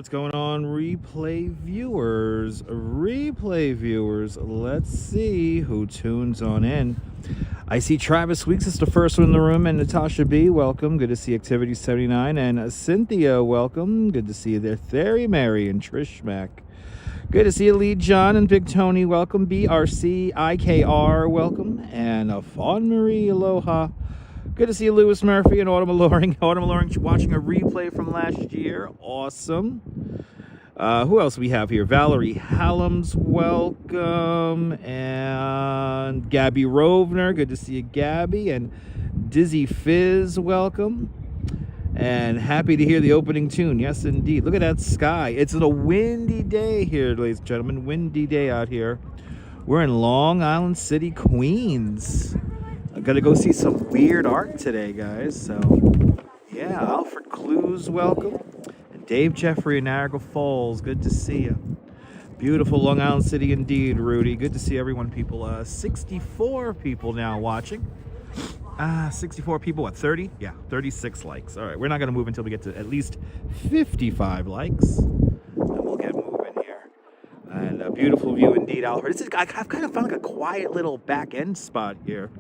What's going on, replay viewers? Replay viewers, let's see who tunes on in. I see Travis Weeks is the first one in the room, and Natasha B, welcome. Good to see Activity 79, and Cynthia, welcome. Good to see you there. Ferry Mary and Trish Mack. Good to see you, Lee John and Big Tony, welcome. BRC, IKR, welcome. And Fawn Marie, aloha. Good to see you, Lewis Murphy and Autumn Alluring. Autumn Alluring watching a replay from last year. Awesome. Who else we have here? Valerie Hallams, welcome. And Gabby Rovner. Good to see you, Gabby. And Dizzy Fizz, welcome. And happy to hear the opening tune. Yes, indeed. Look at that sky. It's a windy day here, ladies and gentlemen. Windy day out here. We're in Long Island City, Queens. I'm gonna go see some weird art today, guys. So, yeah, Alfred Clues, welcome. And Dave Jeffrey in Niagara Falls, good to see you. Beautiful Long Island City indeed, Rudy. Good to see everyone, people. 64 people now watching. 64 people, what, 30? Yeah, 36 likes. All right, we're not gonna move until we get to at least 55 likes. And we'll get moving here. And a beautiful view indeed, Alfred. I've kind of found like a quiet little back end spot here.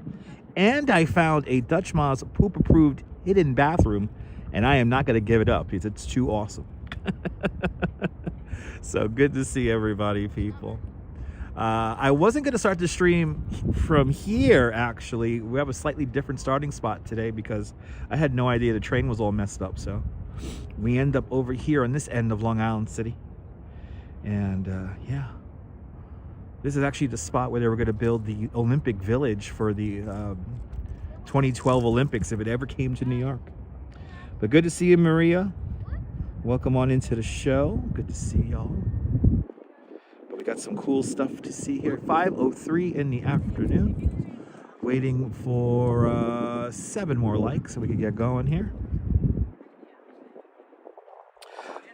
And I found a Dutch Ma's poop-approved hidden bathroom, and I am not going to give it up because it's too awesome. So good to see everybody, people. I wasn't going to start the stream from here, actually. We have a slightly different starting spot today because I had no idea the train was all messed up. So we end up over here on this end of Long Island City. And, yeah. This is actually the spot where they were going to build the Olympic Village for the 2012 Olympics, if it ever came to New York. But good to see you, Maria. Welcome on into the show. Good to see y'all. But we got some cool stuff to see here. 5:03 in the afternoon. Waiting for 7 more likes so we can get going here.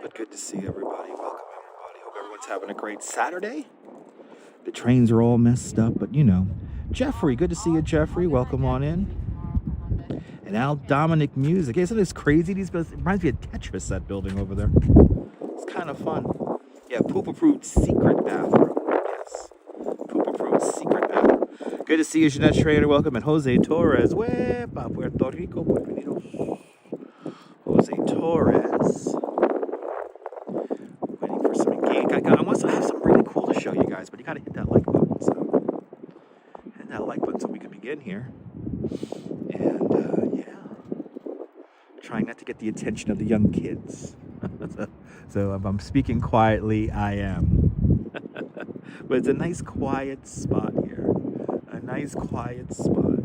But good to see everybody. Welcome, everybody. Hope everyone's having a great Saturday. The trains are all messed up, but you know. Jeffrey, good to see you, Jeffrey. Welcome on in. And Al Dominic Music. Isn't this crazy? It reminds me of Tetris, that building over there. It's kind of fun. Yeah, poop-approved secret bathroom. Yes. Poop-approved secret bathroom. Good to see you, Jeanette Schrader. Welcome. And Jose Torres. Wepa, Puerto Rico. Jose Torres. Waiting for some engagement. I want to have some really cool to show you guys, but you got to hit that like button. So hit that like button so we can begin here. And yeah, trying not to get the attention of the young kids. So if I'm speaking quietly, I am. But it's a nice quiet spot here. A nice quiet spot.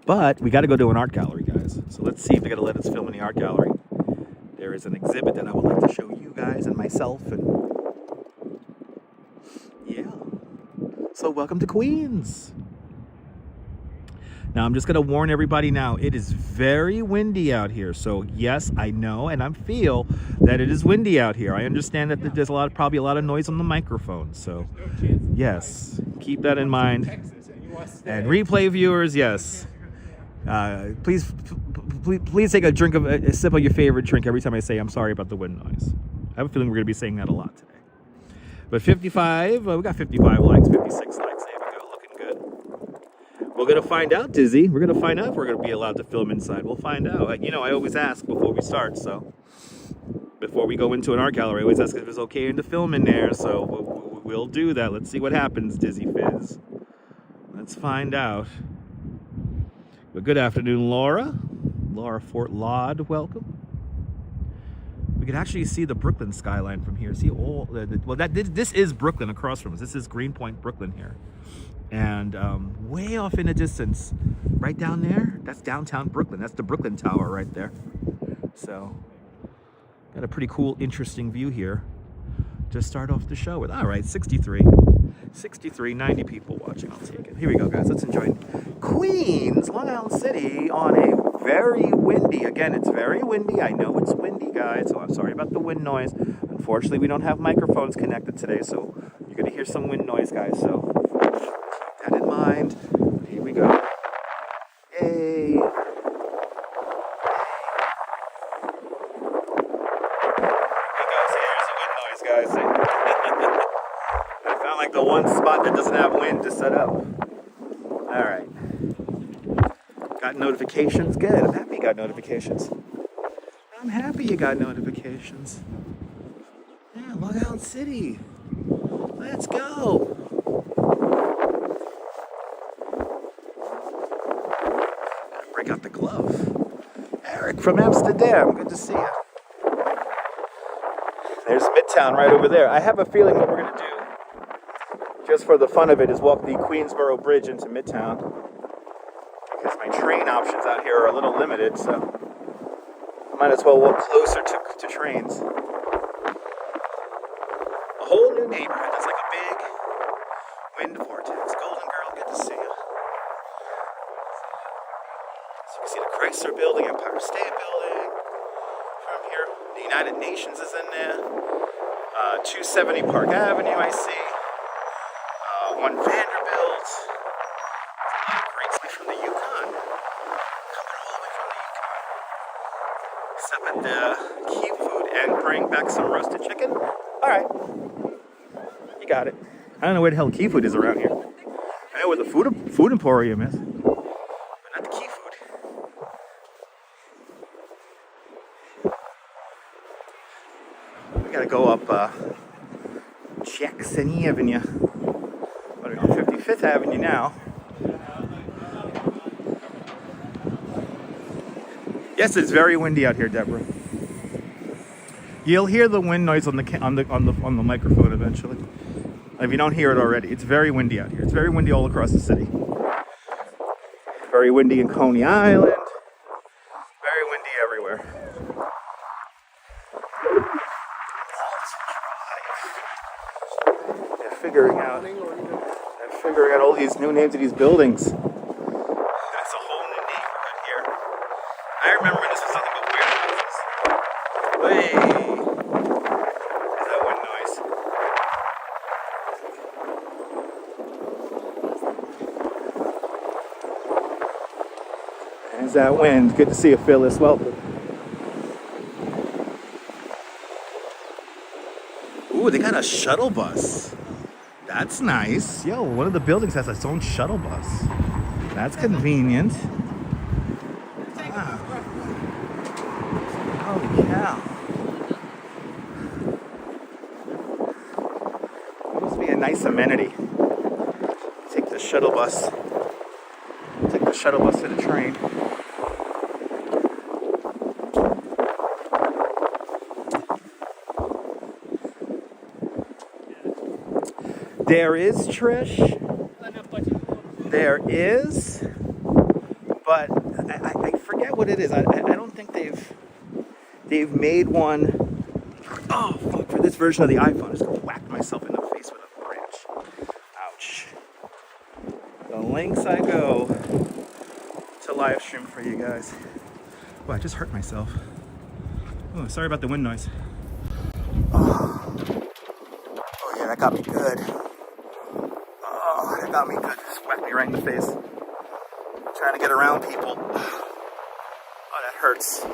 But we got to go to an art gallery, guys. So let's see if they're going to let us film in the art gallery. There is an exhibit that I would like to show you guys and myself, and yeah. So welcome to Queens. Now I'm just gonna warn everybody now, it is very windy out here. So yes, I know and I feel that it is windy out here. I understand that there's probably a lot of noise on the microphone. So yes, keep that in mind. And replay viewers, yes. Please take a sip of your favorite drink every time I say I'm sorry about the wind noise. I have a feeling we're going to be saying that a lot today. But 55, we got 55 likes, 56 likes. There we go, looking good. We're going to find out, Dizzy. We're going to find out if we're going to be allowed to film inside. We'll find out. You know, I always ask before we start, so before we go into an art gallery, I always ask if it's okay to film in there. So we'll do that. Let's see what happens, Dizzy Fizz. Let's find out. But good afternoon, Laura. Laura Fort Laud, welcome. We can actually see the Brooklyn skyline from here. See all this is Brooklyn across from us. This is Greenpoint, Brooklyn here. And way off in the distance, right down there, that's downtown Brooklyn. That's the Brooklyn Tower right there. So, got a pretty cool, interesting view here to start off the show with. All right, 63, 90 people watching. I'll take it. Here we go, guys. Let's enjoy Queens, Long Island City on a very windy. Again, it's very windy. I know it's windy, guys, so I'm sorry about the wind noise. Unfortunately, we don't have microphones connected today, so you're going to hear some wind noise, guys. So keep that in mind. Here we go. Yay. to set up. All right. Got notifications. Good. I'm happy you got notifications. I'm happy you got notifications. Yeah, Long Island City. Let's go. Break out the glove. Eric from Amsterdam. Good to see you. There's Midtown right over there. I have a feeling what we're going to do, just for the fun of it, is walk the Queensboro Bridge into Midtown. Because my train options out here are a little limited, so I might as well walk closer to trains. A whole new neighborhood. There's like a big wind vortex. Golden Girl, good to see you. So you see the Chrysler Building, Empire State Building. From here, the United Nations is in there. 270 Park Avenue, I see. One Vanderbilt. A lot of great stuff from the Yukon. Coming all the way from the Yukon. Stop at the Key Food and bring back some roasted chicken. All right. You got it. I don't know where the hell Key Food is around here. I know where the food emporium is. But not the Key Food. We gotta go up Jackson Avenue. What are we on 55th Avenue now? Yes, it's very windy out here, Deborah. You'll hear the wind noise on the microphone eventually. If you don't hear it already, it's very windy out here. It's very windy all across the city. Very windy in Coney Island. Very windy everywhere. They're figuring out all these new names of these buildings. That's a whole new neighborhood here. I remember this was nothing but warehouses. Hey, is that wind noise? There's that wind. Good to see you, Phyllis. Welcome. Ooh, they got a shuttle bus. That's nice. Yo, one of the buildings has its own shuttle bus. That's convenient. Wow. Holy cow. That must be a nice amenity. Take the shuttle bus. Take the shuttle bus to the train. There is, Trish. There is, but I forget what it is. I don't think they've made one. Oh fuck! For this version of the iPhone, I just whacked myself in the face with a branch. Ouch. The lengths I go to live stream for you guys. Oh, I just hurt myself. Oh, sorry about the wind noise. Oh yeah, that got me good. That got me good. Just whacked me right in the face. Trying to get around people. Oh, that hurts.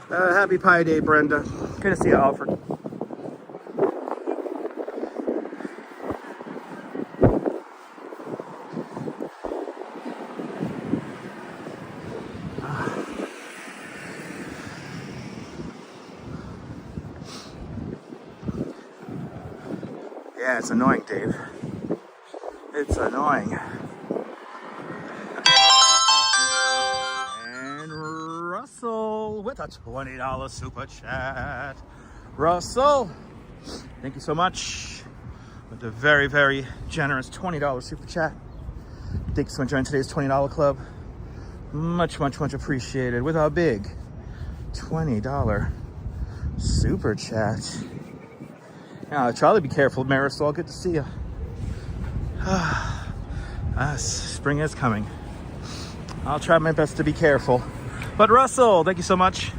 Happy Pi Day, Brenda. Good to see you, Alfred. Yeah, it's annoying, Dave. It's annoying. And Russell with a $20 super chat. Russell, thank you so much with a very, very generous $20 super chat. Thanks for joining today's $20 club. Much, much, much appreciated with a big $20 super chat. Yeah, Charlie, be careful, Marisol. Good to see you. Spring is coming. I'll try my best to be careful. But Russell, thank you so much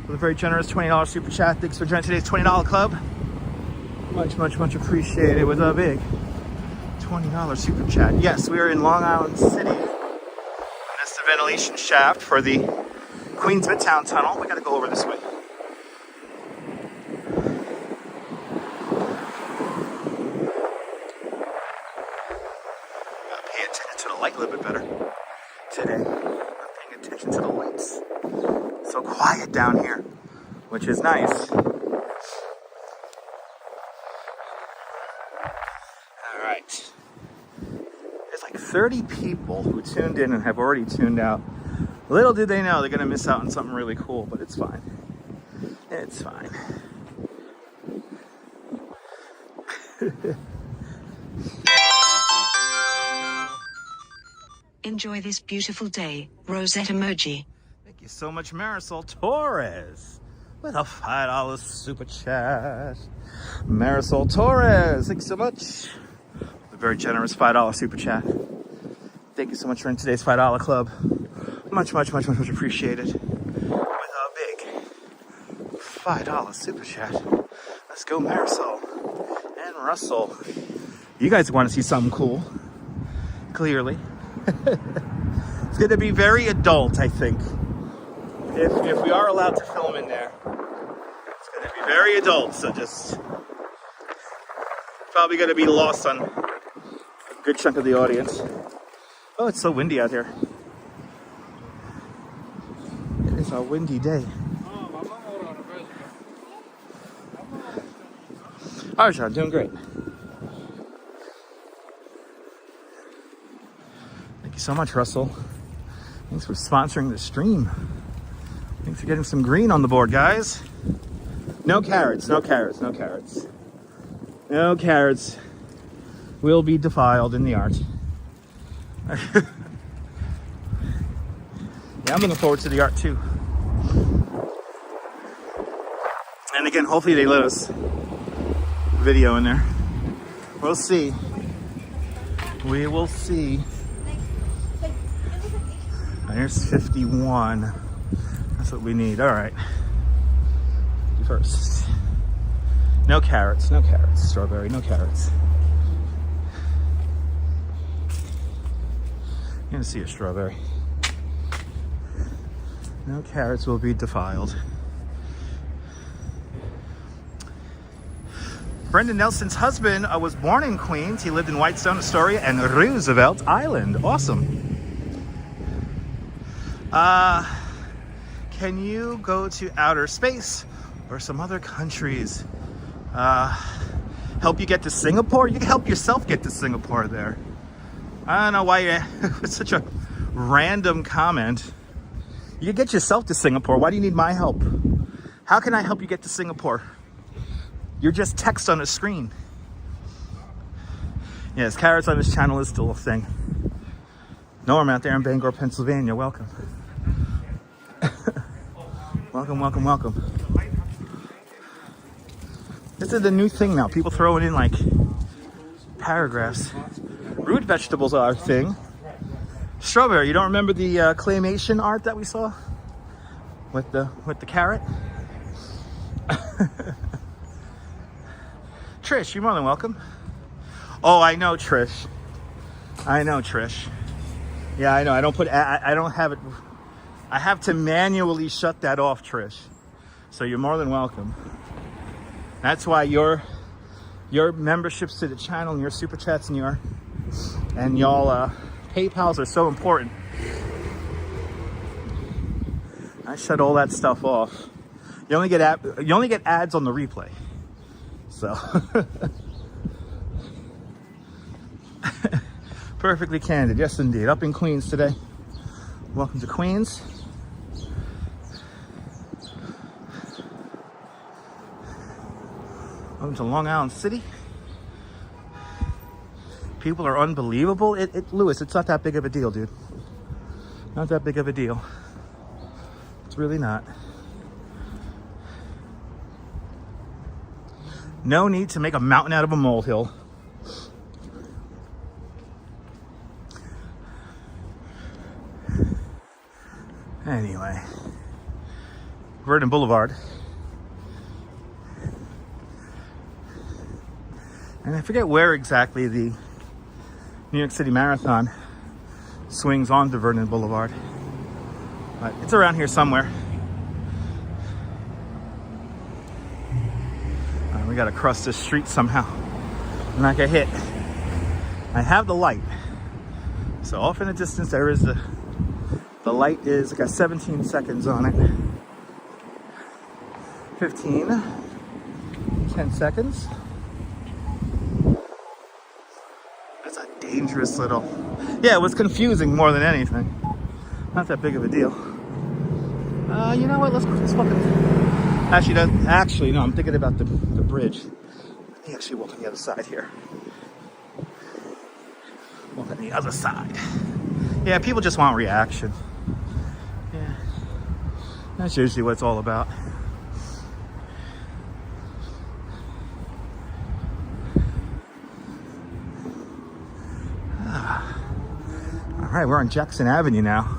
for the very generous $20 super chat. Thanks for joining today's $20 club. Much, much, much appreciated with a big $20 super chat. Yes, we are in Long Island City. That's the ventilation shaft for the Queens Midtown Tunnel. We gotta go over this way. mic a little bit better today. I'm paying attention to the lights. So quiet down here, which is nice. All right. There's like 30 people who tuned in and have already tuned out. Little did they know they're gonna miss out on something really cool, but it's fine. It's fine. Enjoy this beautiful day, Rosette emoji. Thank you so much, Marisol Torres, with a $5 super chat. Marisol Torres, thank you so much. A very generous $5 super chat. Thank you so much for in today's $5 club. Much appreciated. With a big $5 super chat. Let's go, Marisol and Russell. You guys want to see something cool? Clearly. It's going to be very adult, I think. If we are allowed to film in there, it's going to be very adult. So just probably going to be lost on a good chunk of the audience. Oh, it's so windy out here. It is a windy day. All right, Sean, doing great. Thank you so much, Russell. Thanks for sponsoring the stream. Thanks for getting some green on the board, guys. No carrots, no carrots, no carrots. No carrots will be defiled in the art. Yeah, I'm looking forward to the art too. And again, hopefully they let us video in there. We'll see. We will see. Here's 51. That's what we need. All right. First. No carrots. No carrots. Strawberry. No carrots. You're gonna see a strawberry. No carrots will be defiled. Brendan Nelson's husband was born in Queens. He lived in Whitestone, Astoria, and Roosevelt Island. Awesome. Can you go to outer space or some other countries? Help you get to Singapore? You can help yourself get to Singapore there. I don't know why it's such a random comment. You can get yourself to Singapore. Why do you need my help? How can I help you get to Singapore? You're just text on a screen. Yes, carrots on this channel is still a thing. Norm out there in Bangor, Pennsylvania, welcome. Welcome. This is the new thing now. People throwing in like paragraphs. Root vegetables are a thing. Strawberry, you don't remember the claymation art that we saw? With the carrot? Trish, you're more than welcome. Oh, I know, Trish. Yeah, I know. I don't have it. I have to manually shut that off, Trish. So you're more than welcome. That's why your memberships to the channel and your super chats and y'all PayPals are so important. I shut all that stuff off. You only get ads on the replay. So perfectly candid, yes indeed. Up in Queens today. Welcome to Queens. Welcome to Long Island City. People are unbelievable. Lewis, it's not that big of a deal, dude. Not that big of a deal. It's really not. No need to make a mountain out of a molehill. Anyway, Verdon Boulevard. And I forget where exactly the New York City Marathon swings onto Verdon Boulevard. But it's around here somewhere. We gotta cross this street somehow. I'm not gonna hit. I have the light. So off in the distance, there is the light is got 17 seconds on it. 15, 10 seconds. That's a dangerous little, yeah, it was confusing more than anything. Not that big of a deal. You know what, let's fucking, actually, no, I'm thinking about the bridge. Let me actually walk on the other side here. Walk on the other side. Yeah, people just want reaction. Yeah, that's usually what it's all about. All right, we're on Jackson Avenue now.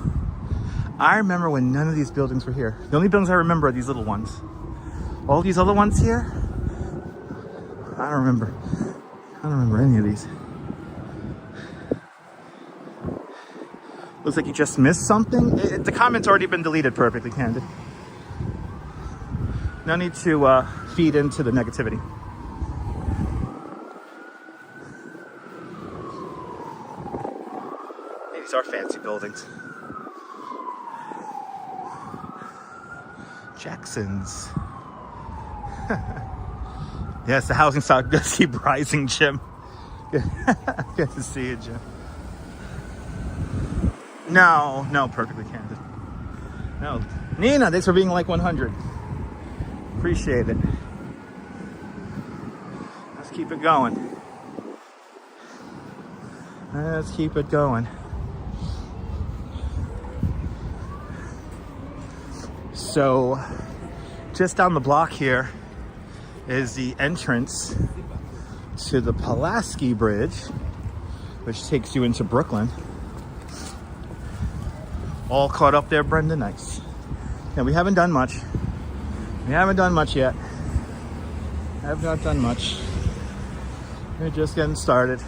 I remember when none of these buildings were here. The only buildings I remember are these little ones. All these other ones here, I don't remember. I don't remember any of these. Looks like you just missed something. The comment's already been deleted, perfectly candid. No need to feed into the negativity. These are fancy buildings. Jackson's. Yes, the housing stock does keep rising, Jim. Good to see you, Jim. No, perfectly candid. No. Nina, thanks for being like 100. Appreciate it. Let's keep it going. Let's keep it going. So, just down the block here is the entrance to the Pulaski Bridge, which takes you into Brooklyn. All caught up there, Brenda. Nice. Yeah, we haven't done much. We haven't done much yet. I have not done much. We're just getting started.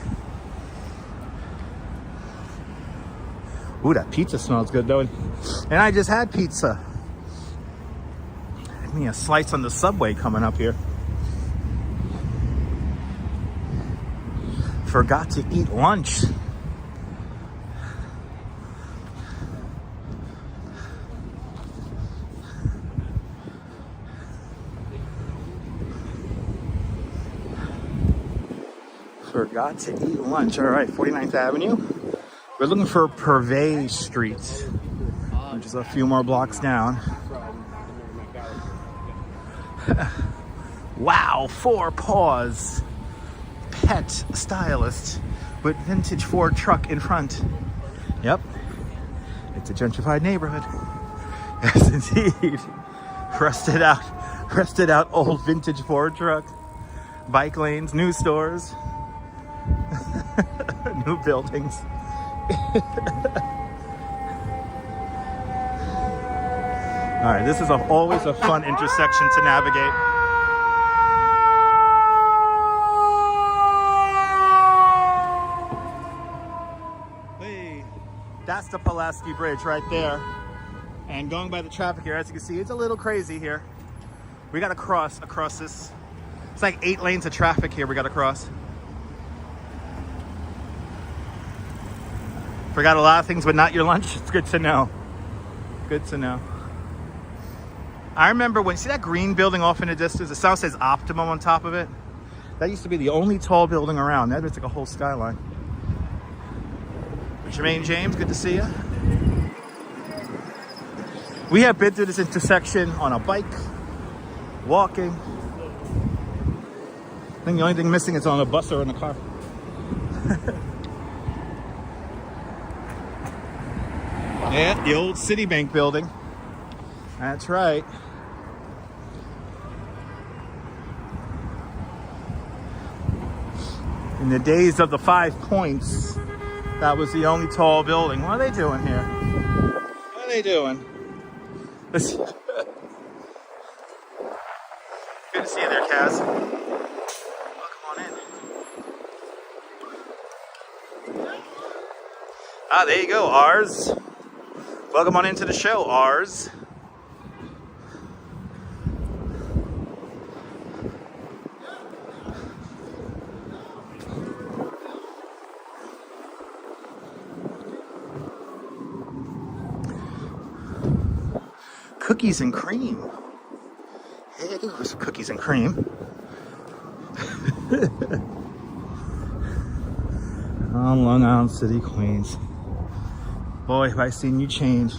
Ooh, that pizza smells good though. And I just had pizza. Give me a slice on the subway coming up here. Forgot to eat lunch. Forgot to eat lunch. All right, 49th Avenue. We're looking for Purvey Street, which is a few more blocks down. Wow, 4 paws. Pet stylist with vintage Ford truck in front. Yep, it's a gentrified neighborhood. Yes, indeed. Rusted out old vintage Ford truck. Bike lanes, new stores. New buildings. All right, this is always a fun intersection to navigate. Hey, that's the Pulaski Bridge right there. And going by the traffic here, as you can see, it's a little crazy here. We got to cross across this. It's like 8 lanes of traffic here we got to cross. Forgot a lot of things, but not your lunch. It's good to know. Good to know. I remember when, see that green building off in the distance? The sign says Optimum on top of it. That used to be the only tall building around. Now it's like a whole skyline. Jermaine James, good to see you. We have been through this intersection on a bike, walking. I think the only thing missing is on a bus or in a car. Yeah, the old Citibank building. That's right. In the days of the 5 points, that was the only tall building. What are they doing here? What are they doing? Good to see you there, Kaz. Welcome on in. Ah, there you go, ours. Welcome on into the show, ours. cookies and cream. Hey, some cookies and cream. On Long Island City, Queens. Boy, have I seen you change.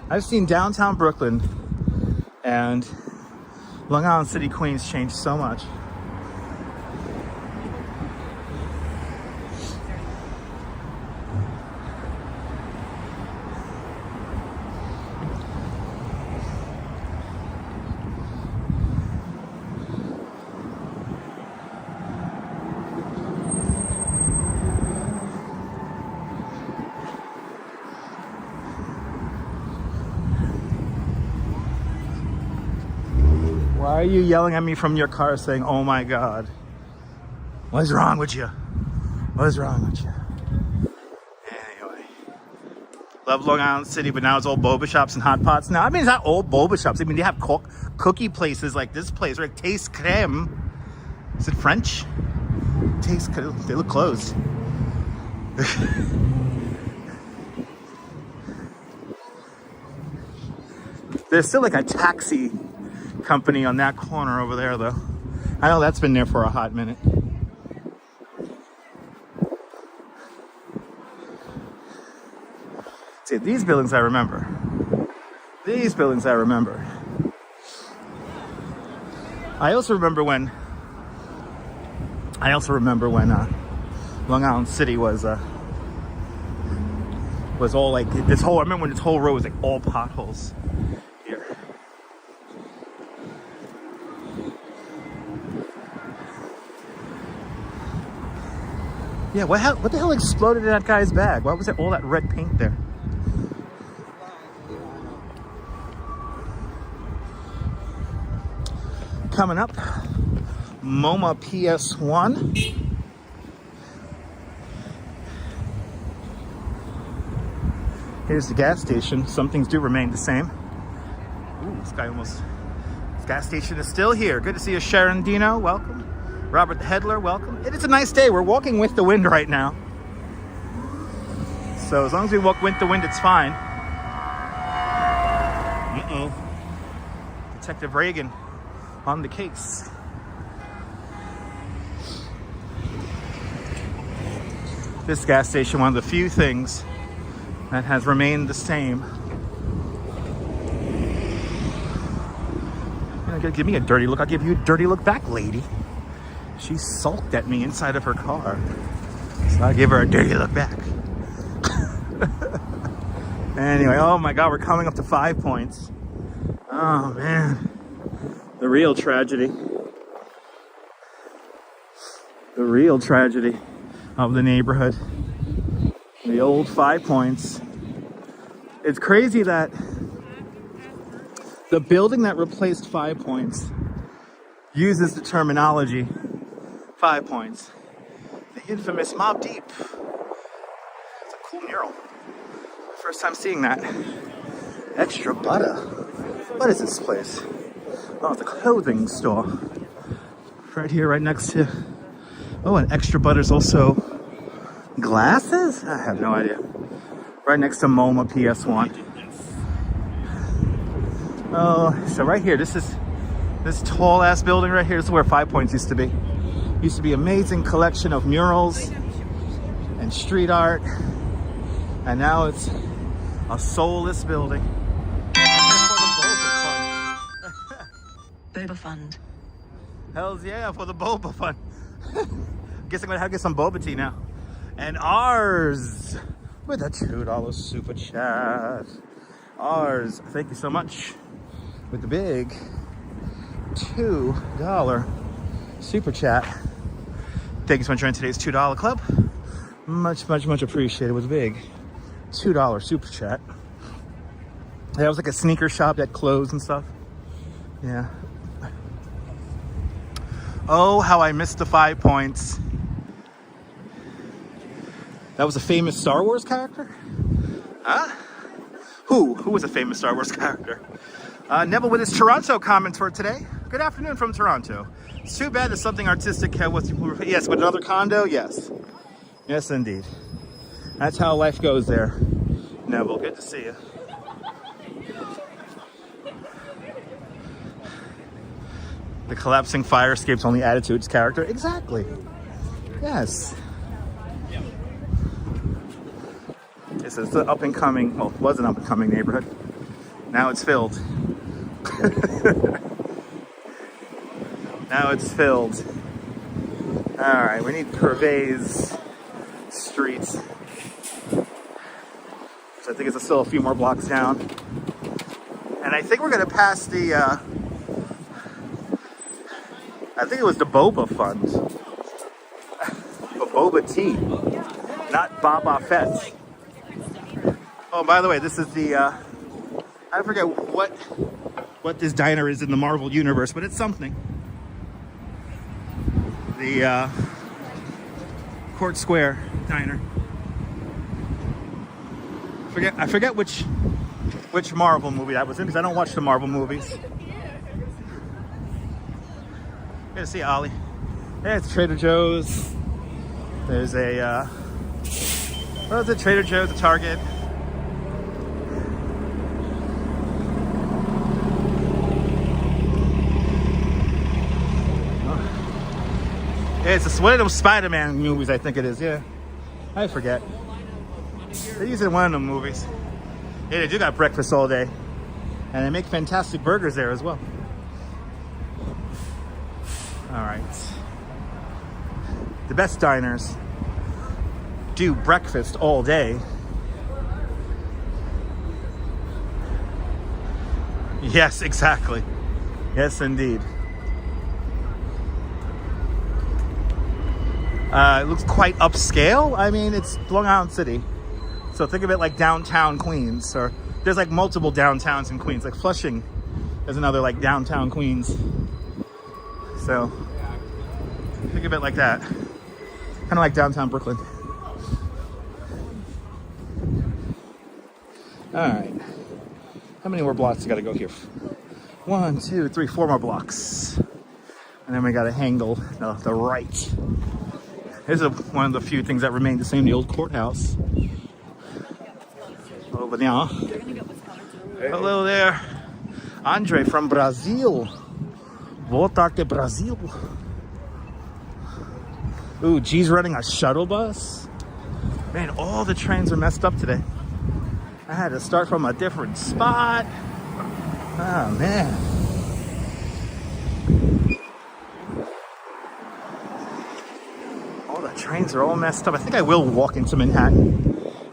I've seen downtown Brooklyn and Long Island City, Queens change so much. Why are you yelling at me from your car saying, oh my God? What is wrong with you? What is wrong with you? Anyway. Love Long Island City, but now it's all boba shops and hot pots. Now, I mean, it's not all boba shops. I mean, they have cookie places like this place, right? Taste Crème. Is it French? Taste Crème. They look closed. There's still like a taxi company on that corner over there, though. I know that's been there for a hot minute. See, these buildings I remember. These buildings I remember. I also remember when Long Island City was all like this whole. I remember when this whole road was like all potholes here. Yeah, what the hell exploded in that guy's bag? Why was there all that red paint there? Coming up, MoMA PS1. Here's the gas station. Some things do remain the same. Ooh, this gas station is still here. Good to see you, Sharon Dino. Welcome. Robert the Headler, welcome. It is a nice day. We're walking with the wind right now. So as long as we walk with the wind, it's fine. Uh-oh. Detective Reagan on the case. This gas station, one of the few things that has remained the same. You're not gonna give me a dirty look. I'll give you a dirty look back, lady. She sulked at me inside of her car. So I'll give her a dirty look back. Anyway, oh my God, we're coming up to 5 points. Oh man. The real tragedy. The real tragedy of the neighborhood. The old 5 points. It's crazy that the building that replaced 5 points uses the terminology 5 points. The infamous Mob Deep. It's a cool mural. First time seeing that. Extra Butter. What is this place? Oh, it's a clothing store. Right here, right next to... Oh, and Extra Butter's also glasses? I have no idea. Right next to MoMA PS1. Oh, so right here, this tall ass building right here. This is where 5 points used to be. Used to be an amazing collection of murals and street art. And now it's a soulless building. Boba Fund. Hells yeah, for the Boba Fund. Guess I'm gonna have to get some boba tea now. And ours with a $2 super chat. Ours, thank you so much. With the big $2 super chat. Thank you so much for joining today's $2 club. Much, much, much appreciated with a big $2 super chat. That was like a sneaker shop that closed and stuff. Yeah. Oh, how I missed the 5 points. That was a famous Star Wars character? Huh? Who was a famous Star Wars character? Neville with his Toronto comments for today. Good afternoon from Toronto. It's too bad that something artistic was... Yes, with another condo? Yes. Yes, indeed. That's how life goes there. Neville, good to see you. The collapsing fire escape's only added to its character. Exactly. Yes. This is the up and coming, well, it was an up and coming neighborhood. Now it's filled. Now it's filled. All right, we need Curvay's Street. So I think it's still a few more blocks down. And I think we're gonna pass the, I think it was the Boba Fund. But Boba Tea, not Boba Fett. Oh, by the way, this is the, I forget what this diner is in the Marvel universe, but it's something. The Court Square Diner. I forget which Marvel movie that was in, because I don't watch the Marvel movies. Good to see you, Ollie. Yeah, it's Trader Joe's. There's a well, it's a Trader Joe's, a Target. Yeah, it's one of those Spider-Man movies, I think it is, yeah. I forget. They use it in one of them movies. Yeah, they do got breakfast all day. And they make fantastic burgers there as well. All right. The best diners do breakfast all day. Yes, exactly. Yes, indeed. It looks quite upscale. I mean, it's Long Island City. So think of it like downtown Queens, or there's like multiple downtowns in Queens. Like Flushing is another like downtown Queens. So think of it like that. Kind of like downtown Brooklyn. All right. How many more blocks you gotta go here? 1, 2, 3, 4 more blocks. And then we gotta angle the right. Here's one of the few things that remain the same, the old courthouse. Over there. Hello there. Andre from Brazil. Voltar de Brazil. Ooh, G's running a shuttle bus. Man, all the trains are messed up today. I had to start from a different spot. Oh, man. All the trains are all messed up. I think I will walk into Manhattan.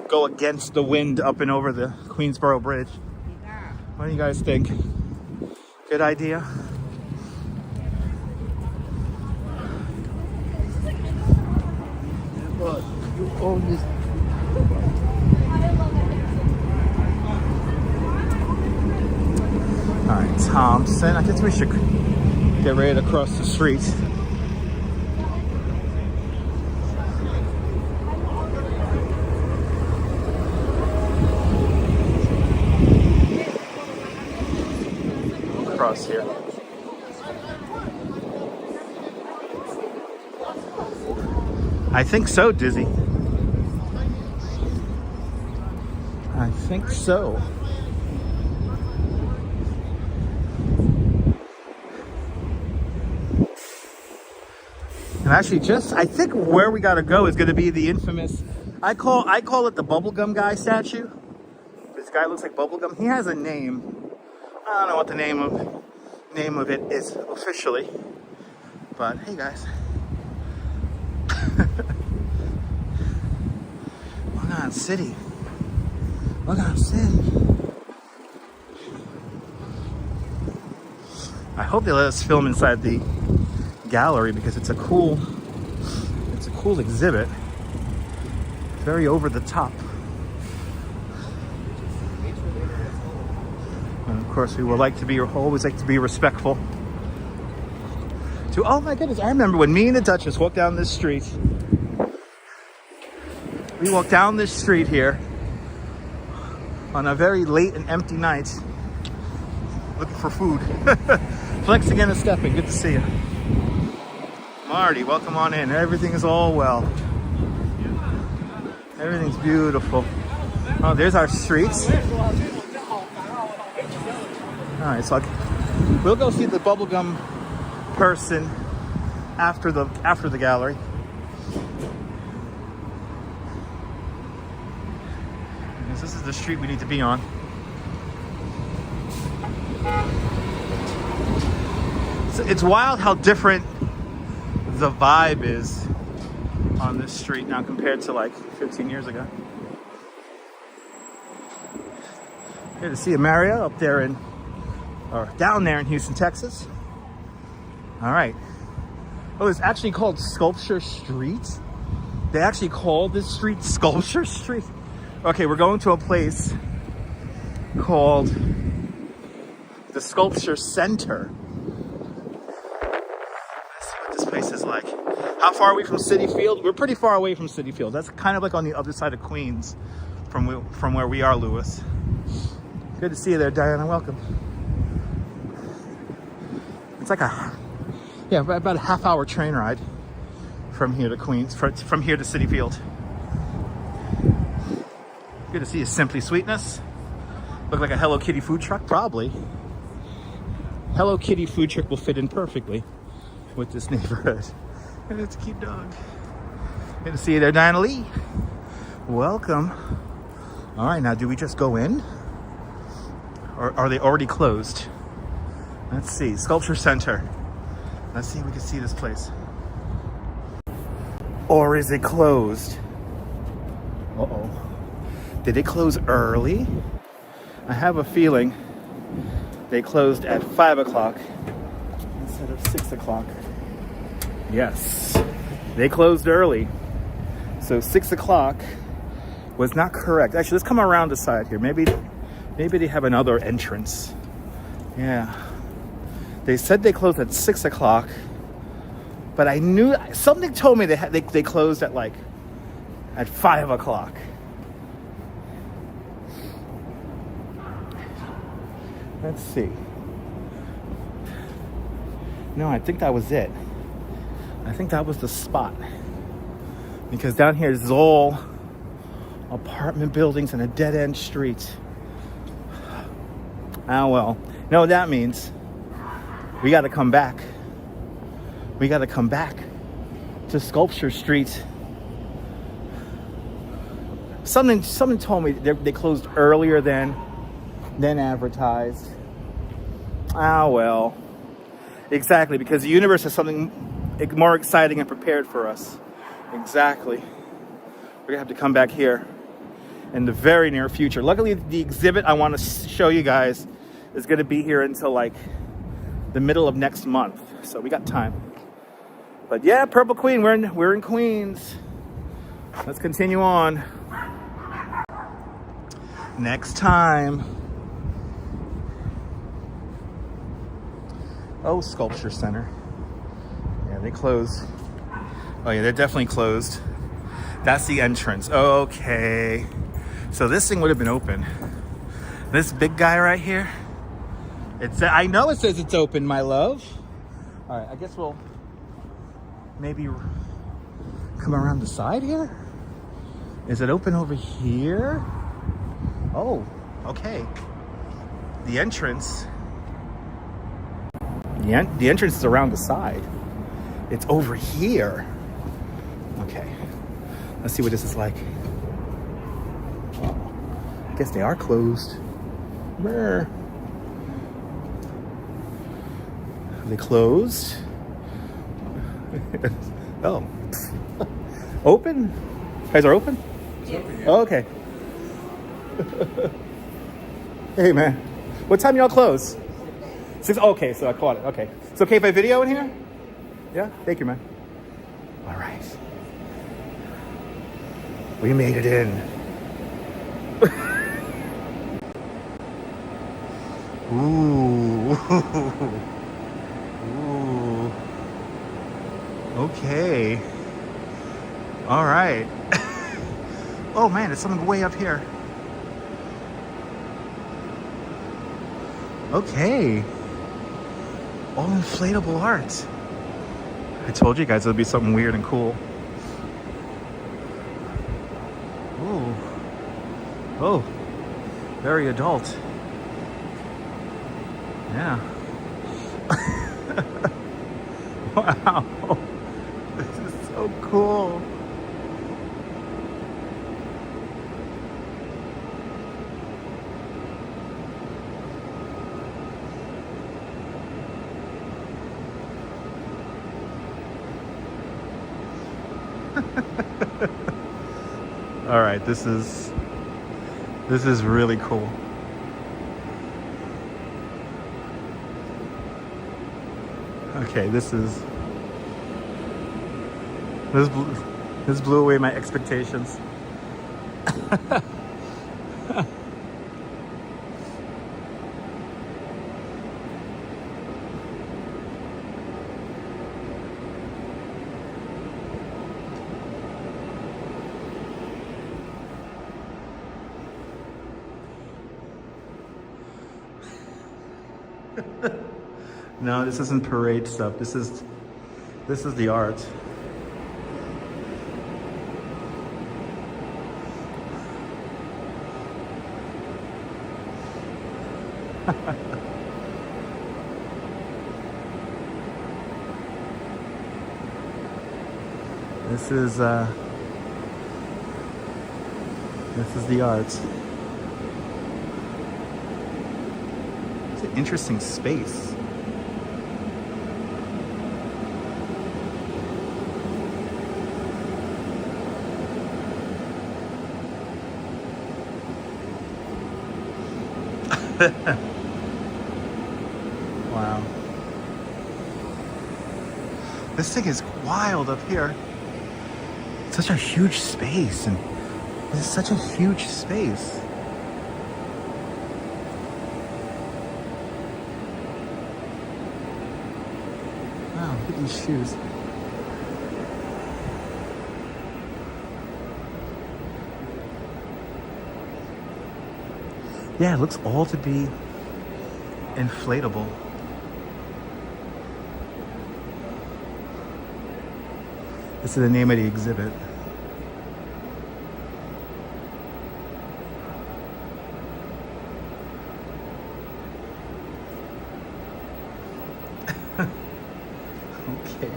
Go against the wind up and over the Queensboro Bridge. What do you guys think? Good idea? But you own this. All right, Thompson. I guess we should get ready to cross the street. Across here. I think so, Dizzy. I think so. And actually, I think where we gotta go is gonna be the infamous, I call it the bubblegum guy statue. This guy looks like bubblegum. He has a name. I don't know what the name of it is officially. But hey guys. Long Island City. Long Island City. I hope they let us film inside the gallery because it's a cool exhibit. Very over the top. And of course, we would always like to be respectful. Oh my goodness! I remember when me and the Duchess walked down this street. We walked down this street here on a very late and empty night, looking for food. Flexing and stepping. Good to see you. Marty, welcome on in. Everything is all well. Everything's beautiful. Oh, there's our streets. All right, so we'll go see the bubblegum person after the gallery. Because this is the street we need to be on. It's wild how different the vibe is on this street now compared to like 15 years ago. Here to see a Marriott up there or down there in Houston, Texas. All right. Oh, it's actually called Sculpture Street. They actually call this street Sculpture Street. Okay, we're going to a place called the Sculpture Center. Let's see what this place is like. How far are we from Citi Field? We're pretty far away from Citi Field. That's kind of like on the other side of Queens from where we are, Lewis. Good to see you there, Diana. Welcome. It's like about a half-hour train ride from here to Queens, from here to Citi Field. Good to see you, Simply Sweetness. Look like a Hello Kitty food truck, probably. Hello Kitty food truck will fit in perfectly with this neighborhood. And it's a cute dog. Good to see you there, Diana Lee. Welcome. All right, now do we just go in? Or are they already closed? Let's see, Sculpture Center. Let's see if we can see this place. Or is it closed? Uh-oh. Did it close early? I have a feeling they closed at 5 o'clock instead of 6 o'clock. Yes, they closed early. So 6 o'clock was not correct. Actually, let's come around the side here. Maybe they have another entrance. Yeah. They said they closed at 6 o'clock, but I knew something told me they closed at 5 o'clock. Let's see. No, I think that was it. I think that was the spot. Because down here is all apartment buildings and a dead-end street. Ah, well. You know what that means? We got to come back. We got to come back to Sculpture Street. Something told me they closed earlier than advertised. Ah, well. Exactly, because the universe has something more exciting and prepared for us. Exactly. We're going to have to come back here in the very near future. Luckily, the exhibit I want to show you guys is going to be here until the middle of next month. So we got time. But yeah, Purple Queen, we're in Queens. Let's continue on. Next time. Oh, Sculpture Center. Yeah, they closed. Oh yeah, they're definitely closed. That's the entrance. Okay. So this thing would have been open. This big guy right here. I know it says it's open, my love. All right, I guess we'll maybe come around the side here. Is it open over here? Oh, okay. The entrance. The entrance is around the side. It's over here. Okay. Let's see what this is like. Oh, I guess they are closed. Where? Are they closed? Oh. Open? You guys are open? It's open, yeah. Oh, okay. Hey, man. What time y'all close? 6? Okay, so I caught it. Okay. It's okay if I video in here? Yeah? Thank you, man. All right. We made it in. Ooh. Ooh. Okay. All right. Oh, man, there's something way up here. Okay. All inflatable art. I told you guys it'll be something weird and cool. Oh. Oh. Very adult. Yeah. Wow. This is so cool. All right, this is really cool. Okay, this blew away my expectations. No, this isn't parade stuff. This is the art. This is the art. It's an interesting space. Wow. This thing is wild up here. Such a huge space, and this is such a huge space. Wow, look at these shoes. Yeah, it looks all to be inflatable. This is the name of the exhibit.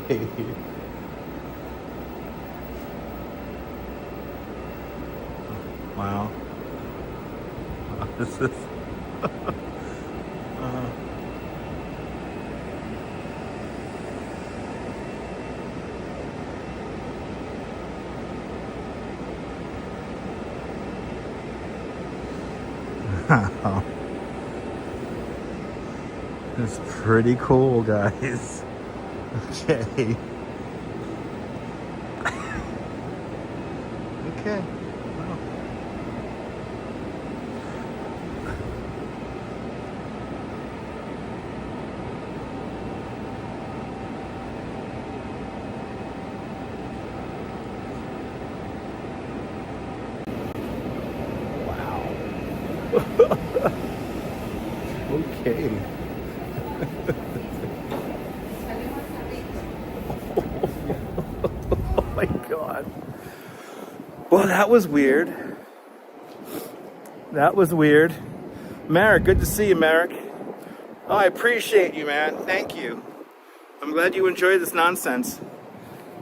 Okay. Wow. This is wow. It's pretty cool, guys. Okay. Okay. Wow. Okay. Oh my God. Well, that was weird. That was weird. Merrick, good to see you, Merrick. Oh, I appreciate you, man. Thank you. I'm glad you enjoyed this nonsense.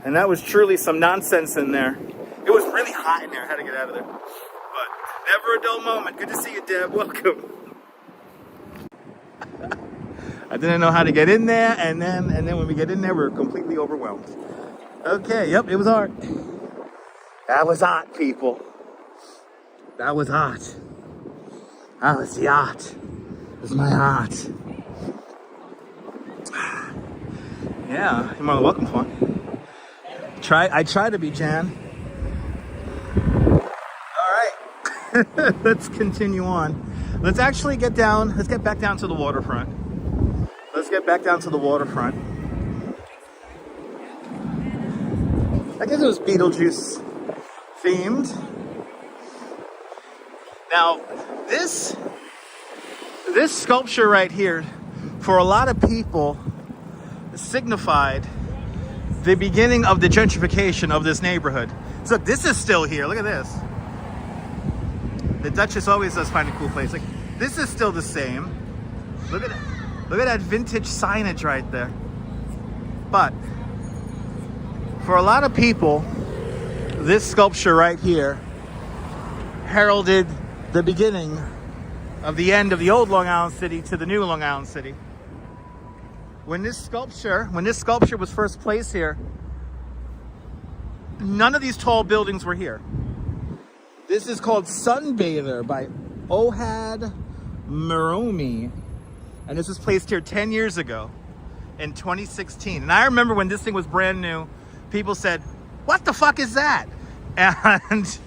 And that was truly some nonsense in there. It was really hot in there. I had to get out of there. But never a dull moment. Good to see you, Deb. Welcome. I didn't know how to get in there, and then when we get in there, we're completely overwhelmed. Okay, yep, it was art. That was art, people. That was art. That was the art. It was my art. Yeah, you're more than welcome, fun. I try to be Jan. All right, let's continue on. Let's actually get down. Let's get back down to the waterfront. Let's get back down to the waterfront. I guess it was Beetlejuice themed. Now, this sculpture right here, for a lot of people, signified the beginning of the gentrification of this neighborhood. So this is still here. Look at this. The Duchess always does find a cool place. Like, this is still the same. Look at that vintage signage right there. But for a lot of people, this sculpture right here heralded the beginning of the end of the old Long Island City to the new Long Island City. When this sculpture was first placed here, none of these tall buildings were here. This is called Sunbather by Ohad Maromi. And this was placed here 10 years ago in 2016. And I remember when this thing was brand new, people said, what the fuck is that? And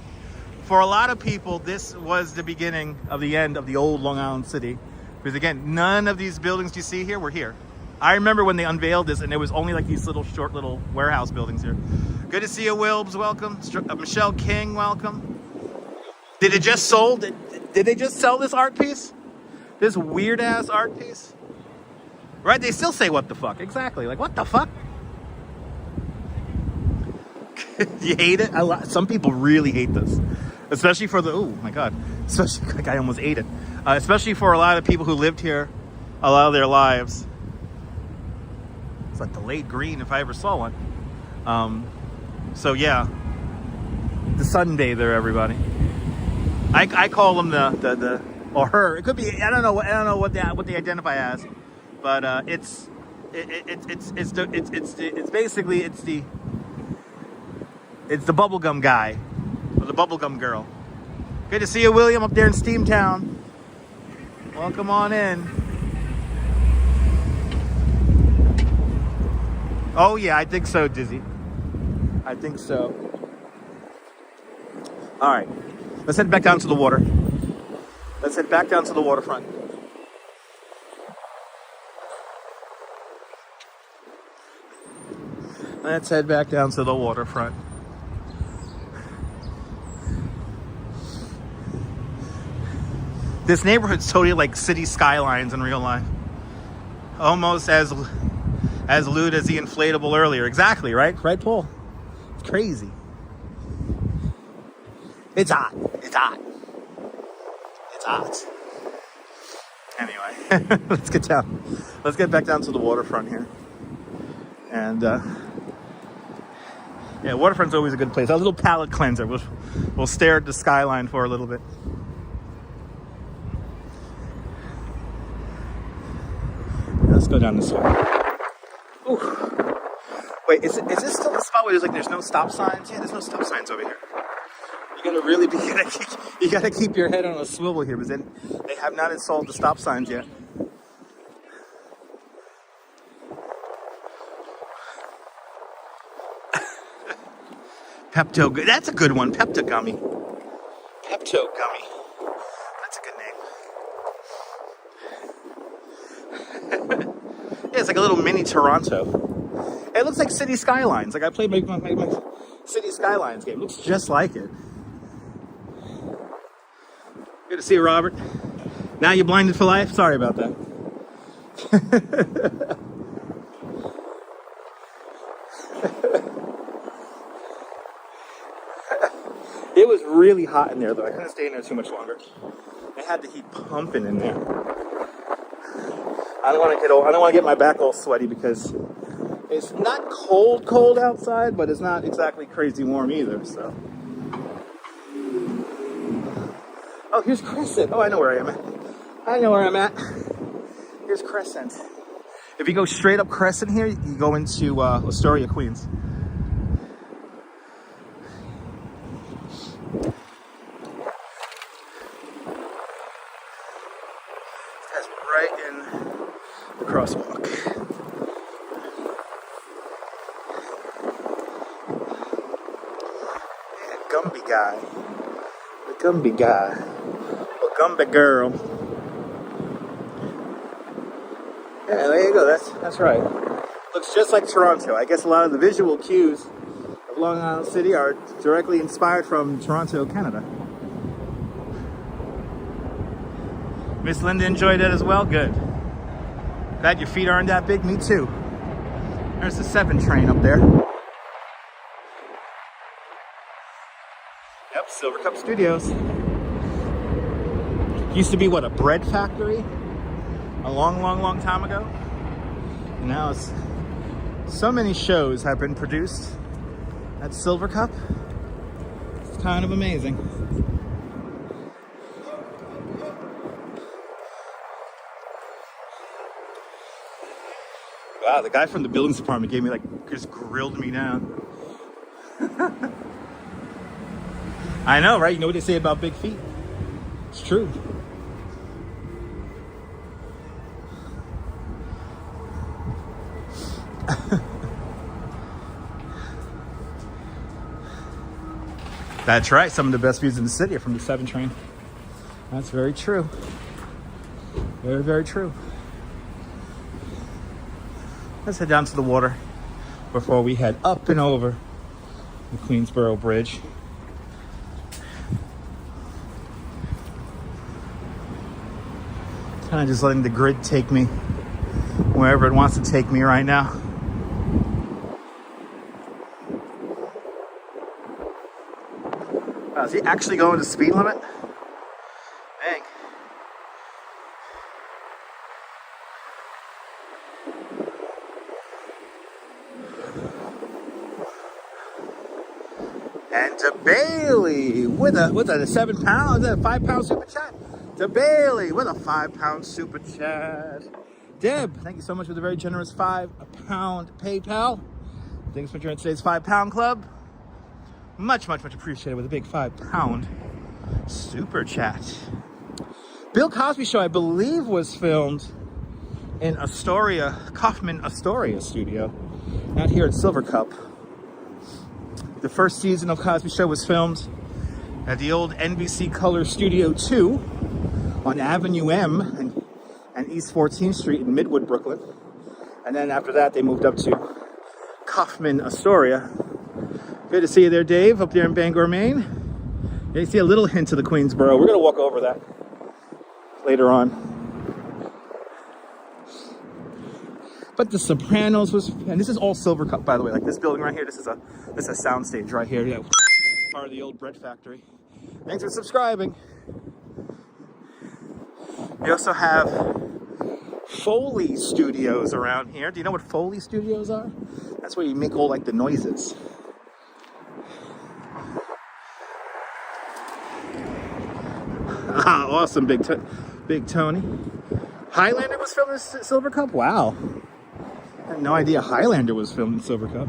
for a lot of people, this was the beginning of the end of the old Long Island City. Because again, none of these buildings you see here were here. I remember when they unveiled this and there was only like these short little warehouse buildings here. Good to see you, Wilbs, welcome. Michelle King, welcome. Did it just sold? Did they just sell this art piece? This weird ass art piece? Right, they still say what the fuck, exactly. Like, what the fuck? You hate it? Some people really hate this. Especially for the, oh my God. Especially, like I almost ate it. Especially for a lot of people who lived here a lot of their lives. It's like the late green if I ever saw one. So yeah, the sunbather, everybody. I call them the or her. It could be, I don't know what they identify as, but it's basically the bubblegum guy or the bubblegum girl. Good to see you, William, up there in Steamtown. Welcome on in. Oh yeah, I think so, Dizzy. I think so. All right, let's head back down to the water. Let's head back down to the waterfront. Let's head back down to the waterfront. This neighborhood's totally like city skylines in real life. Almost as lewd as the inflatable earlier. Exactly, right? Right, Paul? It's crazy. It's hot. It's hot. It's hot. Anyway, let's get down. Let's get back down to the waterfront here. And yeah, waterfront's always a good place. A little palate cleanser. We'll stare at the skyline for a little bit. Let's go down this way. Ooh. Wait, is this still the spot where there's no stop signs? Yeah, there's no stop signs over here. You gotta keep your head on a swivel here, because then they have not installed the stop signs yet. Pepto, that's a good one. Pepto gummy. Pepto gummy. That's a good name. Yeah, it's like a little mini Toronto. It looks like City Skylines. Like I played my City Skylines game. It looks just like it. Good to see you, Robert. Now you're blinded for life? Sorry about that. It was really hot in there, though. I couldn't stay in there too much longer. I had the heat pumping in there. I don't want to get my back all sweaty because it's not cold outside, but it's not exactly crazy warm either. So. Oh, here's Crescent. Oh, I know where I am at. Here's Crescent. If you go straight up Crescent here, you go into Astoria, Queens. That's right in the crosswalk. Yeah, Gumby guy. The Gumby guy. Or Gumby girl. Yeah, there you go. That's right. Looks just like Toronto. I guess a lot of the visual cues of Long Island City are directly inspired from Toronto, Canada. Miss Linda enjoyed it as well? Good. Glad your feet aren't that big? Me too. There's the 7 train up there. Yep, Silver Cup Studios. Used to be, what, a bread factory? A long time ago. And now it's So many shows have been produced at Silver Cup. It's kind of amazing. Wow, the guy from the buildings department gave me just grilled me down. I know, right? You know what they say about big feet? It's true. That's right. Some of the best views in the city are from the 7 train. That's very true. Very, very true. Let's head down to the water before we head up and over the Queensboro Bridge. Kind of just letting the grid take me wherever it wants to take me right now. Wow, is he actually going the speed limit? Dang. And to Bailey with a 7 pound, a 5 pound super chat. To Bailey with a 5 pound super chat. Deb, thank you so much for the very generous 5 pound PayPal. Thanks for joining today's 5 pound club. Much, much, much appreciated with a big 5 pound super chat. Bill Cosby Show, I believe, was filmed in Kaufman Astoria studio, out here at Silver Cup. The first season of Cosby Show was filmed at the old NBC Color Studio 2 on Avenue M and East 14th Street in Midwood, Brooklyn. And then after that, they moved up to Kaufman Astoria. Good to see you there, Dave, up there in Bangor, Maine. You see a little hint of the Queensboro. We're going to walk over that later on. But The Sopranos was, and this is all Silver Cup, by the way. Like this building right here, this is a soundstage right here. Yeah, part of the old bread factory. Thanks for subscribing. We also have Foley Studios around here. Do you know what Foley Studios are? That's where you make all like the noises. Ah, awesome, Big Tony. Highlander was filmed in Silver Cup? Wow. I had no idea Highlander was filmed in Silver Cup.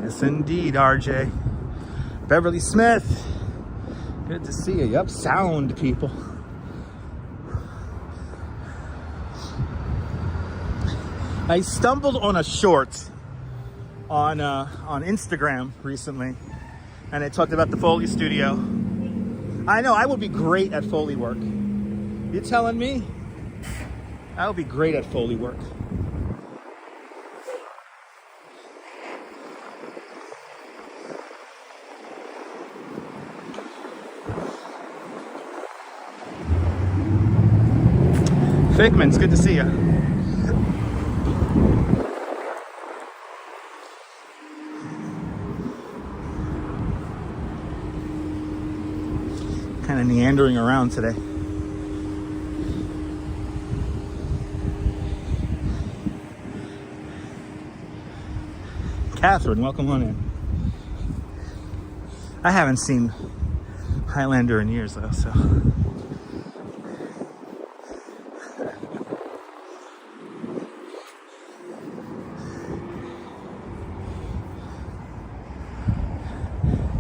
Yes, indeed, RJ. Beverly Smith. Good to see you. Yep, sound people. I stumbled on a short on Instagram recently, and it talked about the Foley studio. I know, I would be great at Foley work. You telling me? I would be great at Foley work. Figments, good to see you. Kind of meandering around today. Catherine, welcome on in. I haven't seen Highlander in years though, so.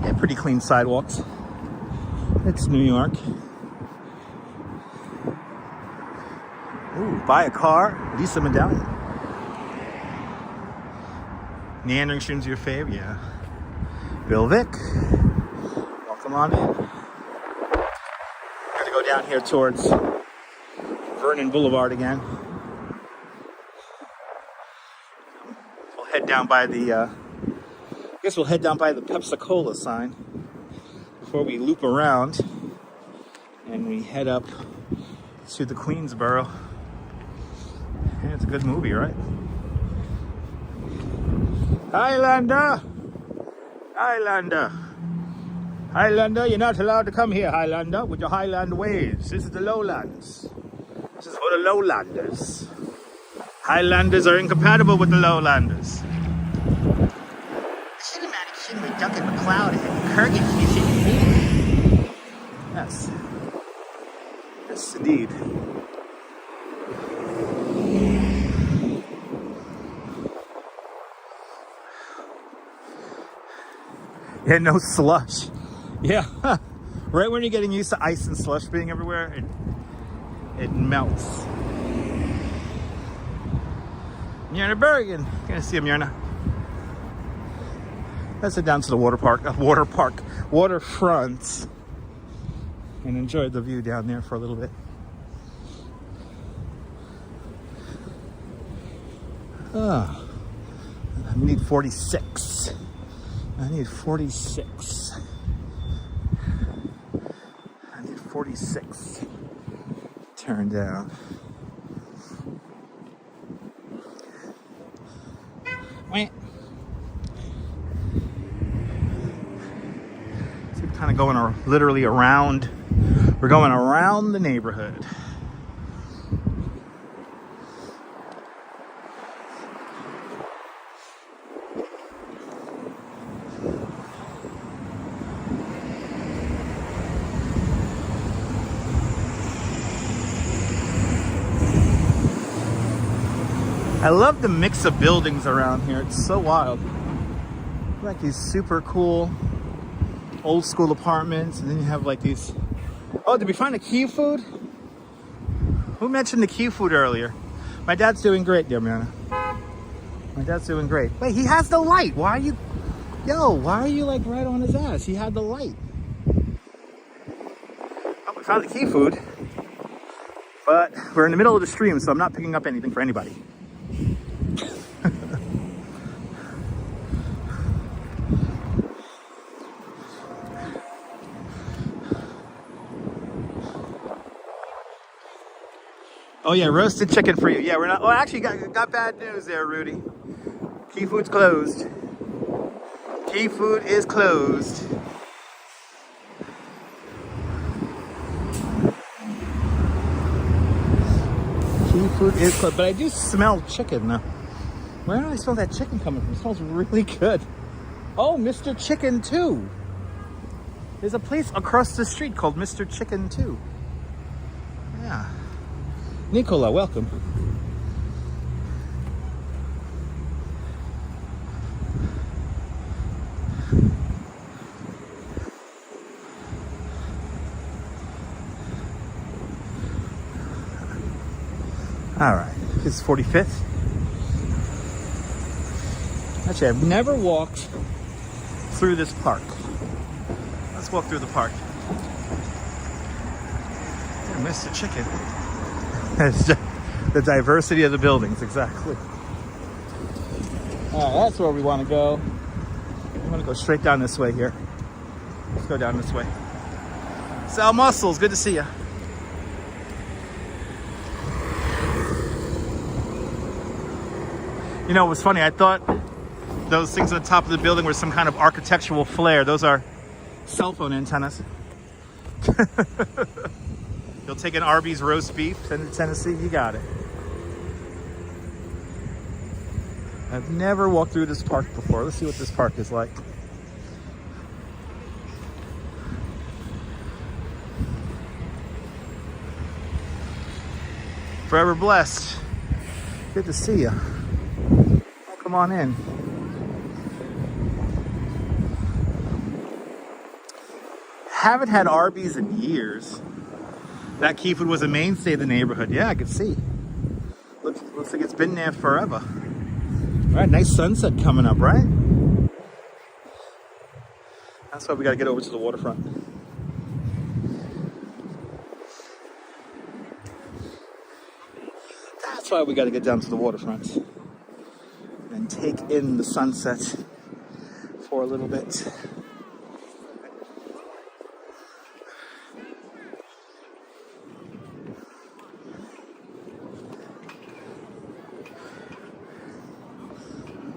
Yeah, pretty clean sidewalks. It's New York. Ooh, buy a car, Lisa Medallion. Neandering students your fave, yeah. Bill Vick, welcome on in. I'm gonna go down here towards Vernon Boulevard again. We'll head down by the, I guess we'll head down by the Pepsi-Cola sign before we loop around and we head up to the Queensboro. Yeah, it's a good movie, right? Highlander! Highlander! Highlander, you're not allowed to come here, Highlander, with your Highland ways. This is the lowlands. This is for the lowlanders. Highlanders are incompatible with the lowlanders. Cinematic Shinway Duncan McLeod and Kurgan Fusion. Yes. Yes, indeed. Yeah, no slush. Yeah. Right when you're getting used to ice and slush being everywhere, it melts. Myrna Bergen. Gonna see a Myrna. Let's head down to the waterfront, and enjoy the view down there for a little bit. Oh, I need 46. I need 46. I need 46. Turn down. Wait. So we're kind of going literally around. We're going around the neighborhood. I love the mix of buildings around here. It's so wild. Like these super cool old school apartments, and then you have like these. Oh, did we find a Key Food? Who mentioned the Key Food earlier? My dad's doing great, dear Mariana. My dad's doing great. Wait, he has the light. Why are you? Yo, why are you like right on his ass? He had the light. Oh, we found the Key Food, but we're in the middle of the stream, so I'm not picking up anything for anybody. Oh yeah, roasted chicken for you. Yeah, we're not. Oh, actually, got bad news there, Rudy. Key Food's closed. Key Food is closed. Key Food is closed, but I do smell chicken though. Where do I smell that chicken coming from? It smells really good. Oh, Mr. Chicken 2. There's a place across the street called Mr. Chicken 2. Yeah. Nicola, welcome. All right, it's 45th. Actually, I've never walked through this park. Let's walk through the park. Yeah, Mr. Chicken. It's just the diversity of the buildings, exactly. All right, that's where we want to go. We want to go straight down this way here. Let's go down this way. Sal Muscles, good to see you. You know, it was funny. I thought those things on the top of the building were some kind of architectural flair. Those are cell phone antennas. You'll take an Arby's roast beef, send it to Tennessee, you got it. I've never walked through this park before. Let's see what this park is like. Forever blessed. Good to see you. Oh, come on in. Haven't had Arby's in years. That Key Food was a mainstay of the neighborhood. Yeah, I could see. Looks like it's been there forever. All right, nice sunset coming up, right? That's why we got to get over to the waterfront. That's why we got to get down to the waterfront and take in the sunset for a little bit.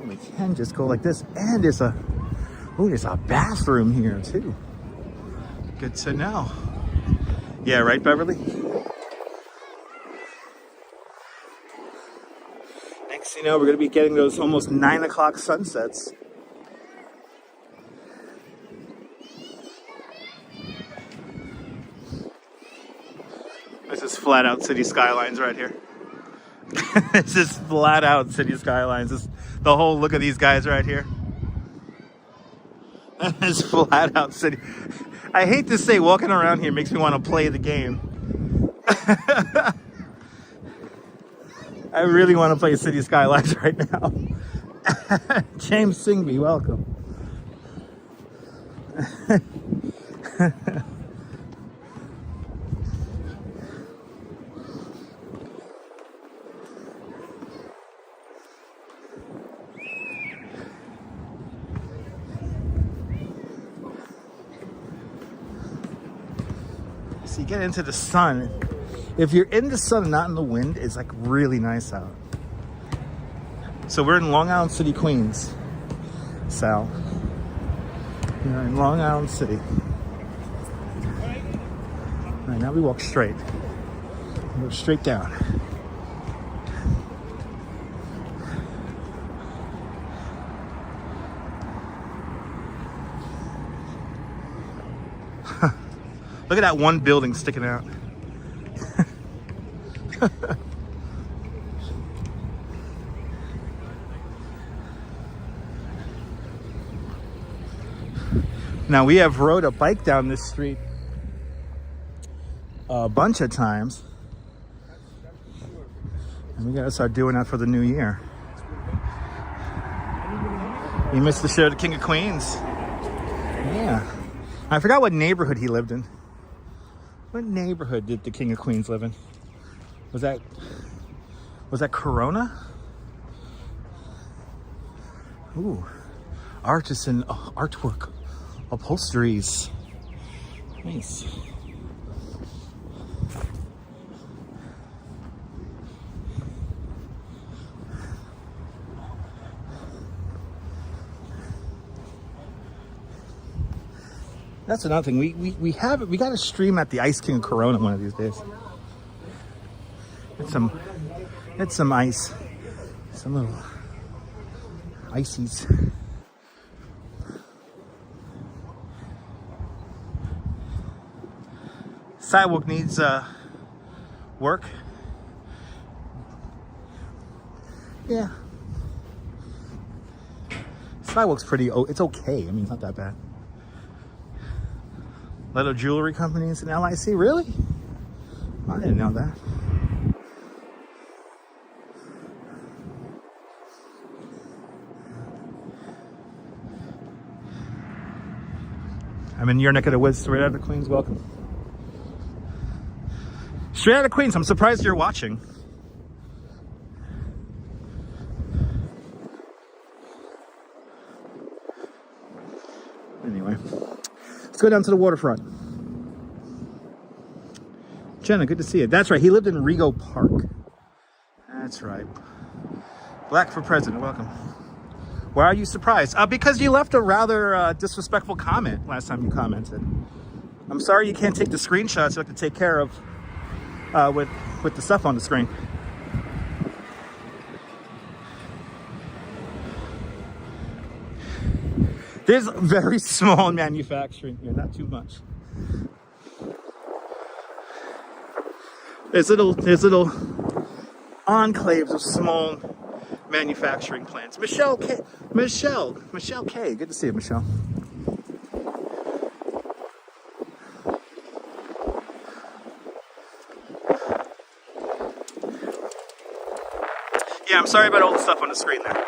We can just go like this, and there's a bathroom here too. Good to know. Yeah, right, Beverly? next thing you know, we're going to be getting those almost 9 o'clock sunsets. This is flat out city skylines right here. This is flat out city skylines. This, the whole look of these guys right here. It's flat out city. I hate to say walking around here makes me want to play the game. I really want to play City Skylines right now. James Singby, welcome. So you get into the sun. If you're in the sun and not in the wind, it's like really nice out. So we're in Long Island City, Queens. Sal. We're in Long Island City. All right, now we walk straight. We go straight down. Look at that one building sticking out. Now we have rode a bike down this street a bunch of times, and we gotta start doing that for the new year. You missed the show, The King of Queens. Yeah, I forgot what neighborhood he lived in. What neighborhood did the King of Queens live in? Was that Corona? Ooh, artisan artwork, upholsteries. Nice. That's another thing. We got to stream at the Ice King of Corona one of these days. It's some ice, some little ices. Sidewalk needs work. Yeah. Sidewalk's pretty. It's okay. I mean, it's not that bad. Little jewelry companies in LIC, really? I didn't know that. I'm in your neck of the woods, straight out of Queens. Welcome. Straight out of Queens. I'm surprised you're watching. Anyway, let's go down to the waterfront. Jenna, good to see you. That's right. He lived in Rego Park. That's right. Black for president. Welcome. Why are you surprised? Because you left a rather disrespectful comment last time you commented. I'm sorry you can't take the screenshots you have to take care of with the stuff on the screen. There's very small manufacturing here, not too much. There's little enclaves of small manufacturing plants. Michelle K. Good to see you, Michelle. Yeah, I'm sorry about all the stuff on the screen there.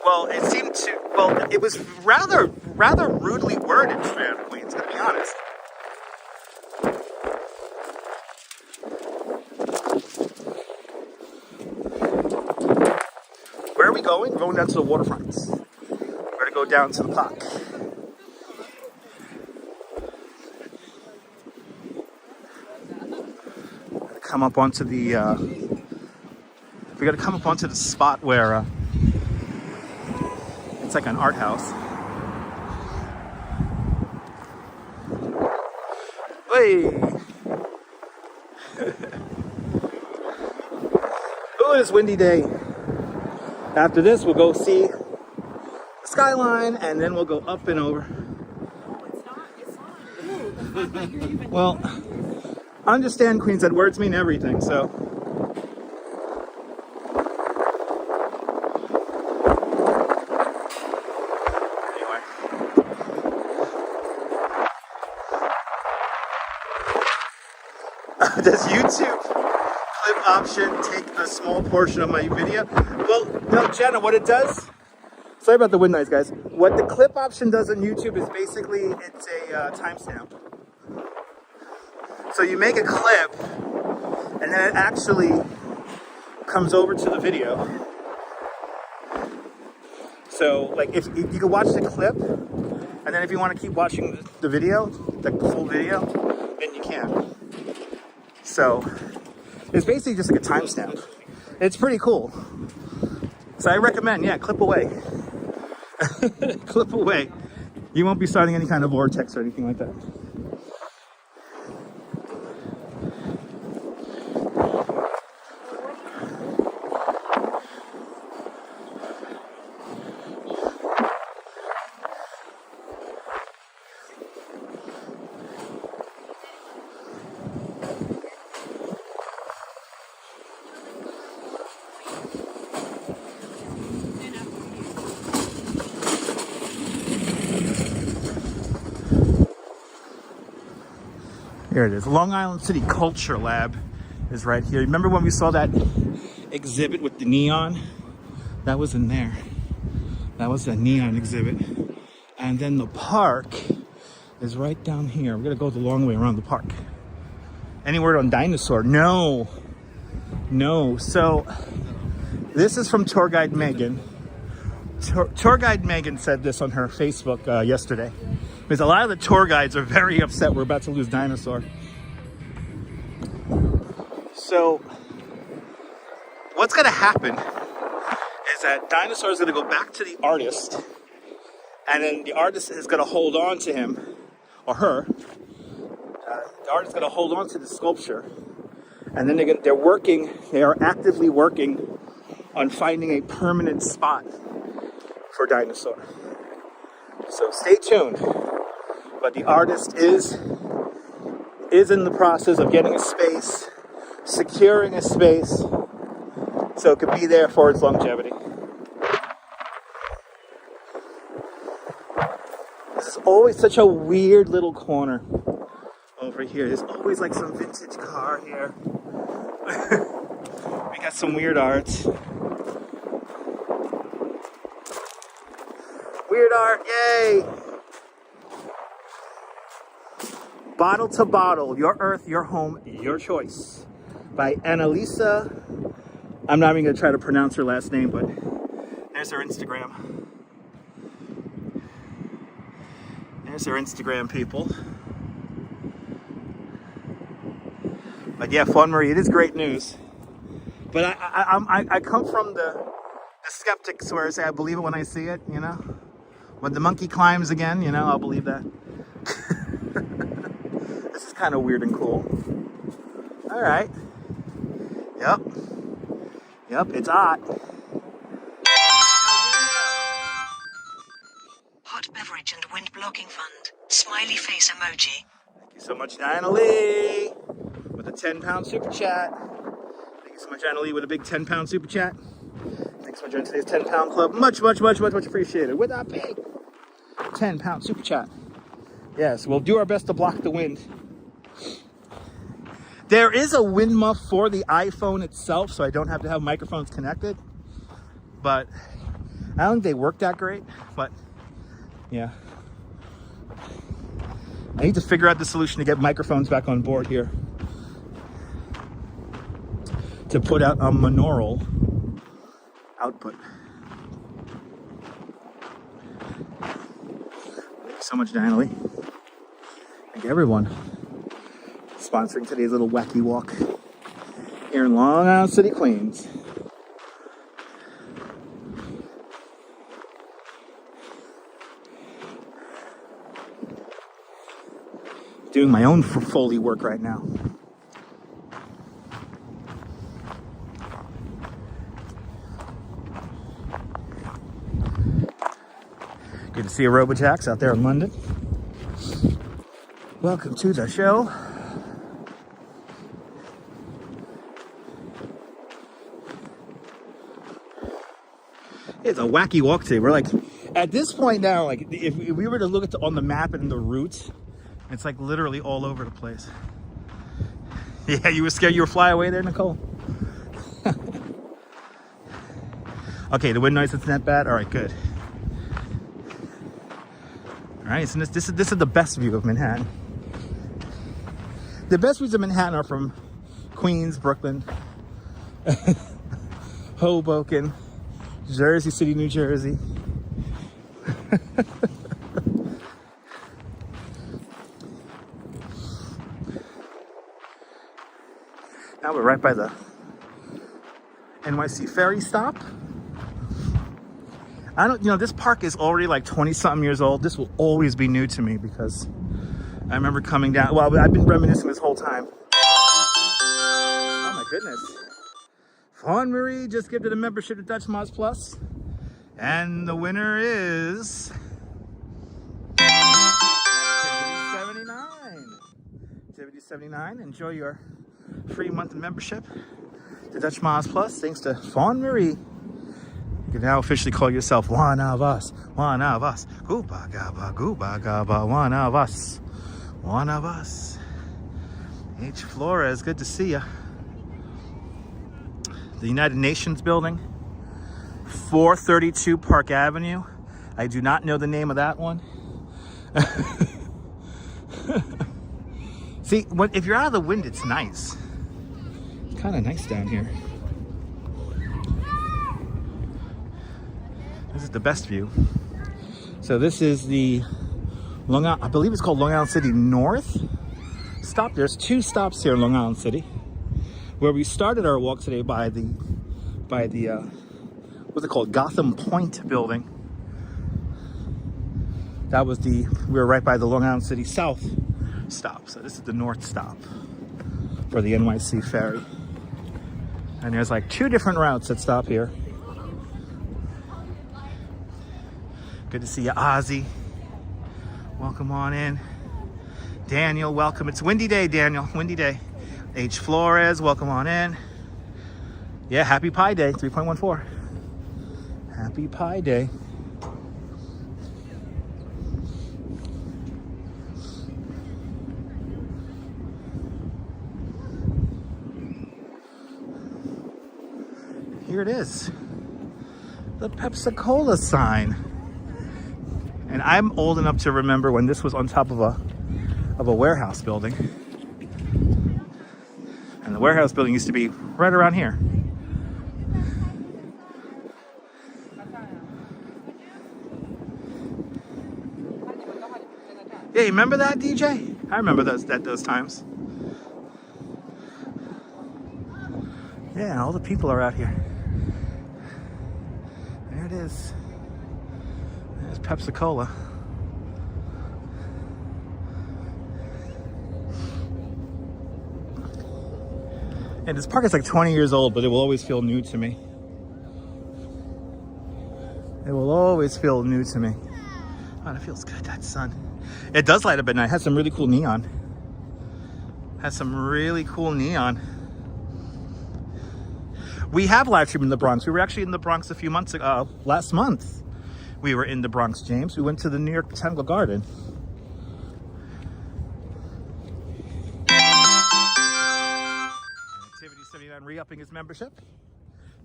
Well, it was rather rudely worded, Strand Queens, to be honest. Where are we going? We're going down to the waterfronts. We're going to go down to the park. Come up onto the we got to come up onto the spot where it's like an art house. Hey. Fabulous windy day. After this, we'll go see the Skyline, and then we'll go up and over. Well, understand, Queens, that words mean everything, so. Anyway. Does YouTube clip option take a small portion of my video? Well, no, Jenna, what it does, sorry about the wind noise, guys. What the clip option does on YouTube is basically, it's a timestamp. So you make a clip, and then it actually comes over to the video. So, like, if you can watch the clip, and then if you want to keep watching the video, the full video, then you can. So, it's basically just like a timestamp. It's pretty cool. So I recommend, yeah, clip away. Clip away. You won't be starting any kind of vortex or anything like that. Here it is. Long Island City Culture Lab is right here. Remember when we saw that exhibit with the neon? That was in there. That was a neon exhibit. And then the park is right down here. We're gonna go the long way around the park. Any word on dinosaur? No. No. So this is from tour guide Megan. Tour guide Megan said this on her Facebook yesterday. Because a lot of the tour guides are very upset we're about to lose dinosaur. So what's going to happen is that dinosaur is going to go back to the artist, and then the artist is going to hold on to him or her. The artist is going to hold on to the sculpture, and then they are actively working on finding a permanent spot for dinosaur. So stay tuned. But the artist is in the process of getting a space, securing a space, so it could be there for its longevity. This is always such a weird little corner over here. There's always like some vintage car here. We got some weird art. Weird art, yay! Bottle to Bottle, Your Earth, Your Home, Your Choice by Annalisa. I'm not even going to try to pronounce her last name, but there's her Instagram. There's her Instagram, people. But yeah, Fawn Marie, it is great news. But I come from the skeptics where I say I believe it when I see it, you know? When the monkey climbs again, you know, I'll believe that. This is kind of weird and cool. All right. Yep, it's hot. Hot beverage and wind blocking fund. Smiley face emoji. Thank you so much, Diana Lee, with a 10-pound super chat. Thank you so much, Diana Lee, with a big 10-pound super chat. Thanks for joining today's 10-pound club. Much appreciated. With a big 10-pound super chat. Yes, we'll do our best to block the wind. There is a wind muff for the iPhone itself, so I don't have to have microphones connected. But I don't think they work that great. But yeah, I need to figure out the solution to get microphones back on board here, to put out a monaural output. Thank you so much, Diana Lee. Thank you, everyone, sponsoring today's little wacky walk here in Long Island City, Queens. Doing my own Foley work right now. Good to see you, Robojacks, out there in London. Welcome to the show. It's a wacky walk today. We're like, at this point now, like if we were to look at on the map and the routes, it's like literally all over the place. Yeah, you were scared you were fly away there, Nicole? Okay, the wind noise isn't that bad. All right, good. All right, so this is the best view of Manhattan. The best views of Manhattan are from Queens, Brooklyn, Hoboken, Jersey City, New Jersey. Now we're right by the NYC Ferry stop. I don't, this park is already like 20-something years old. This will always be new to me because I remember coming down. Well, I've been reminiscing this whole time. Oh my goodness. Fawn Marie just gifted a membership to Dutch Moz Plus. And the winner is Activity 79. Activity 79, enjoy your free month of membership to Dutch Moz Plus thanks to Fawn Marie. You can now officially call yourself one of us. One of us. Gooba gaba, one of us. One of us. H. Flores, good to see you. The United Nations building, 432 Park Avenue. I do not know the name of that one. See, if you're out of the wind, it's nice. It's kind of nice down here. This is the best view. So this is the Long Island, I believe it's called Long Island City North stop. There's two stops here in Long Island City. Where we started our walk today by the what's it called, Gotham Point building. That was we were right by the Long Island City South stop. So this is the north stop for the NYC ferry. And there's like two different routes that stop here. Good to see you, Ozzy. Welcome on in. Daniel, welcome. It's windy day, Daniel, windy day. H. Flores, welcome on in. Yeah, happy Pi Day, 3.14. Happy Pi Day. Here it is. The Pepsi-Cola sign. And I'm old enough to remember when this was on top of a warehouse building. And the warehouse building used to be right around here. Yeah, you remember that, DJ? I remember those times. Yeah, all the people are out here. There it is. There's Pepsi-Cola. And this park is like 20 years old, but it will always feel new to me. It will always feel new to me. Oh, that feels good, that sun. It does light up at night. It has some really cool neon. We have live streamed in the Bronx. We were actually in the Bronx a few months ago. Last month, we were in the Bronx, James. We went to the New York Botanical Garden. Activity 79 re-upping his membership.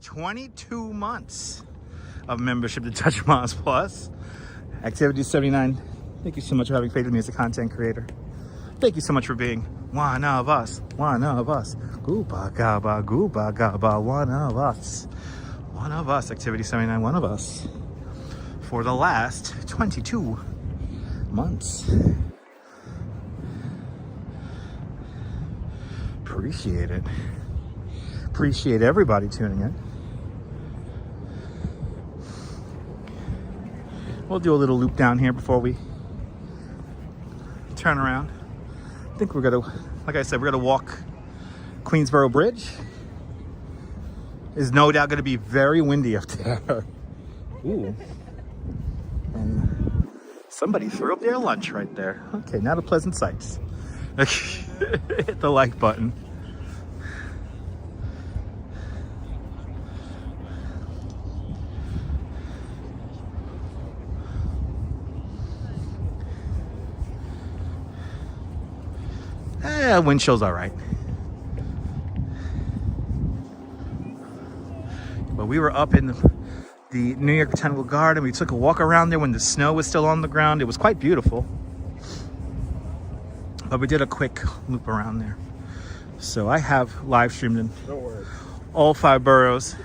22 months of membership to Dutch Moz Plus. Activity 79, thank you so much for having faith in me as a content creator. Thank you so much for being one of us, one of us. Gooba gaba, one of us. One of us, Activity 79, one of us. For the last 22 months. Appreciate it. Appreciate everybody tuning in. We'll do a little loop down here before we turn around. I think we're gonna, like I said, we're gonna walk Queensboro Bridge. Is no doubt gonna be very windy up there. Ooh. And Somebody threw up their lunch right there. Okay, not a pleasant sight. Hit the like button. Wind chill's all right. But we were up in the New York Botanical Garden. We took a walk around there when the snow was still on the ground. It was quite beautiful. But we did a quick loop around there. So I have live streamed in all 5 boroughs.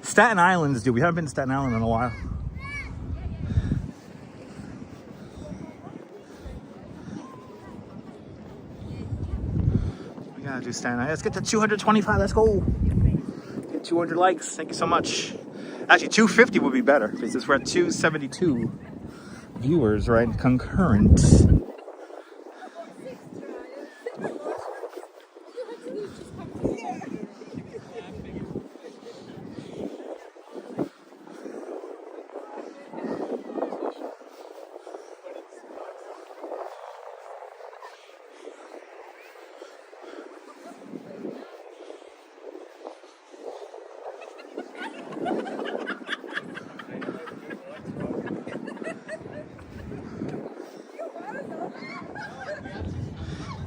Staten Island's due. We haven't been to Staten Island in a while. We gotta do Staten Island. Let's get to 225. Let's go. Get 200 likes. Thank you so much. Actually, 250 would be better because we're at 272 viewers, right? Concurrent.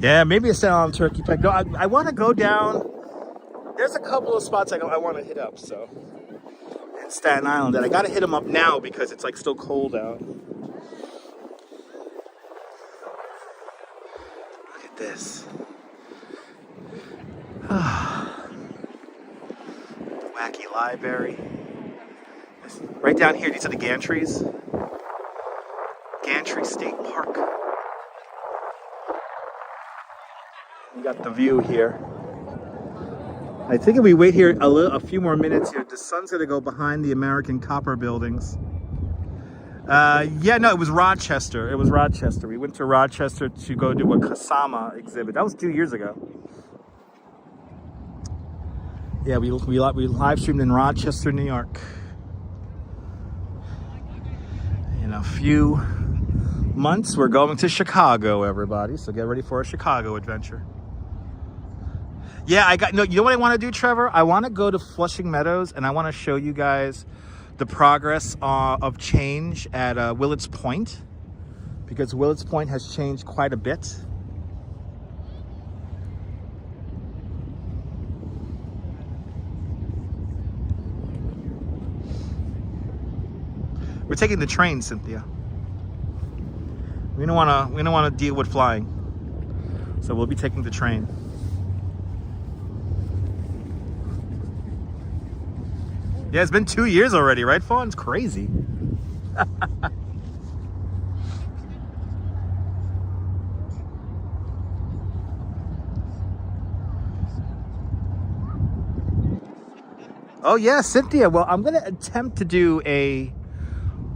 Yeah, maybe a Staten Island turkey peck. No, I want to go down. There's a couple of spots I want to hit up. So, in Staten Island, and I got to hit them up now because it's like still cold out. Look at this. Wacky library. Right down here, these are the Gantries. Gantry State Park. We got the view here. I think if we wait here a few more minutes here, the sun's gonna go behind the American Copper buildings. Yeah, no, it was Rochester. It was Rochester. We went to Rochester to go do a Kasama exhibit. That was 2 years ago. Yeah, we live streamed in Rochester, New York. In a few months, we're going to Chicago, everybody. So get ready for a Chicago adventure. Yeah, you know what I want to do, Trevor? I want to go to Flushing Meadows and I want to show you guys the progress of change at Willets Point, because Willets Point has changed quite a bit. We're taking the train, Cynthia. We don't want to deal with flying, so we'll be taking the train. Yeah, it's been 2 years already, right, Fawn? It's crazy. Oh yeah, Cynthia. Well, I'm gonna attempt to do a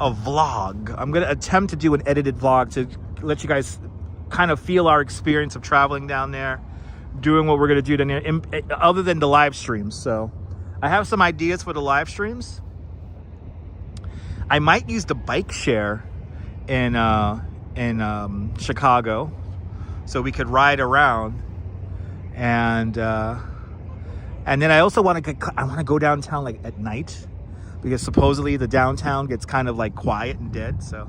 vlog. I'm gonna attempt to do an edited vlog to let you guys kind of feel our experience of traveling down there, doing what we're gonna do down there, other than the live streams. So I have some ideas for the live streams. I might use the bike share in Chicago, so we could ride around, and then I also want to go downtown like at night, because supposedly the downtown gets kind of like quiet and dead. So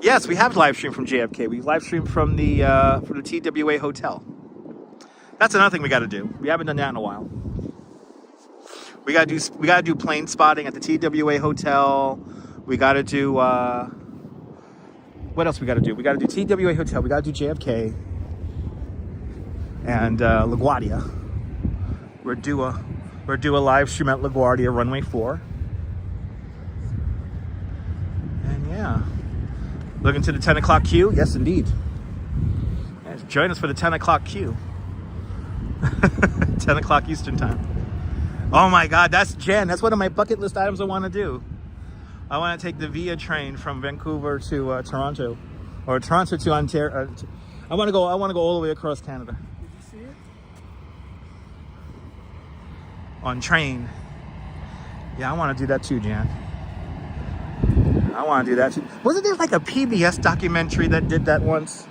yes, we have live streamed from JFK. We live streamed from the TWA hotel. That's another thing we got to do. We haven't done that in a while. We got to do plane spotting at the TWA hotel. We got to do what else we got to do? We got to do TWA hotel. We got to do JFK and LaGuardia. We're due a live stream at LaGuardia runway 4. And yeah, looking to the 10 o'clock queue. Yes, indeed. Yes, join us for the 10 o'clock queue. 10 o'clock Eastern time. Oh my God, that's Jen. That's one of my bucket list items I want to do. I want to take the VIA train from Vancouver to Toronto, or Toronto to Ontario. I want to go all the way across Canada. Did you see it? On train. Yeah, I want to do that too, Jan. I want to do that too. Wasn't there like a PBS documentary that did that once?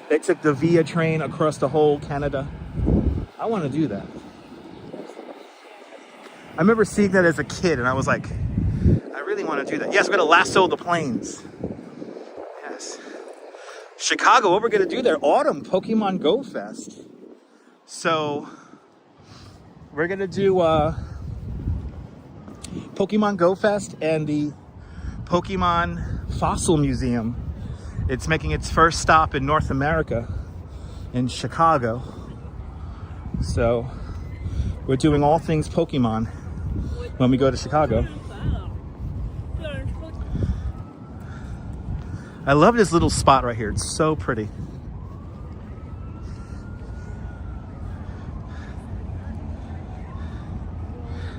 They took the Via train across the whole Canada. I want to do that. I remember seeing that as a kid and I was like, I really want to do that. Yes, we're going to lasso the planes. Yes. Chicago, what we're going to do there, autumn Pokemon Go Fest. So we're going to do Pokemon Go Fest and the Pokemon Fossil Museum. It's making its first stop in North America, in Chicago. So we're doing all things Pokemon when we go to Chicago. I love this little spot right here. It's so pretty.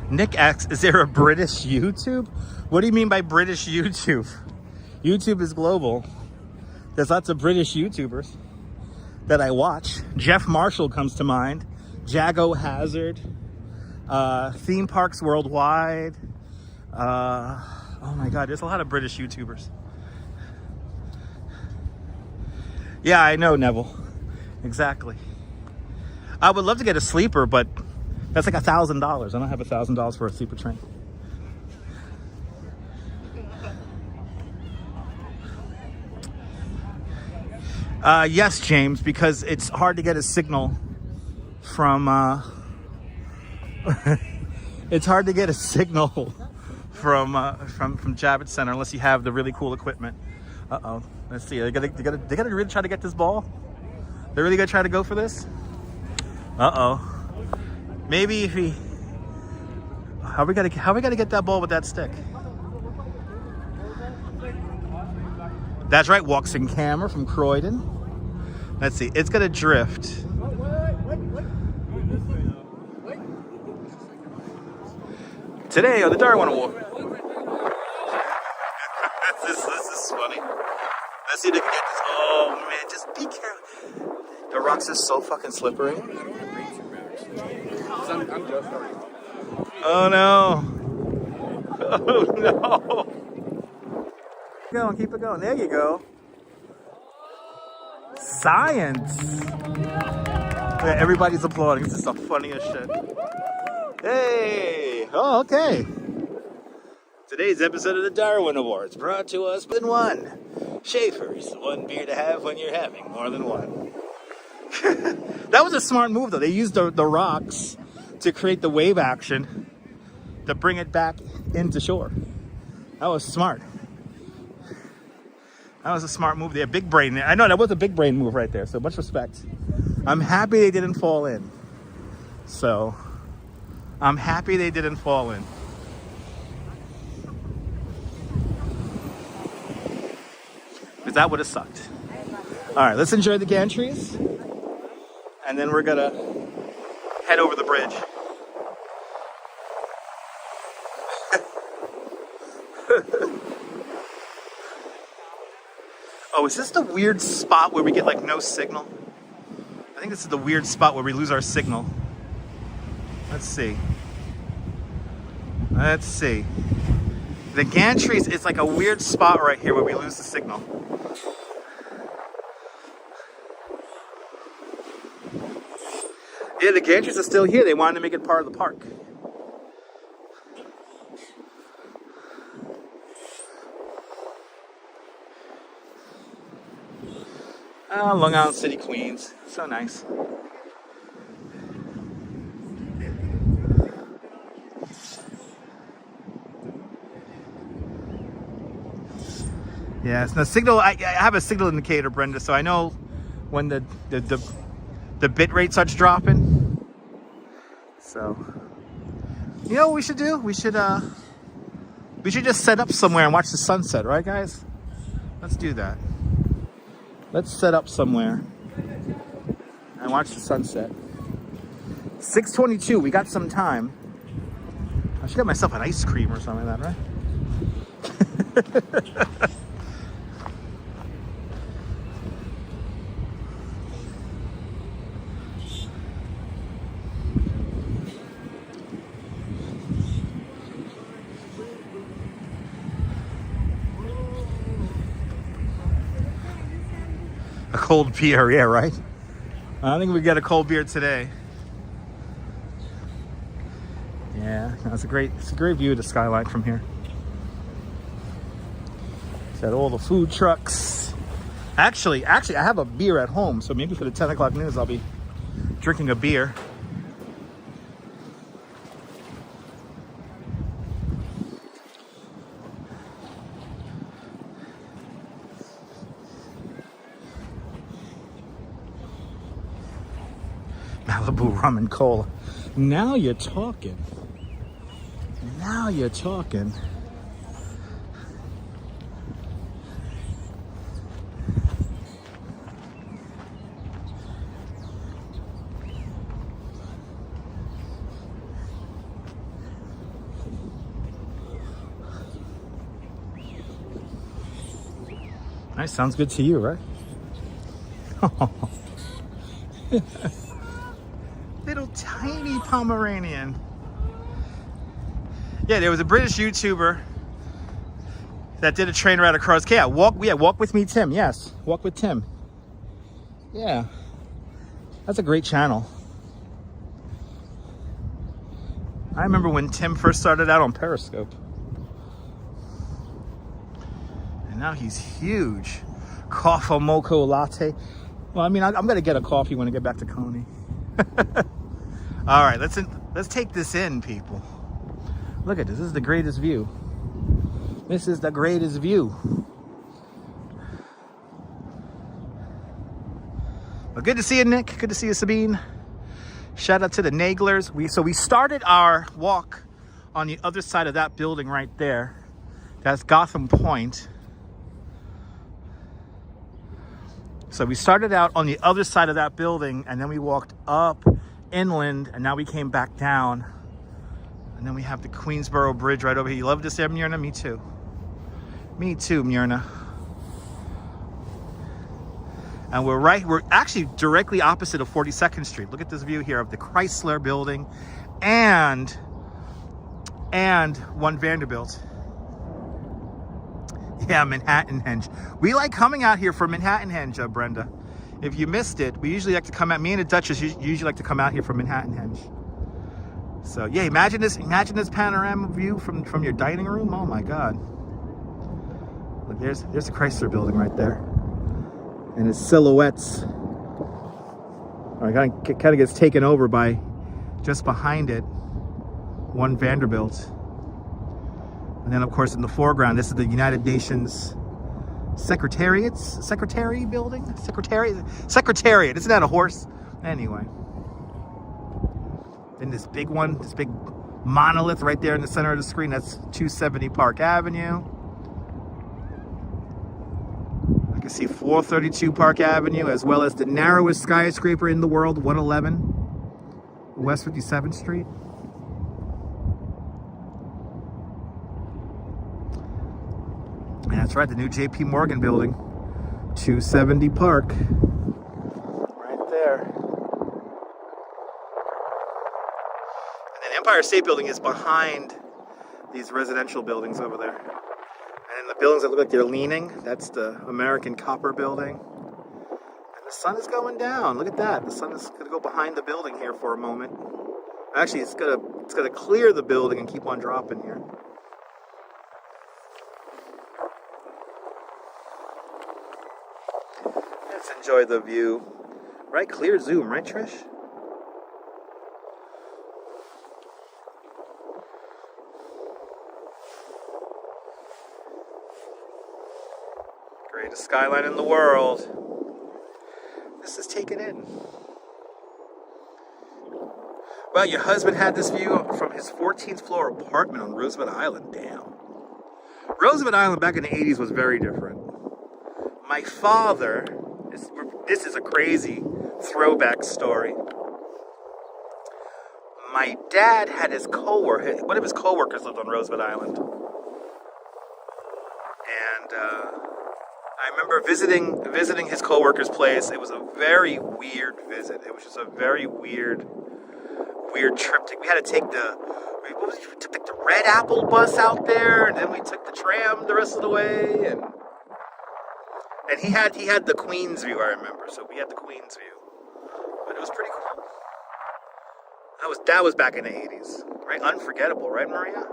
Nick asks, is there a British YouTube? What do you mean by British YouTube? YouTube is global. There's lots of British YouTubers that I watch. Jeff Marshall comes to mind. Jago Hazard. Theme Parks Worldwide. Oh my God, there's a lot of British YouTubers. Yeah, I know, Neville. Exactly. I would love to get a sleeper, but that's like $1,000. I don't have $1,000 for a sleeper train. Yes, James, because it's hard to get a signal from it's hard to get a signal from Javits Center unless you have the really cool equipment. Uh-oh. Let's see. They gotta really try to get this ball. They're really gonna try to go for this. Uh-oh. Maybe if he... How we gotta get that ball with that stick? That's right, Walks in Camera from Croydon. Let's see, it's gonna drift. Today on the Darwin Award. This is funny. Let's see if they can get this. Oh man, just be careful. The rocks are so fucking slippery. Oh no. Oh no. Keep going, keep it going. There you go. Science. Yeah, everybody's applauding. This is the funniest shit. Hey. Oh, okay. Today's episode of the Darwin Awards brought to us with one. Schaefer's, one beer to have when you're having more than one. That was a smart move though. They used the rocks to create the wave action to bring it back into shore. That was smart. That was a smart move there. Big brain there. I know that was a big brain move right there. So much respect. I'm happy they didn't fall in. So I'm happy they didn't fall in. Because that would have sucked. All right, let's enjoy the gantries. And then we're gonna head over the bridge. Oh, is this the weird spot where we get like no signal? I think this is the weird spot where we lose our signal. Let's see. Let's see. The gantries is like a weird spot right here where we lose the signal. Yeah, the gantries are still here. They wanted to make it part of the park. Oh, Long Island City, Queens. So nice. Yes, the signal. I have a signal indicator, Brenda, so I know when the bit rate starts dropping. So, you know what we should do? We should just set up somewhere and watch the sunset, right, guys? Let's do that. Let's set up somewhere and watch the sunset. 6:22. We got some time. I should get myself an ice cream or something like that, right? A cold beer, yeah, right? I think we get a cold beer today. Yeah, it's a great view of the skyline from here. It's got all the food trucks. Actually, I have a beer at home, so maybe for the 10 o'clock news, I'll be drinking a beer. Malibu rum and cola. Now you're talking. Now you're talking. Nice, sounds good to you, right? Little tiny Pomeranian. Yeah, there was a British YouTuber that did a train ride across. Yeah, walk with me, Tim. Yes, walk with Tim. Yeah, that's a great channel. I remember when Tim first started out on Periscope, and now he's huge. Coffee mocha latte. Well, I mean, I'm gonna get a coffee when I get back to Coney. All right, let's take this in, people. Look at this. This is the greatest view. This is the greatest view. Well, good to see you, Nick. Good to see you, Sabine. Shout out to the Naglers. We started our walk on the other side of that building right there. That's Gotham Point. So we started out on the other side of that building, and then we walked up inland, and now we came back down. And then we have the Queensboro Bridge right over here. You love this there, Myrna? Me too. Me too, Myrna. And we're actually directly opposite of 42nd Street. Look at this view here of the Chrysler building and One Vanderbilt. Yeah, Manhattan Henge. We like coming out here for Manhattan Henge, Brenda. If you missed it, we usually like to come out. Me and the Duchess usually like to come out here for Manhattan Henge. So yeah, imagine this panorama view from your dining room. Oh my God! Look, there's the Chrysler building right there, and its silhouettes. Kind of gets taken over by just behind it, One Vanderbilt. And then, of course, in the foreground, this is the United Nations Secretariat. Isn't that a horse? Anyway. Then this big monolith right there in the center of the screen. That's 270 Park Avenue. I can see 432 Park Avenue, as well as the narrowest skyscraper in the world, 111 West 57th Street. And that's right, the new JP Morgan building, 270 Park, right there. And then Empire State Building is behind these residential buildings over there. And the buildings that look like they're leaning, that's the American Copper Building. And the sun is going down. Look at that. The sun is going to go behind the building here for a moment. Actually, it's gonna clear the building and keep on dropping here. Let's enjoy the view. Right, clear zoom, right, Trish? Greatest skyline in the world. This is taken in. Well, your husband had this view from his 14th floor apartment on Roosevelt Island. Damn. Roosevelt Island back in the 80s was very different. My father, this is a crazy throwback story. My dad had his one of his coworkers lived on Roosevelt Island. And I remember visiting his coworker's place. It was a very weird visit. It was just a very weird trip. We had to take we took the Red Apple bus out there, and then we took the tram the rest of the way. And he had the Queens view, I remember. So we had the Queens view. But it was pretty cool. That was back in the 80s. Right? Unforgettable, right, Maria?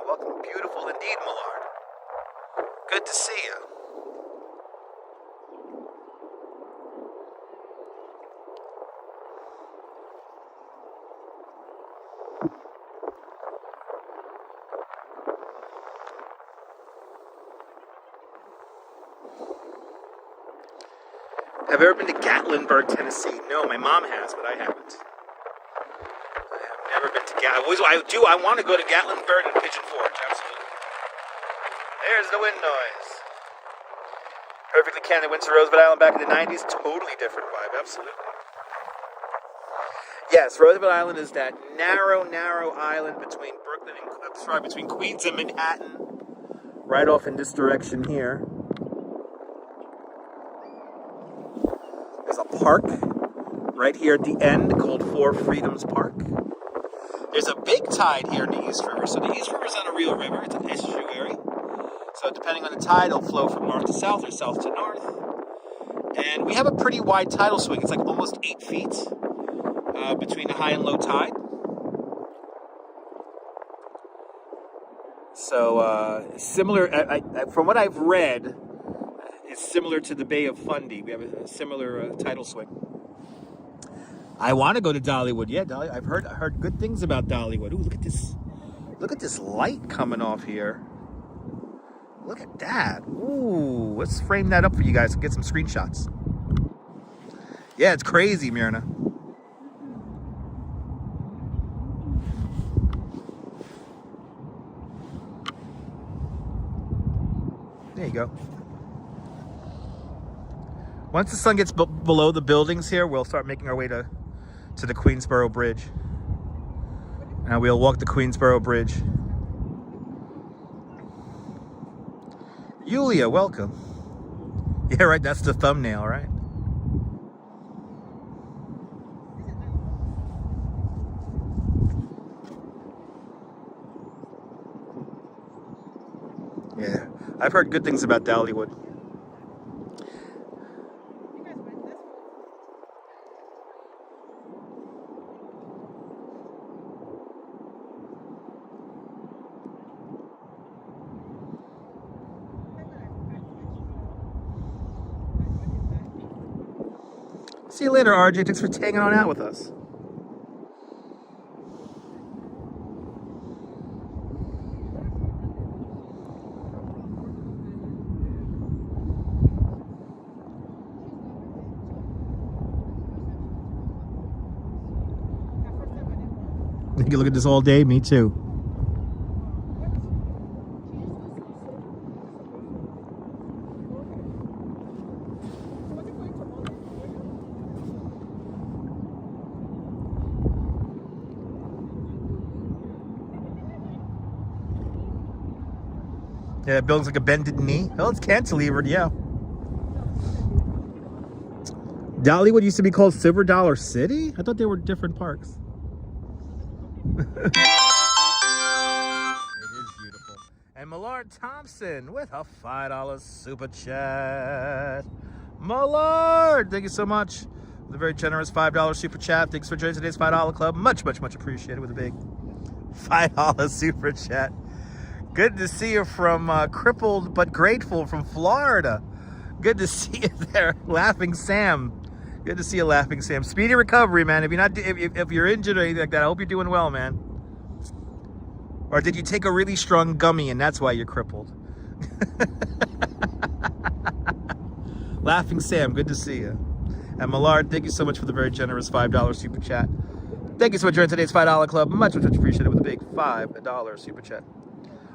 Welcome. Beautiful indeed, Millard. Good to see you. Have you ever been to Gatlinburg, Tennessee? No, my mom has, but I haven't. I have never been to Gatlinburg. I want to go to Gatlinburg and Pigeon Forge, absolutely. There's the wind noise. Perfectly candid winds to Roosevelt Island back in the 90s. Totally different vibe, absolutely. Yes, Roosevelt Island is that narrow island between between Queens and Manhattan. Right off in this direction here. There's a park right here at the end called Four Freedoms Park. There's a big tide here in the East River. So the East River is not a real river, it's an estuary. So depending on the tide, it'll flow from north to south or south to north. And we have a pretty wide tidal swing. It's like almost 8 feet between the high and low tide. So similar, from what I've read, it's similar to the Bay of Fundy. We have a similar tidal swing. I want to go to Dollywood. Yeah, I've heard good things about Dollywood. Ooh, look at this! Look at this light coming off here. Look at that! Ooh, let's frame that up for you guys and get some screenshots. Yeah, it's crazy, Myrna. There you go. Once the sun gets below the buildings here, we'll start making our way to the Queensboro Bridge. And we'll walk the Queensboro Bridge. Yulia, welcome. Yeah, right, that's the thumbnail, right? Yeah, I've heard good things about Dollywood. See you later, RJ. Thanks for hanging on out with us. You can look at this all day. Me too. Yeah, that building's like a bended knee. Oh, it's cantilevered, yeah. Dollywood used to be called Silver Dollar City? I thought they were different parks. It is beautiful. And Millard Thompson with a $5 super chat. Millard, thank you so much. With a very generous $5 super chat. Thanks for joining today's $5 club. Much appreciated with a big $5 super chat. Good to see you from crippled but grateful from Florida. Good to see you there, Laughing Sam. Good to see you, Laughing Sam. Speedy recovery, man. If you're injured or anything like that, I hope you're doing well, man. Or did you take a really strong gummy and that's why you're crippled? Laughing Sam, good to see you. And Millard, thank you so much for the very generous $5 super chat. Thank you so much for joining today's $5 club. Much appreciated with a big $5 super chat.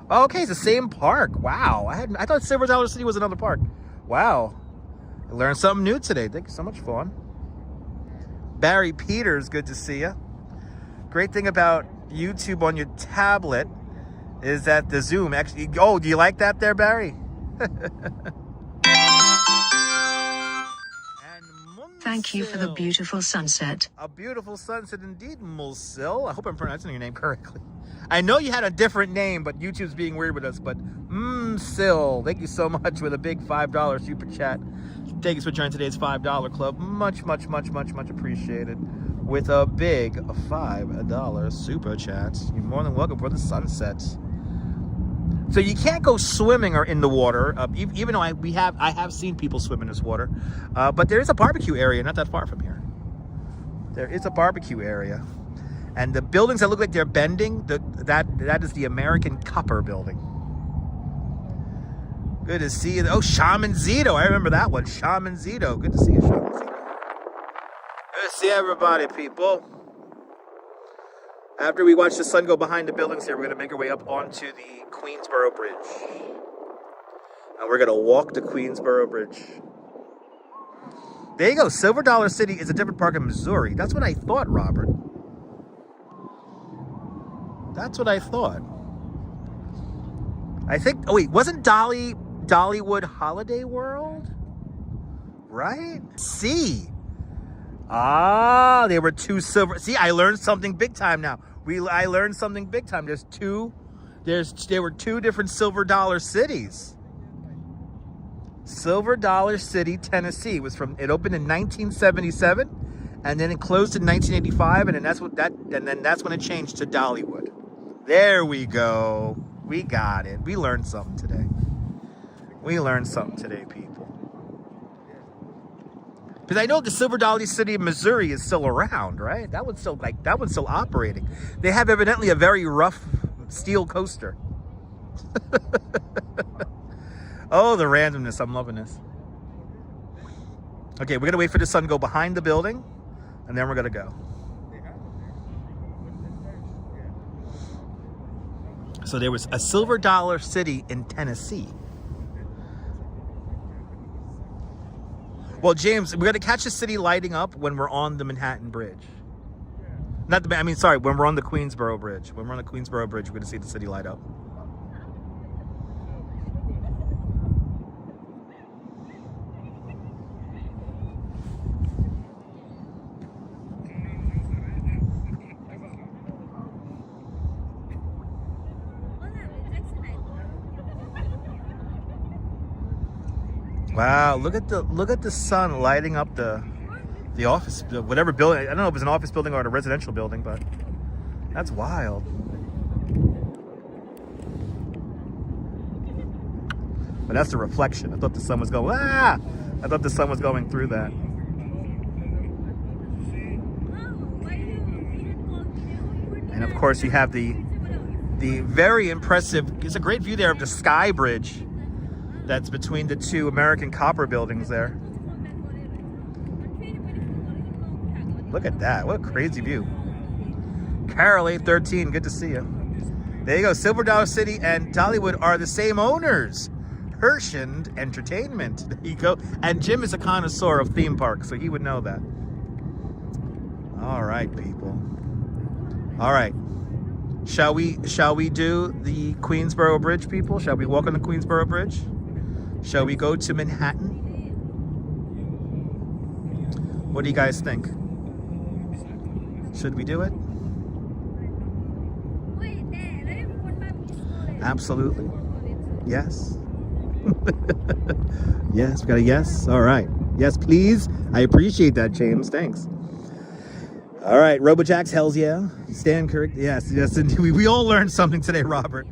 Okay, it's the same park. Wow, I thought Silver Dollar City was another park. Wow, I learned something new today. Thank you so much, fun. Barry Peters, good to see you. Great thing about YouTube on your tablet is that the zoom actually. Oh, do you like that there, Barry? Thank you for the beautiful sunset. A beautiful sunset indeed, Mulsil. I hope I'm pronouncing your name correctly. I know you had a different name, but YouTube's being weird with us. But Sil, thank you so much with a big $5 super chat. Thank you for joining today's $5 club. Much appreciated. With a big $5 super chat. You're more than welcome for the sunset. So you can't go swimming or in the water, even though I have seen people swim in this water. But there is a barbecue area not that far from here. There is a barbecue area, and the buildings that look like they're bending, that is the American Copper Building. Good to see you. Oh, Shaman Zito. I remember that one. Shaman Zito. Good to see you, Shaman Zito. Good to see everybody, people. After we watch the sun go behind the buildings here, we're going to make our way up onto the Queensboro Bridge. And we're going to walk the Queensboro Bridge. There you go. Silver Dollar City is a different part of Missouri. That's what I thought, Robert. That's what I thought. I think... Oh, wait. Wasn't Dollywood Holiday World? Right? See. Ah, they were two silver. See, I learned something big time now. I learned something big time. There were two different Silver Dollar cities. Silver Dollar City, Tennessee it opened in 1977, and then it closed in 1985, and then that's when it changed to Dollywood. There we go. We got it. We learned something today. We learned something today, people. Because I know the Silver Dollar City of Missouri is still around, right? That one's still operating. They have evidently a very rough steel coaster. Oh, the randomness. I'm loving this. Okay, we're going to wait for the sun to go behind the building, and then we're going to go. So there was a Silver Dollar City in Tennessee. Well, James, we're going to catch the city lighting up when we're on the Manhattan Bridge. When we're on the Queensboro Bridge. When we're on the Queensboro Bridge, we're going to see the city light up. Wow, look at the sun lighting up the office, whatever building. I don't know if it's an office building or a residential building, but that's wild. But that's the reflection. I thought the sun was going, I thought the sun was going through that. And of course you have the very impressive, it's a great view there of the Sky Bridge that's between the two American Copper buildings there. Look at that. What a crazy view. Carol 813, good to see you. There you go. Silver Dollar City and Dollywood are the same owners. Hershend Entertainment. There you go. And Jim is a connoisseur of theme parks, so he would know that. All right, people. All right. Shall we do the Queensboro Bridge, people? Shall we walk on the Queensboro Bridge? Shall we go to Manhattan? What do you guys think? Should we do it? Absolutely. Yes. Yes, we got a yes. All right. Yes, please. I appreciate that, James. Thanks. All right, RoboJax, hells yeah. Stan correct. Yes. We all learned something today, Robert.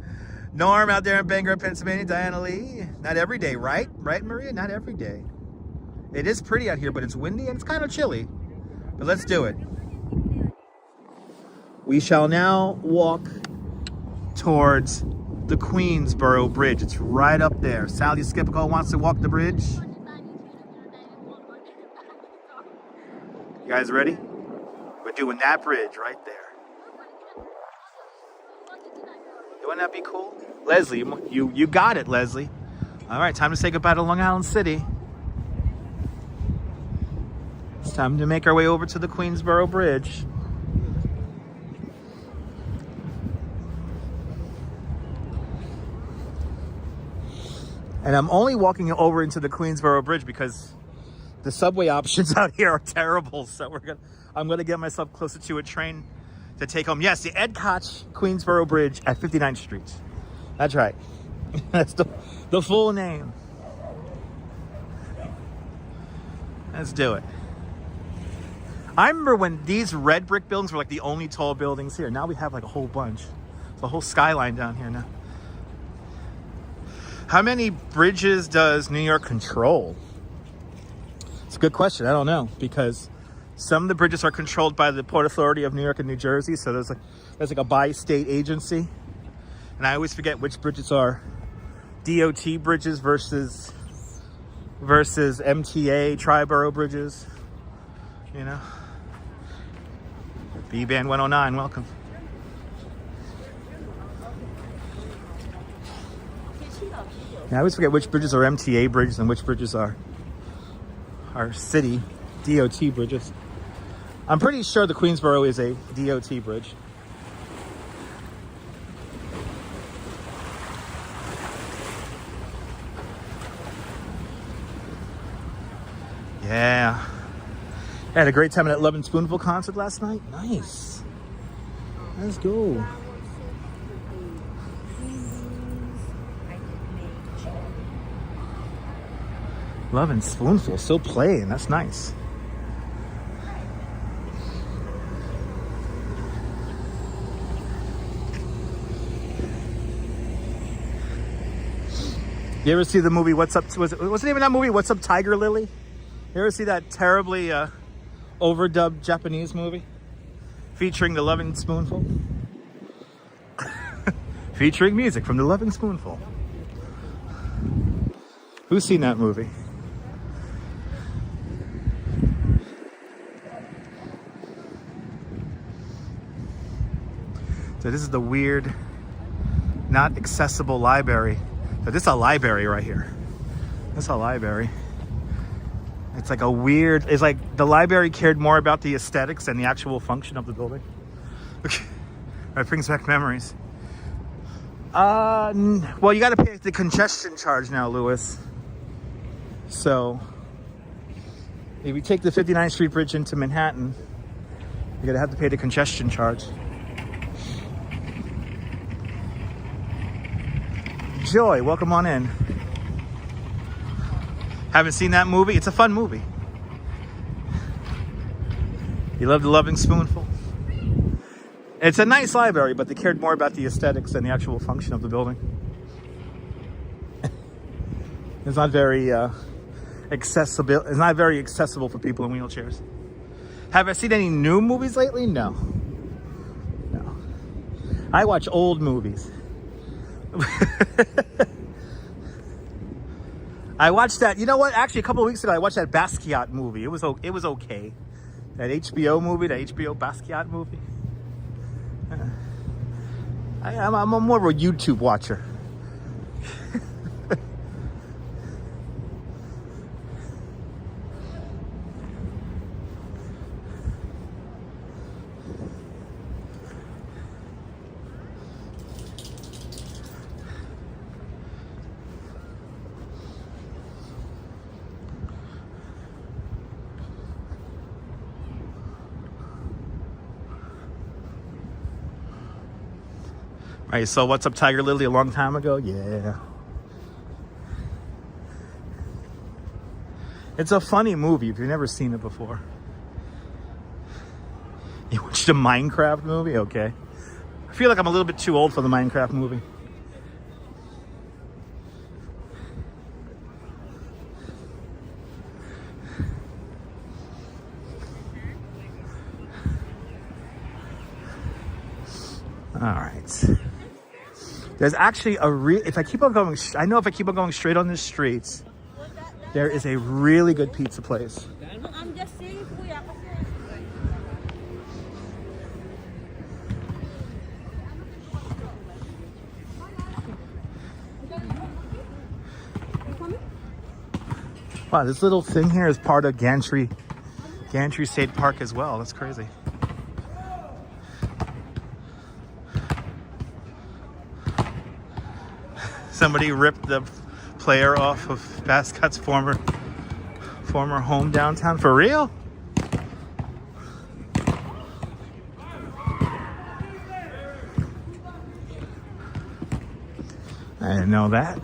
Norm out there in Bangor, Pennsylvania. Diana Lee. Not every day, right? Right, Maria? Not every day. It is pretty out here, but it's windy and it's kind of chilly. But let's do it. We shall now walk towards the Queensboro Bridge. It's right up there. Sally Skippico wants to walk the bridge. You guys ready? We're doing that bridge right there. Wouldn't that be cool? Leslie, you got it, Leslie. All right, time to say goodbye to Long Island City. It's time to make our way over to the Queensboro Bridge. And I'm only walking over into the Queensboro Bridge because the subway options out here are terrible. So I'm gonna get myself closer to a train to take home. Yes, the Ed Koch Queensboro Bridge at 59th Street. That's right. That's the full name. Let's do it. I remember when these red brick buildings were like the only tall buildings here. Now we have like a whole bunch. There's a whole skyline down here now. How many bridges does New York control? It's a good question. I don't know, because some of the bridges are controlled by the Port Authority of New York and New Jersey. So there's like a bi-state agency. And I always forget which bridges are DOT bridges versus MTA tri-borough bridges. You know, B-Band 109, welcome. Yeah, I always forget which bridges are MTA bridges and which bridges are city DOT bridges. I'm pretty sure the Queensboro is a DOT bridge. Yeah. I had a great time at that Love and Spoonful concert last night. Nice. Let's go. Love and Spoonful still playing. That's nice. You ever see the movie What's Up? What's the name of that movie? What's Up, Tiger Lily? You ever see that terribly overdubbed Japanese movie featuring the Love and Spoonful? Featuring music from the Love and Spoonful. Who's seen that movie? So this is the weird, not accessible library. So this is a library right here. This is a library. It's like a weird, it's like the library cared more about the aesthetics than the actual function of the building. That brings back memories. Well, you got to pay the congestion charge now, Lewis. So if you take the 59th Street Bridge into Manhattan, you're going to have to pay the congestion charge. Joy, welcome on in. Haven't seen that movie? It's a fun movie. You love the Love and Spoonful? It's a nice library, but they cared more about the aesthetics than the actual function of the building. It's not very accessible. It's not very accessible for people in wheelchairs. Have I seen any new movies lately? No. No. I watch old movies. I watched that. You know what? Actually, a couple of weeks ago, I watched that Basquiat movie. It was okay. That HBO movie, that HBO Basquiat movie. I'm more of a YouTube watcher. All right, so What's Up, Tiger Lily a long time ago? Yeah. It's a funny movie if you've never seen it before. You watched a Minecraft movie? Okay. I feel like I'm a little bit too old for the Minecraft movie. All right. There's actually if I keep on going, I know if I keep on going straight on the streets, there is a really good pizza place. I'm just saying, kuya, Wow, this little thing here is part of Gantry State Park as well. That's crazy. Somebody ripped the player off of Basquiat's former home downtown. For real? I didn't know that.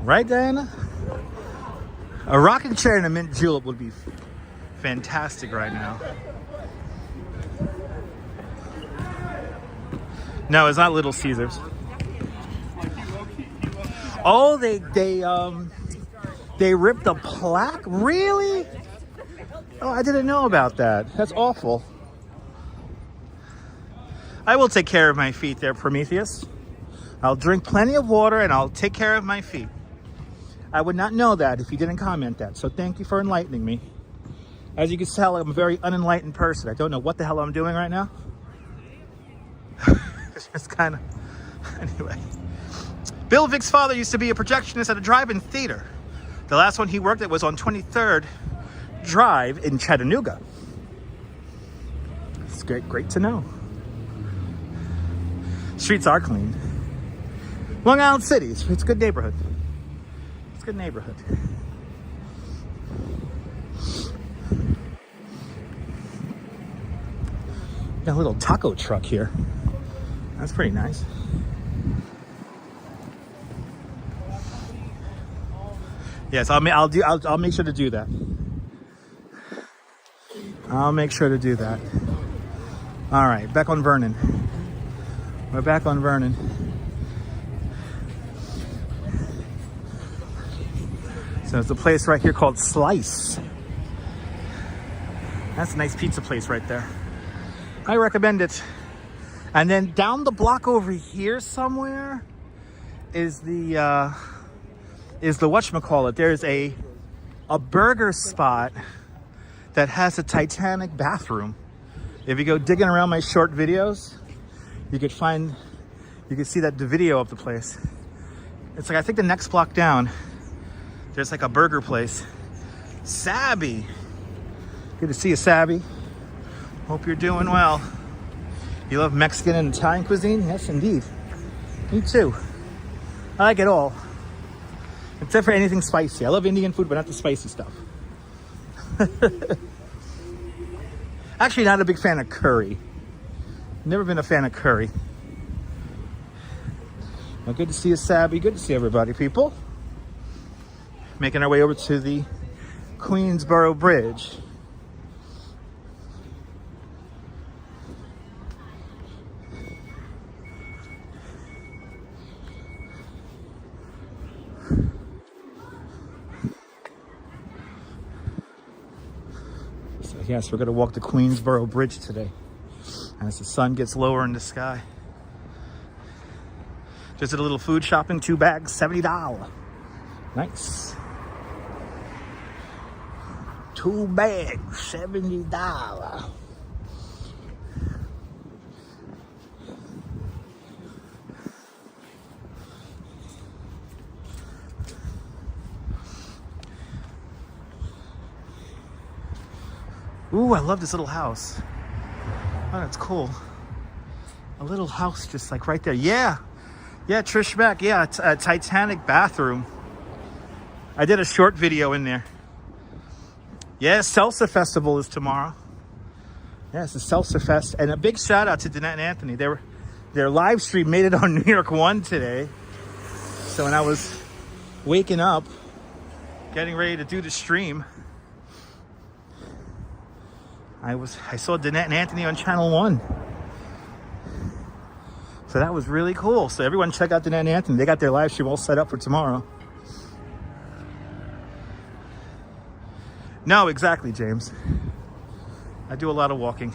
Right, Diana? A rocking chair and a mint julep would be fantastic right now. No, it's not Little Caesars. Oh, they ripped the plaque? Really? Oh, I didn't know about that. That's awful. I will take care of my feet there, Prometheus. I'll drink plenty of water and I'll take care of my feet. I would not know that if you didn't comment that. So thank you for enlightening me. As you can tell, I'm a very unenlightened person. I don't know what the hell I'm doing right now. It's just kind of... Anyway. Bill Vick's father used to be a projectionist at a drive-in theater. The last one he worked at was on 23rd Drive in Chattanooga. It's great to know. Streets are clean. Long Island City, it's a good neighborhood. It's a good neighborhood. Got a little taco truck here. That's pretty nice. Yes, I'll make sure to do that. I'll make sure to do that. All right, back on Vernon. We're back on Vernon. So there's a place right here called Slice. That's a nice pizza place right there. I recommend it. And then down the block over here somewhere is the whatchamacallit. There's a burger spot that has a Titanic bathroom. If you go digging around my short videos, you could see that the video of the place. It's like, I think the next block down, there's like a burger place. Sabby. Good to see you, Sabby. Hope you're doing well. You love Mexican and Italian cuisine? Yes, indeed. Me too. I like it all. Except for anything spicy. I love Indian food, but not the spicy stuff. Actually, not a big fan of curry. Never been a fan of curry. Well, good to see you, Sabby. Good to see everybody, people. Making our way over to the Queensboro Bridge. So yes, we're going to walk the Queensboro Bridge today as the sun gets lower in the sky. Just did a little food shopping, 2 bags, $70. Nice. 2 bags, $70. Ooh, I love this little house. Oh, that's cool. A little house just like right there. Yeah, Trish Beck. Yeah, a Titanic bathroom. I did a short video in there. Yeah, Salsa Festival is tomorrow. Yeah, it's the Salsa Fest. And a big shout out to Danette and Anthony. Their live stream made it on New York 1 today. So when I was waking up, getting ready to do the stream, I saw Danette and Anthony on Channel 1. So that was really cool. So everyone check out Danette and Anthony. They got their live stream all set up for tomorrow. No, exactly, James. I do a lot of walking.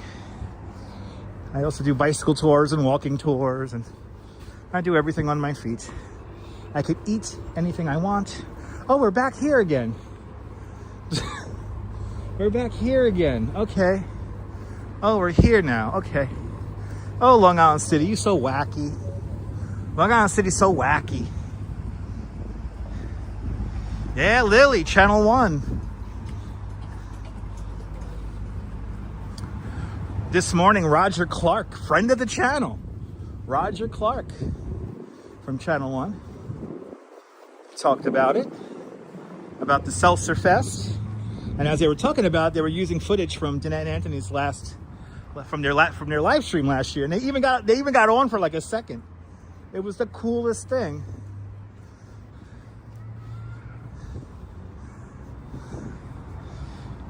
I also do bicycle tours and walking tours, and I do everything on my feet. I could eat anything I want. Oh, we're back here again. We're back here again. Okay. Oh, we're here now. Okay. Oh, Long Island City, you so wacky. Long Island City's so wacky. Yeah, Lily, Channel 1. This morning, Roger Clark, friend of the channel. Roger Clark from Channel 1 talked about it, about the Seltzer Fest. And as they were talking about it, they were using footage from Danette and Anthony's from their live stream last year, and they even got on for like a second. It was the coolest thing.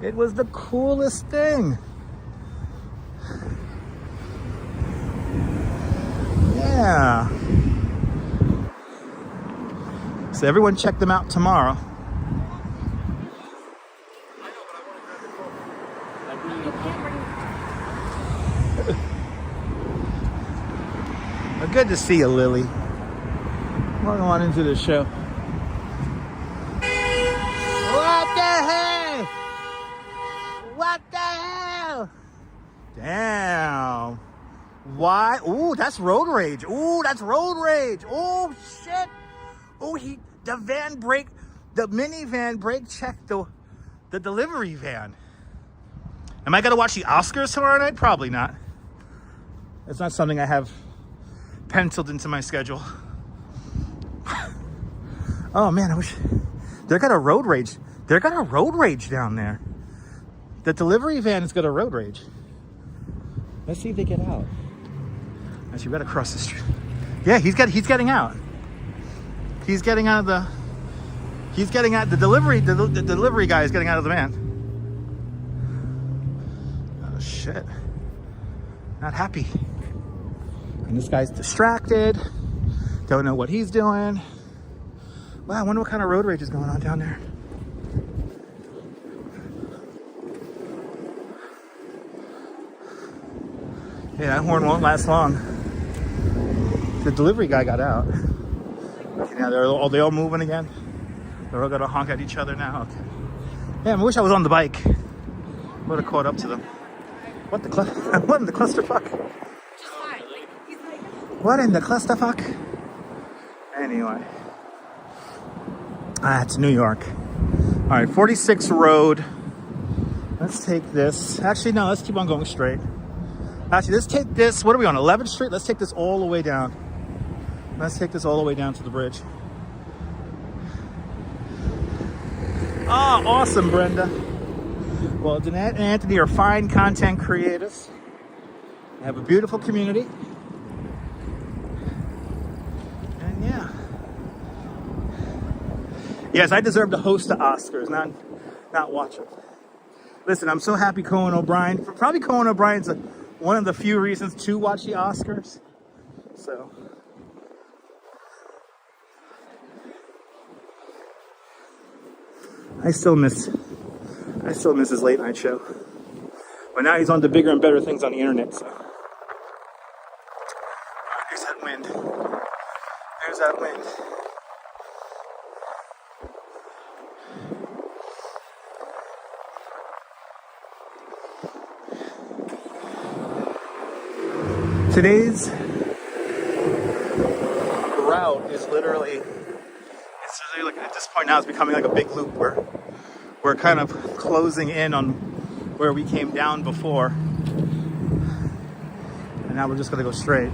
It was the coolest thing. Yeah. So everyone check them out tomorrow. Well, good to see you, Lily. Welcome on into the show. What the hell? What the hell? Damn. Why? Ooh, that's road rage. Ooh, that's road rage. Oh, shit. Oh, the minivan brake checked the delivery van. Am I going to watch the Oscars tomorrow night? Probably not. It's not something I have penciled into my schedule. Oh man, I wish they got a road rage. They got a road rage down there. The delivery van has got a road rage. Let's see if they get out. Actually, we gotta cross the street. Yeah, he's getting out. He's getting out of the. He's getting out. The delivery guy is getting out of the van. Oh shit! Not happy. And this guy's distracted. Don't know what he's doing. Wow, I wonder what kind of road rage is going on down there. Yeah, that horn won't last long. The delivery guy got out. Okay, now they're all moving again. They're all gonna honk at each other now. Okay. Yeah, I wish I was on the bike. Would have caught up to them. What in the clusterfuck? What in the clusterfuck? Anyway. It's New York. All right, 46 Road. Let's take this. Actually, no, let's keep on going straight. Actually, let's take this. What are we on, 11th Street? Let's take this all the way down. Let's take this all the way down to the bridge. Ah, awesome, Brenda. Well, Danette and Anthony are fine content creators. They have a beautiful community. And yeah. Yes, I deserve to host the Oscars, not watch them. Listen, I'm so happy Conan O'Brien. Probably Conan O'Brien's one of the few reasons to watch the Oscars. So. I still miss his late night show. But now he's on to bigger and better things on the internet, so. There's that wind. There's that wind. Today's route is literally, like at this point now it's becoming like a big loop where we're kind of closing in on where we came down before. And now we're just gonna go straight.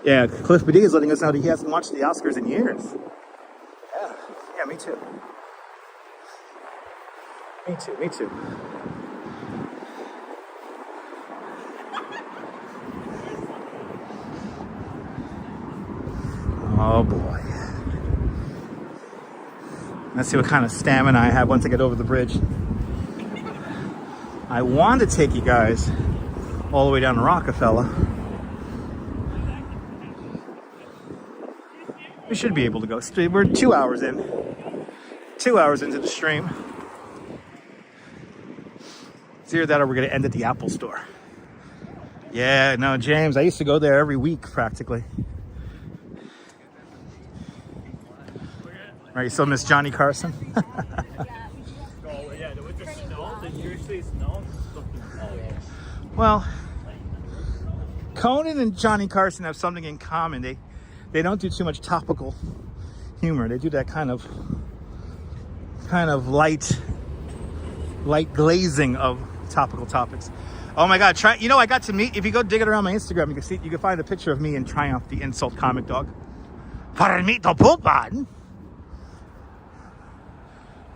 Yeah, Cliff Badee is letting us know that he hasn't watched the Oscars in years. Yeah, me too. Me too. Oh boy. Let's see what kind of stamina I have once I get over the bridge. I want to take you guys all the way down to Rockefeller. We should be able to go straight. We're 2 hours in. 2 hours into the stream. It's either that or we're going to end at the Apple store. Yeah, no, James, I used to go there every week practically. Right, you still miss Johnny Carson? Well, Conan and Johnny Carson have something in common. They don't do too much topical humor. They do that kind of light glazing of topical topics. Oh my God! I got to meet. If you go digging around my Instagram, you can find a picture of me and Triumph, the insult comic dog. Para meet the pulpad.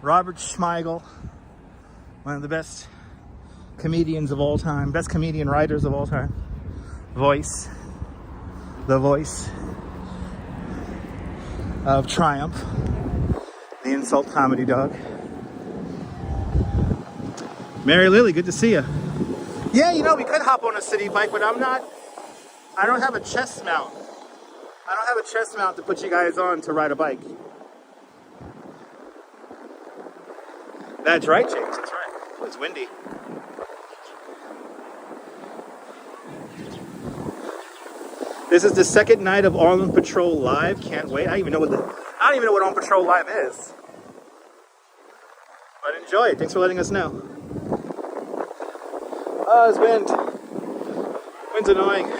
Robert Schmeigel, one of the best comedians of all time, best comedian writers of all time. Voice. the voice of triumph, the insult comedy dog. Mary Lily, good to see you. Yeah, you know, we could hop on a city bike, but I don't have a chest mount. I don't have a chest mount to put you guys on to ride a bike. That's right, James, that's right. It's windy. This is the second night of On Patrol Live. Can't wait. I don't even know what On Patrol Live is. But enjoy it. Thanks for letting us know. Oh, it's wind. Wind's annoying.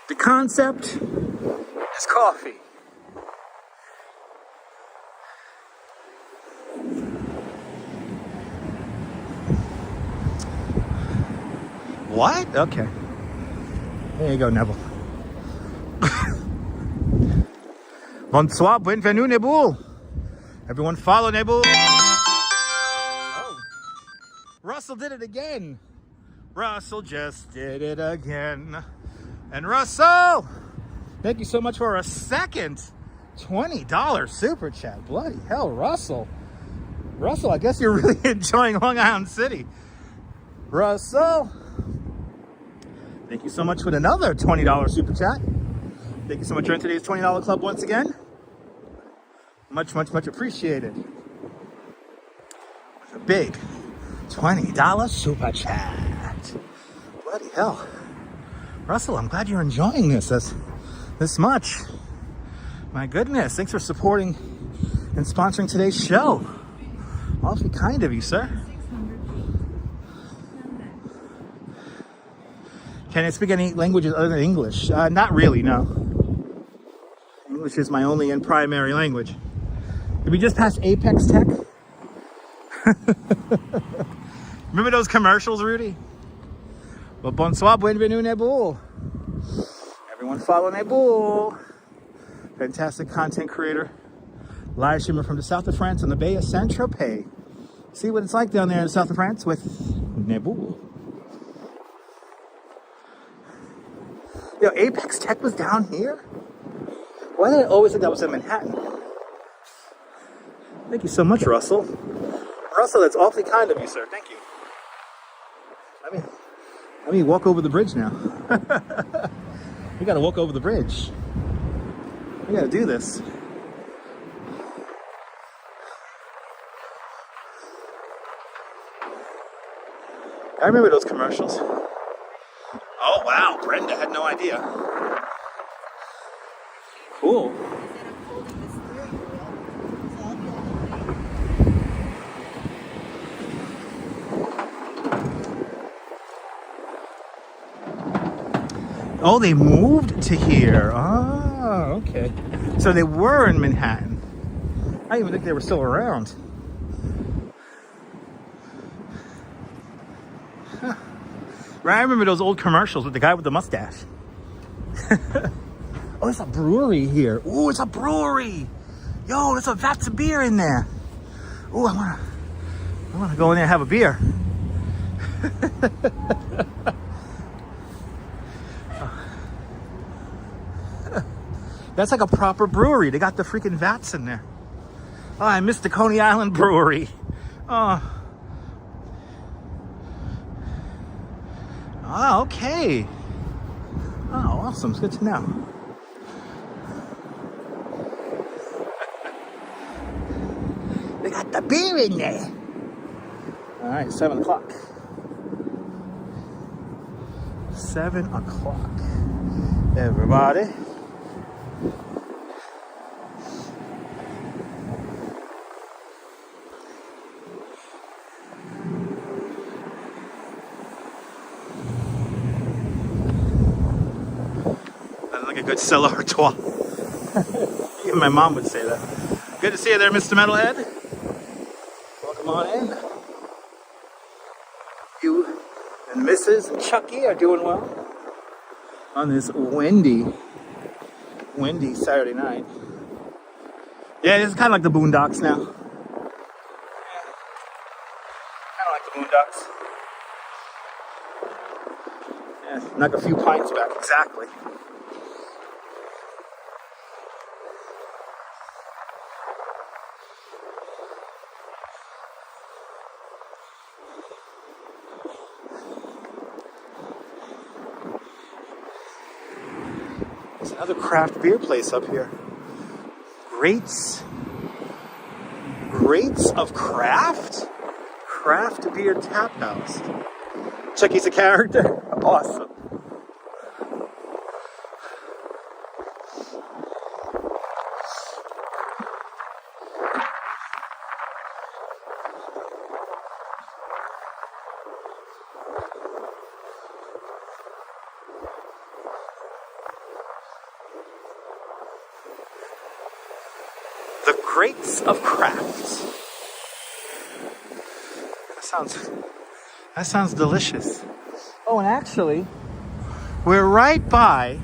The concept is coffee. What? Okay. There you go, Neville. Bonsoir, bienvenue, Nebul. Everyone follow Nebul. Oh. Russell did it again. Russell just did it again. And Russell, thank you so much for a second $20 super chat. Bloody hell, Russell. Russell, I guess you're really enjoying Long Island City. Russell, thank you so much for another $20 super chat. Thank you so much for today's $20 club once again. Much, much, much appreciated. A big $20 super chat. Bloody hell. Russell, I'm glad you're enjoying this much. My goodness, thanks for supporting and sponsoring today's show. Awfully kind of you, sir. Can I speak any languages other than English? Not really, no. English is my only and primary language. Did we just pass Apex Tech? Remember those commercials, Rudy? Well, bonsoir, bienvenue, Nebul. Everyone follow Nebul. Fantastic content creator. Live streamer from the south of France on the Bay of Saint-Tropez. See what it's like down there in the south of France with Nebul. Yo, Apex Tech was down here? Why did I always think that was in Manhattan? Thank you so much, Russell. Russell, that's awfully kind of you, sir. Thank you. Let me walk over the bridge now. We gotta walk over the bridge. We gotta do this. I remember those commercials. Oh, wow. Brenda had no idea. Cool. Oh, they moved to here. Oh, okay. So they were in Manhattan. I didn't even think they were still around. Huh. Right, I remember those old commercials with the guy with the mustache. Oh, it's a brewery here. Oh, it's a brewery. Yo, there's a vats of beer in there. Oh, I wanna go in there and have a beer. That's like a proper brewery. They got the freaking vats in there. Oh, I missed the Coney Island Brewery. Oh. Oh, okay. Oh, awesome. It's good to know. They got the beer in there. All right, 7 o'clock. 7 o'clock. Everybody. Like a good cellar artois. Even my mom would say that. Good to see you there, Mr. Metalhead. Welcome on in. You and Mrs. and Chucky are doing well on this windy Saturday night. Yeah, this is kind of like the Boondocks now. Yeah. Kind of like the Boondocks. Knock a few pints back, exactly. There's another craft beer place up here. Greats of Craft? Craft Beer Tap House. Chucky's a character? Awesome. The Greats of Craft. That sounds delicious. Oh, and actually, we're right by.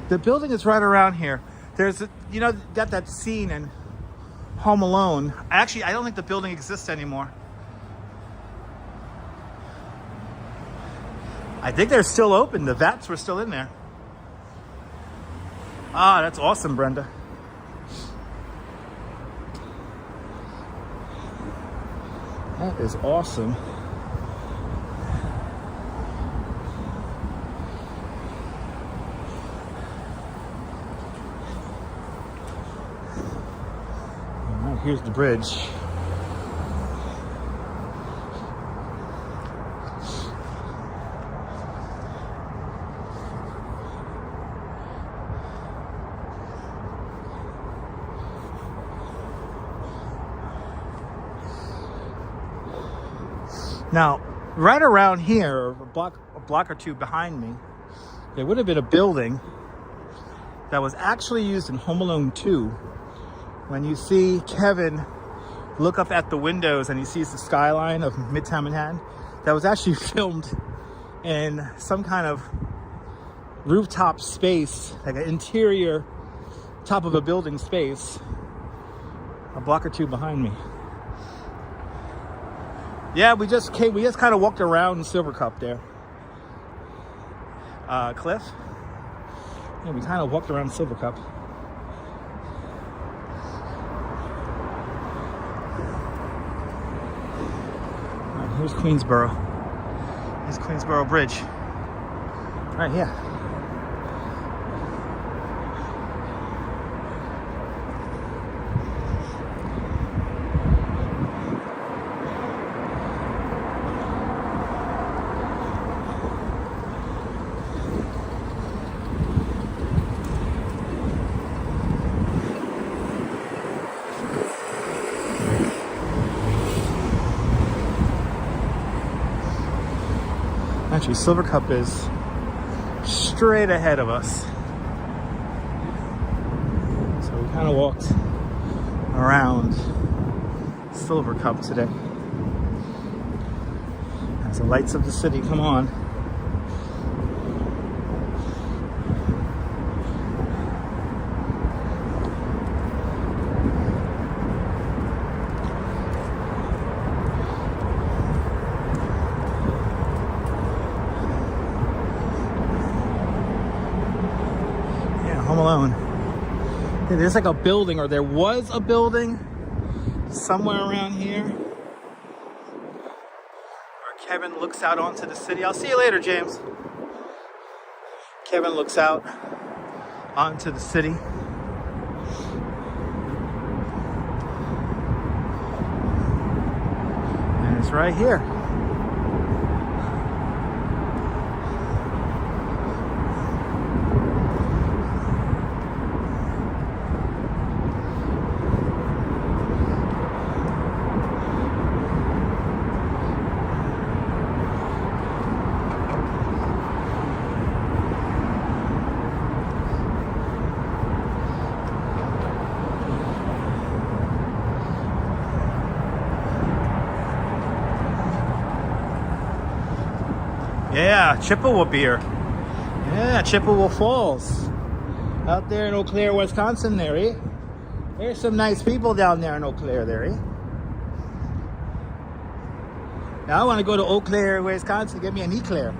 The building is right around here. There's, that scene in Home Alone. Actually, I don't think the building exists anymore. I think they're still open. The vats were still in there. Ah, that's awesome, Brenda. That is awesome. All right, here's the bridge. Now, right around here, a block or two behind me, there would have been a building that was actually used in Home Alone 2. When you see Kevin look up at the windows and he sees the skyline of Midtown Manhattan, that was actually filmed in some kind of rooftop space, like an interior top of a building space, a block or two behind me. Yeah, we just kind of walked around Silver Cup there. Cliff. Yeah, we kind of walked around Silver Cup. All right, here's Queensboro. Here's Queensboro Bridge. Right here. Actually, Silver Cup is straight ahead of us. So we kind of walked around Silver Cup today. As the lights of the city come on. Home Alone. Yeah, there's like a building, or there was a building somewhere around here where Kevin looks out onto the city. I'll see you later, James. Kevin looks out onto the city. And it's right here. Yeah, Chippewa beer. Yeah, Chippewa Falls. Out there in Eau Claire, Wisconsin there, eh? There's some nice people down there in Eau Claire there, eh? Now I want to go to Eau Claire, Wisconsin, get me an eclair.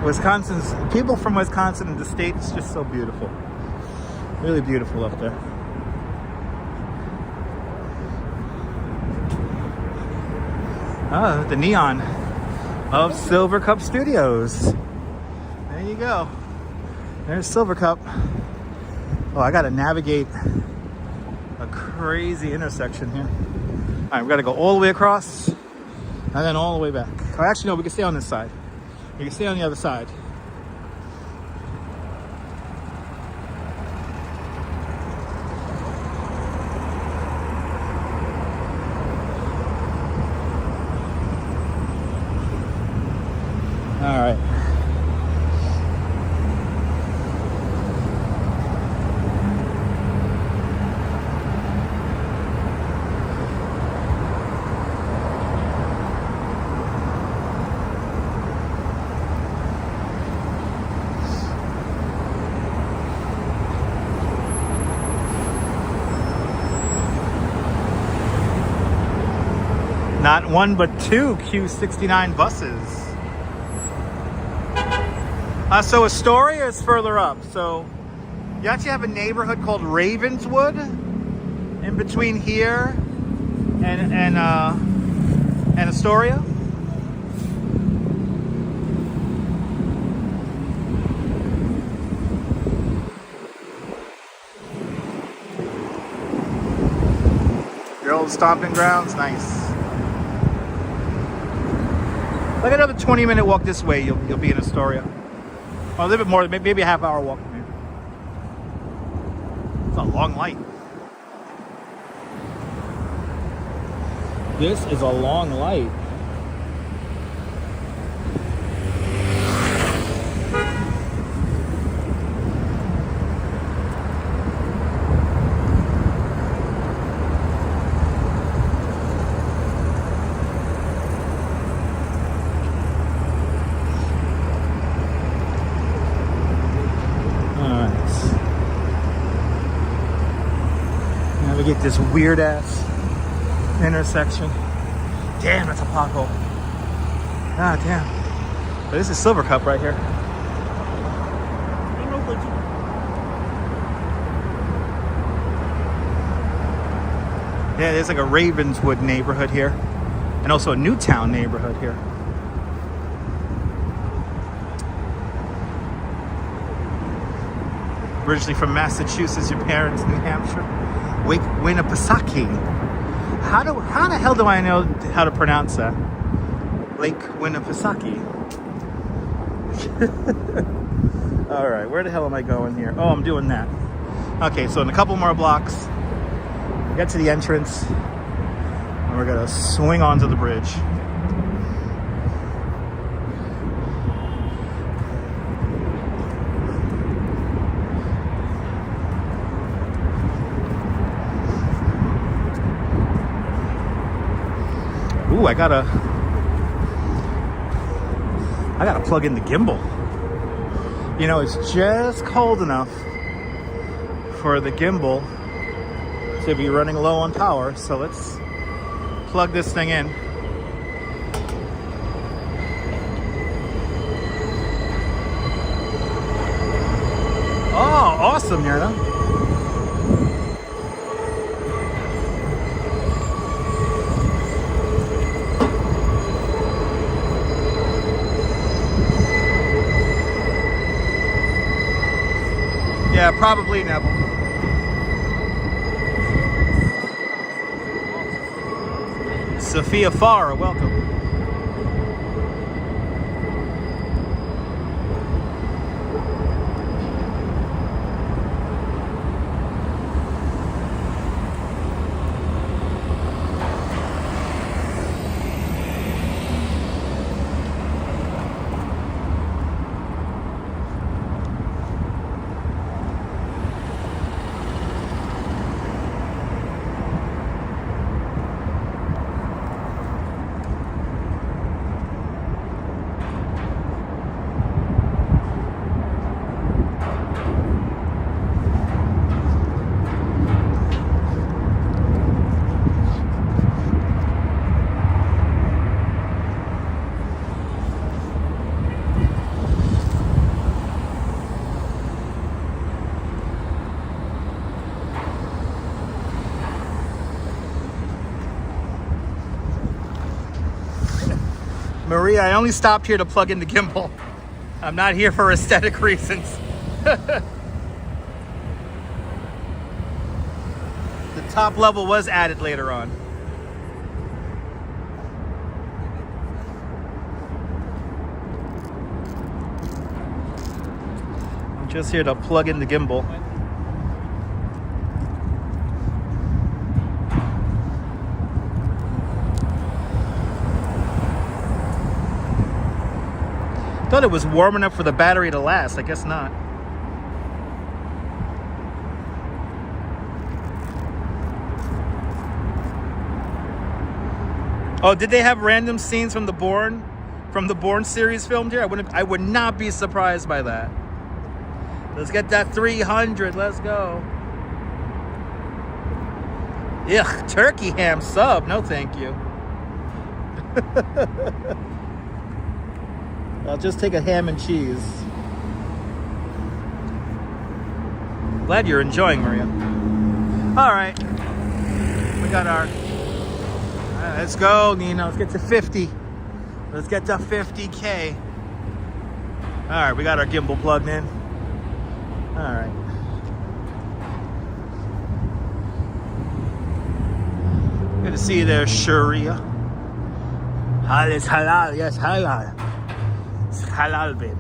Wisconsin's people from Wisconsin and the state is just so beautiful. Really beautiful up there. Oh, the neon of Silver Cup Studios. There you go. There's Silver Cup. Oh, I gotta navigate a crazy intersection here. All right, we gotta go all the way across and then all the way back. Oh, actually, no, we can stay on this side. We can stay on the other side. All right. Not one, but two Q69 buses. So Astoria is further up. So you actually have a neighborhood called Ravenswood in between here and Astoria. Your old stomping grounds, nice. Like another 20-minute walk this way, you'll be in Astoria. Well, a little bit more, maybe a half-hour walk from here. It's a long light. This is a long light. Get this weird ass intersection. Damn, that's a pothole. Ah, damn. But this is Silver Cup right here. Yeah, there's like a Ravenswood neighborhood here, and also a Newtown neighborhood here. Originally from Massachusetts, your parents, New Hampshire. Winnipesaukee. How the hell do I know how to pronounce that? Lake Winnipesaukee. All right, where the hell am I going here? Oh, I'm doing that. Okay, so in a couple more blocks, get to the entrance, and we're gonna swing onto the bridge. Ooh, I gotta plug in the gimbal. You know, it's just cold enough for the gimbal to be running low on power. So let's plug this thing in. Oh, awesome, Yerna. Yeah, probably Neville. Sophia Farr, welcome. Maria, I only stopped here to plug in the gimbal. I'm not here for aesthetic reasons. The top level was added later on. I'm just here to plug in the gimbal. Thought it was warm enough for the battery to last. I guess not. Oh, did they have random scenes from the Bourne series filmed here? I would not be surprised by that. Let's get that 300. Let's go. Ugh, turkey ham sub. No, thank you. I'll just take a ham and cheese. Glad you're enjoying, Maria. All right. We got our... let's go, Nina. Let's get to 50. Let's get to 50K. All right, we got our gimbal plugged in. All right. Good to see you there, Sharia. Halal is halal. Yes, halal. It's halal, baby.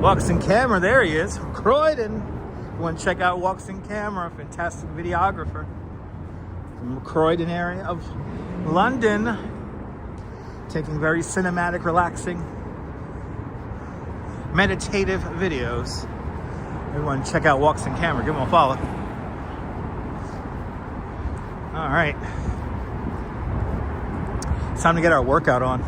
Walks in Camera, there he is, from Croydon. You want to check out Walks in Camera, fantastic videographer from the Croydon area of London, taking very cinematic, relaxing, meditative videos. Everyone check out Walks in Camera, give him a follow. All right. It's time to get our workout on.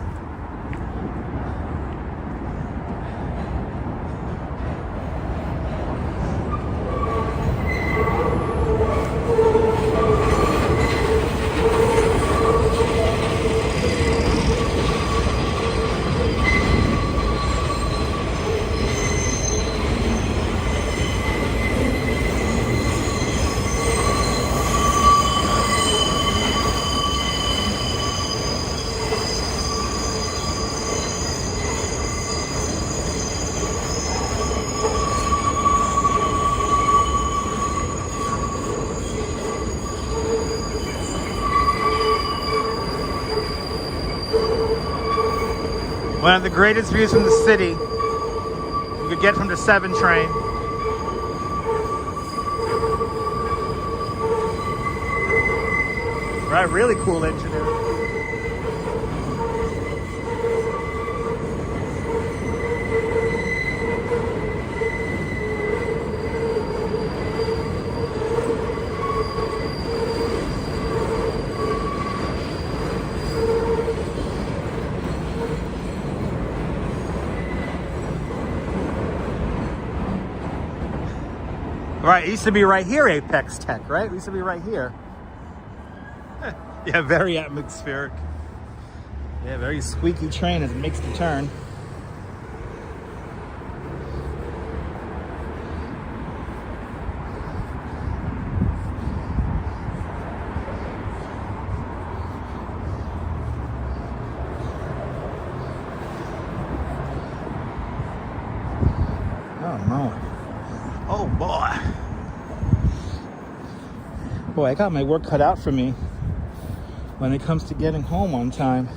One of the greatest views from the city you could get from the 7 train. Right, really cool engineering. Right, it used to be right here, Apex Tech, right? It used to be right here. Yeah, very atmospheric. Yeah, very squeaky train as it makes the turn. Oh, no. Oh, boy. Boy, I got my work cut out for me when it comes to getting home on time.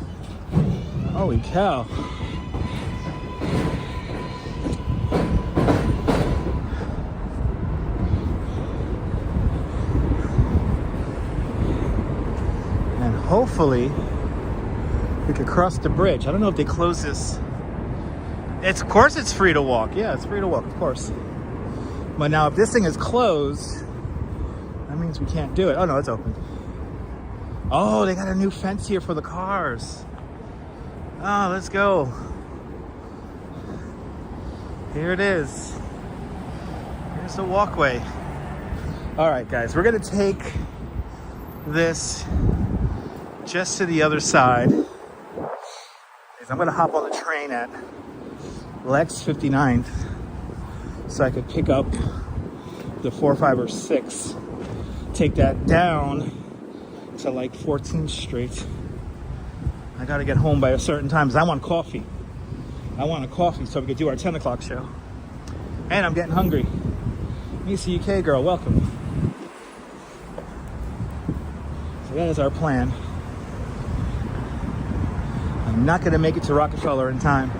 Holy cow. And hopefully we could cross the bridge. I don't know if they close this. Of course it's free to walk. Yeah, it's free to walk, of course. But now if this thing is closed, that means we can't do it. Oh no, it's open. Oh, they got a new fence here for the cars. Oh, let's go. Here it is. Here's the walkway. All right, guys, we're gonna take this just to the other side. I'm gonna hop on the train at LIC 59th so I could pick up the 4, 5, or 6. Take that down to like 14th Street. I gotta get home by a certain time because I want coffee. I want a coffee so we could do our 10 o'clock show. And I'm getting hungry. Misa UK girl, welcome. So that is our plan. I'm not gonna make it to Rockefeller in time.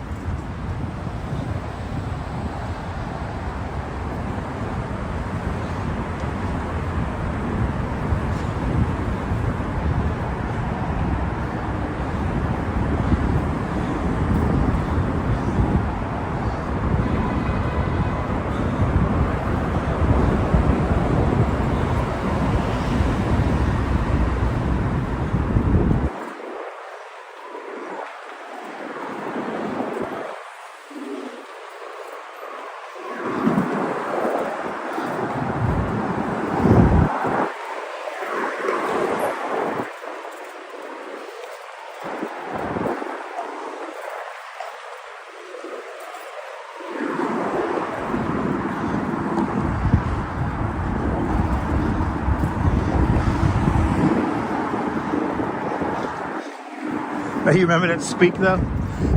You remember that squeak though?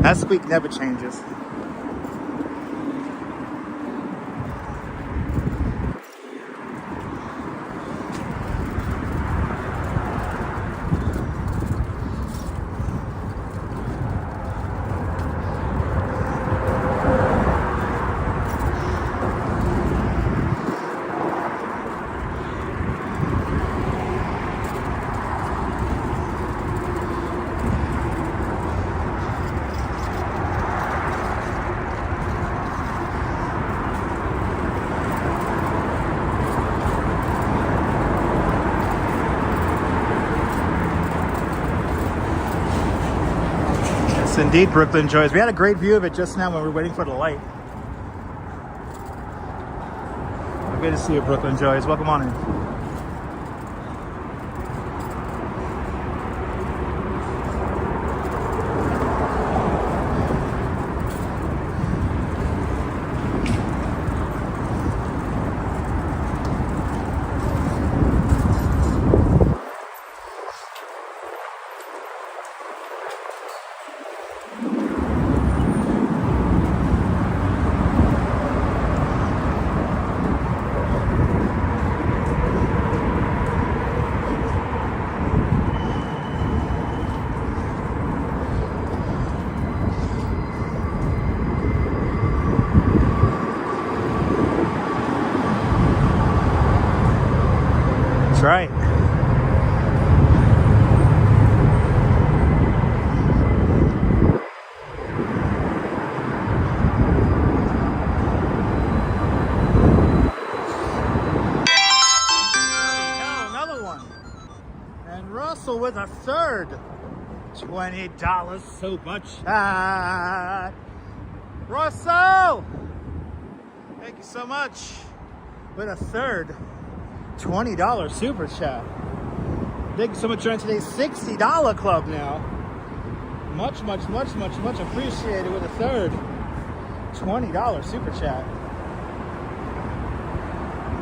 That squeak never changes. Indeed, Brooklyn Joys. We had a great view of it just now when we were waiting for the light. Good to see you, Brooklyn Joys. Welcome on in. Right. Another one. And Russell with a third. $20 so much. Russell! Thank you so much. With a third. $20 super chat. Thank you so much for joining today's $60 club now. Much appreciated with a third. $20 super chat.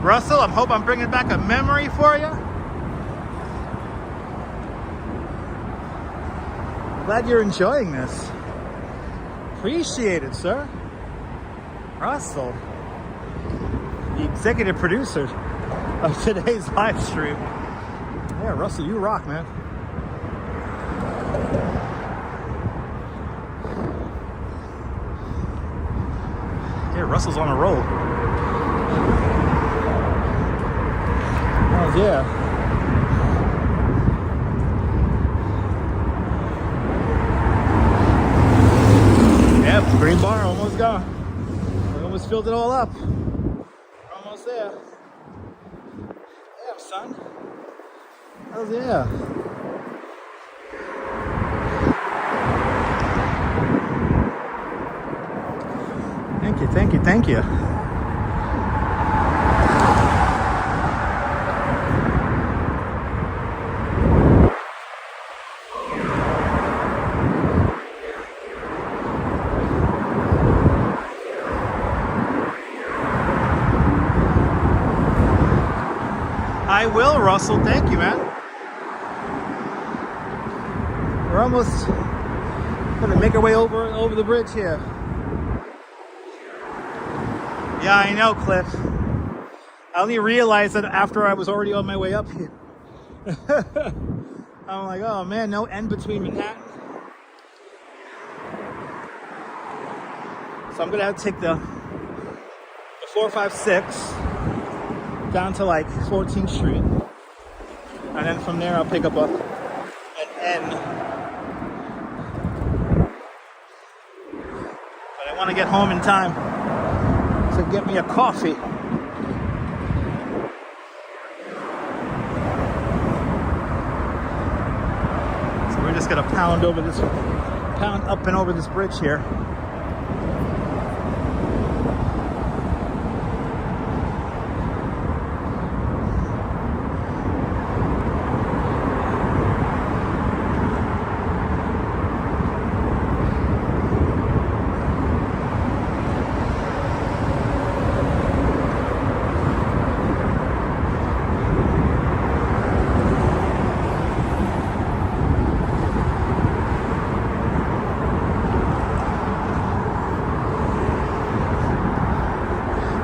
Russell, I hope I'm bringing back a memory for you. Glad you're enjoying this. Appreciate it, sir. Russell, the executive producer of today's live stream. Yeah, Russell, you rock, man. Yeah, Russell's on a roll. Oh, yeah. Yep, green bar almost gone. We almost filled it all up. We're almost there. Son. Oh yeah. Thank you. I will, Russell. Thank you, man. We're almost gonna make our way over the bridge here. Yeah, I know, Cliff. I only realized that after I was already on my way up here. I'm like, oh man, no end between Manhattan. So I'm gonna have to take the 456 down to like 14th Street. And then from there I'll pick up an N. But I want to get home in time to get me a coffee. So we're just gonna pound up and over this bridge here.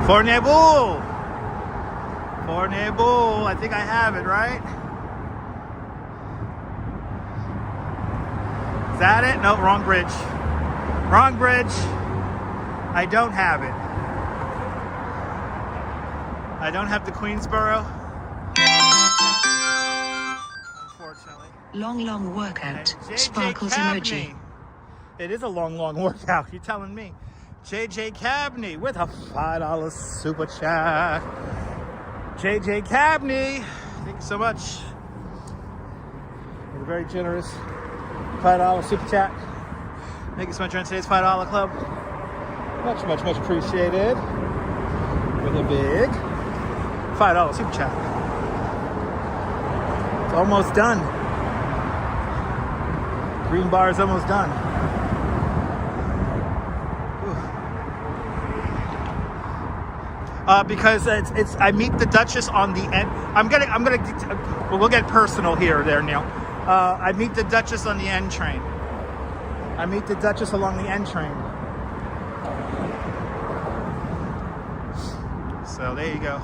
Fornebu! I think I have it, right? Is that it? No, wrong bridge. Wrong bridge. I don't have it. I don't have the Queensboro. Unfortunately. Long workout. And Sparkles emoji. It is a long workout. You're telling me. JJ Cabney with a $5 super chat. JJ Cabney, thank you so much. With a very generous $5 super chat. Thank you so much for today's $5 club. Much appreciated. With a big $5 super chat. It's almost done. Green bar is almost done. Because I meet the Duchess on the end. We'll get personal here, there, Neil. I meet the Duchess on the N train. I meet the Duchess along the N train. So there you go.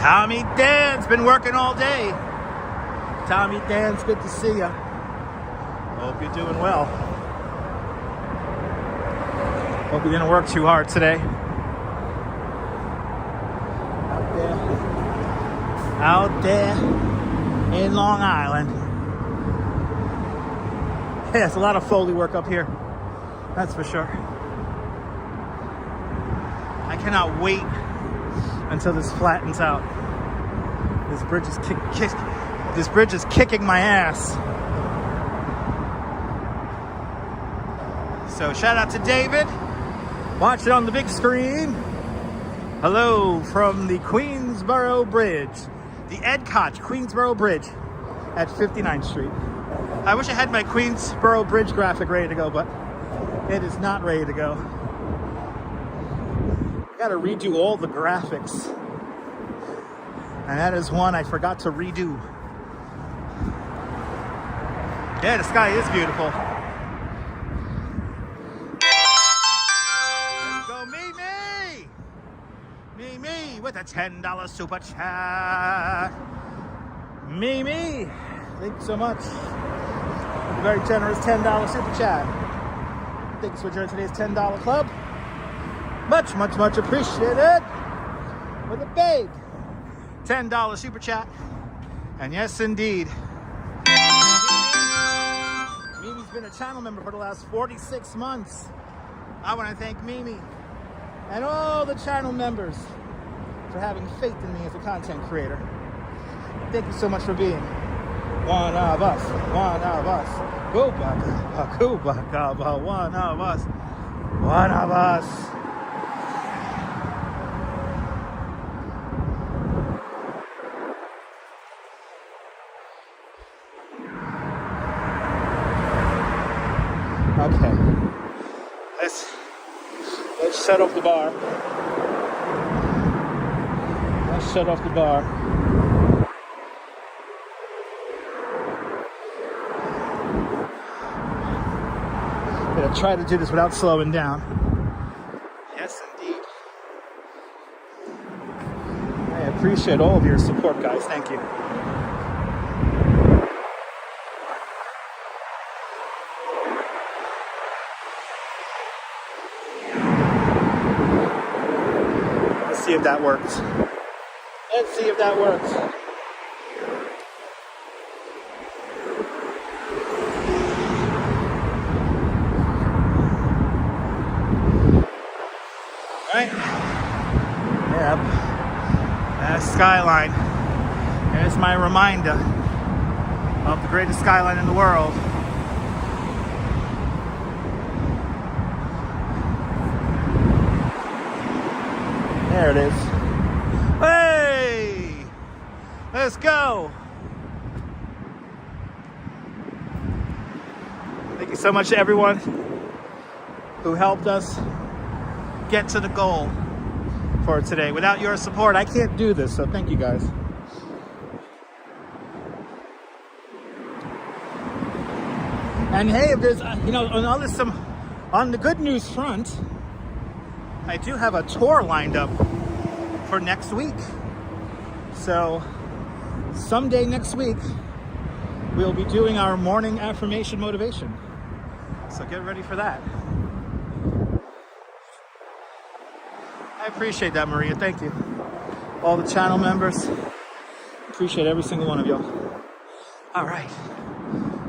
Tommy Dan's been working all day. Tommy Dan's, good to see ya. Hope you're doing well. Hope you didn't work too hard today. Out there in Long Island. Yeah, it's a lot of Foley work up here. That's for sure. I cannot wait until this flattens out. This bridge is kicking my ass. So shout out to David. Watch it on the big screen. Hello from the Queensboro Bridge. The Ed Koch Queensboro Bridge at 59th Street. I wish I had my Queensboro Bridge graphic ready to go, but it is not ready to go. I gotta redo all the graphics. And that is one I forgot to redo. Yeah, the sky is beautiful. Let's go, Mimi with a $10 super chat. Mimi, thank you so much. A very generous $10 super chat. Thanks for joining today's $10 club. Much appreciated. With a big $10 super chat. And yes, indeed, Mimi's been a channel member for the last 46 months. I want to thank Mimi and all the channel members for having faith in me as a content creator. Thank you so much for being one of us, one of us. One of us, one of us. Okay, let's shut off the bar. Let's shut off the bar. I'm gonna try to do this without slowing down. Yes, indeed. I appreciate all of your support, guys. Thank you. Let's see if that works. Let's see if that works. Right? Yep. That's Skyline. There's my reminder of the greatest skyline in the world. There it is. Hey! Let's go! Thank you so much to everyone who helped us get to the goal for today. Without your support, I can't do this, so thank you guys. And hey, if there's, on the good news front, I do have a tour lined up for next week. So someday next week, we'll be doing our morning affirmation motivation. So get ready for that. I appreciate that, Maria. Thank you. All the channel members. Appreciate every single one of y'all. All right.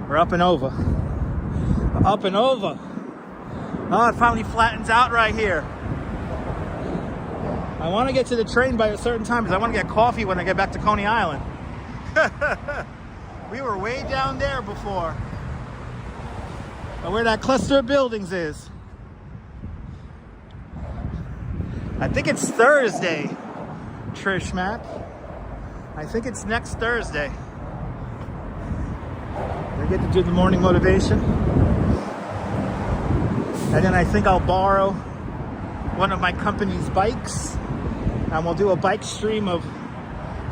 We're up and over. We're up and over. Oh, it finally flattens out right here. I want to get to the train by a certain time because I want to get coffee when I get back to Coney Island. We were way down there before. Where that cluster of buildings is. I think it's Thursday, Trish Mac. I think it's next Thursday. I get to do the morning motivation. And then I think I'll borrow one of my company's bikes. And we'll do a bike stream of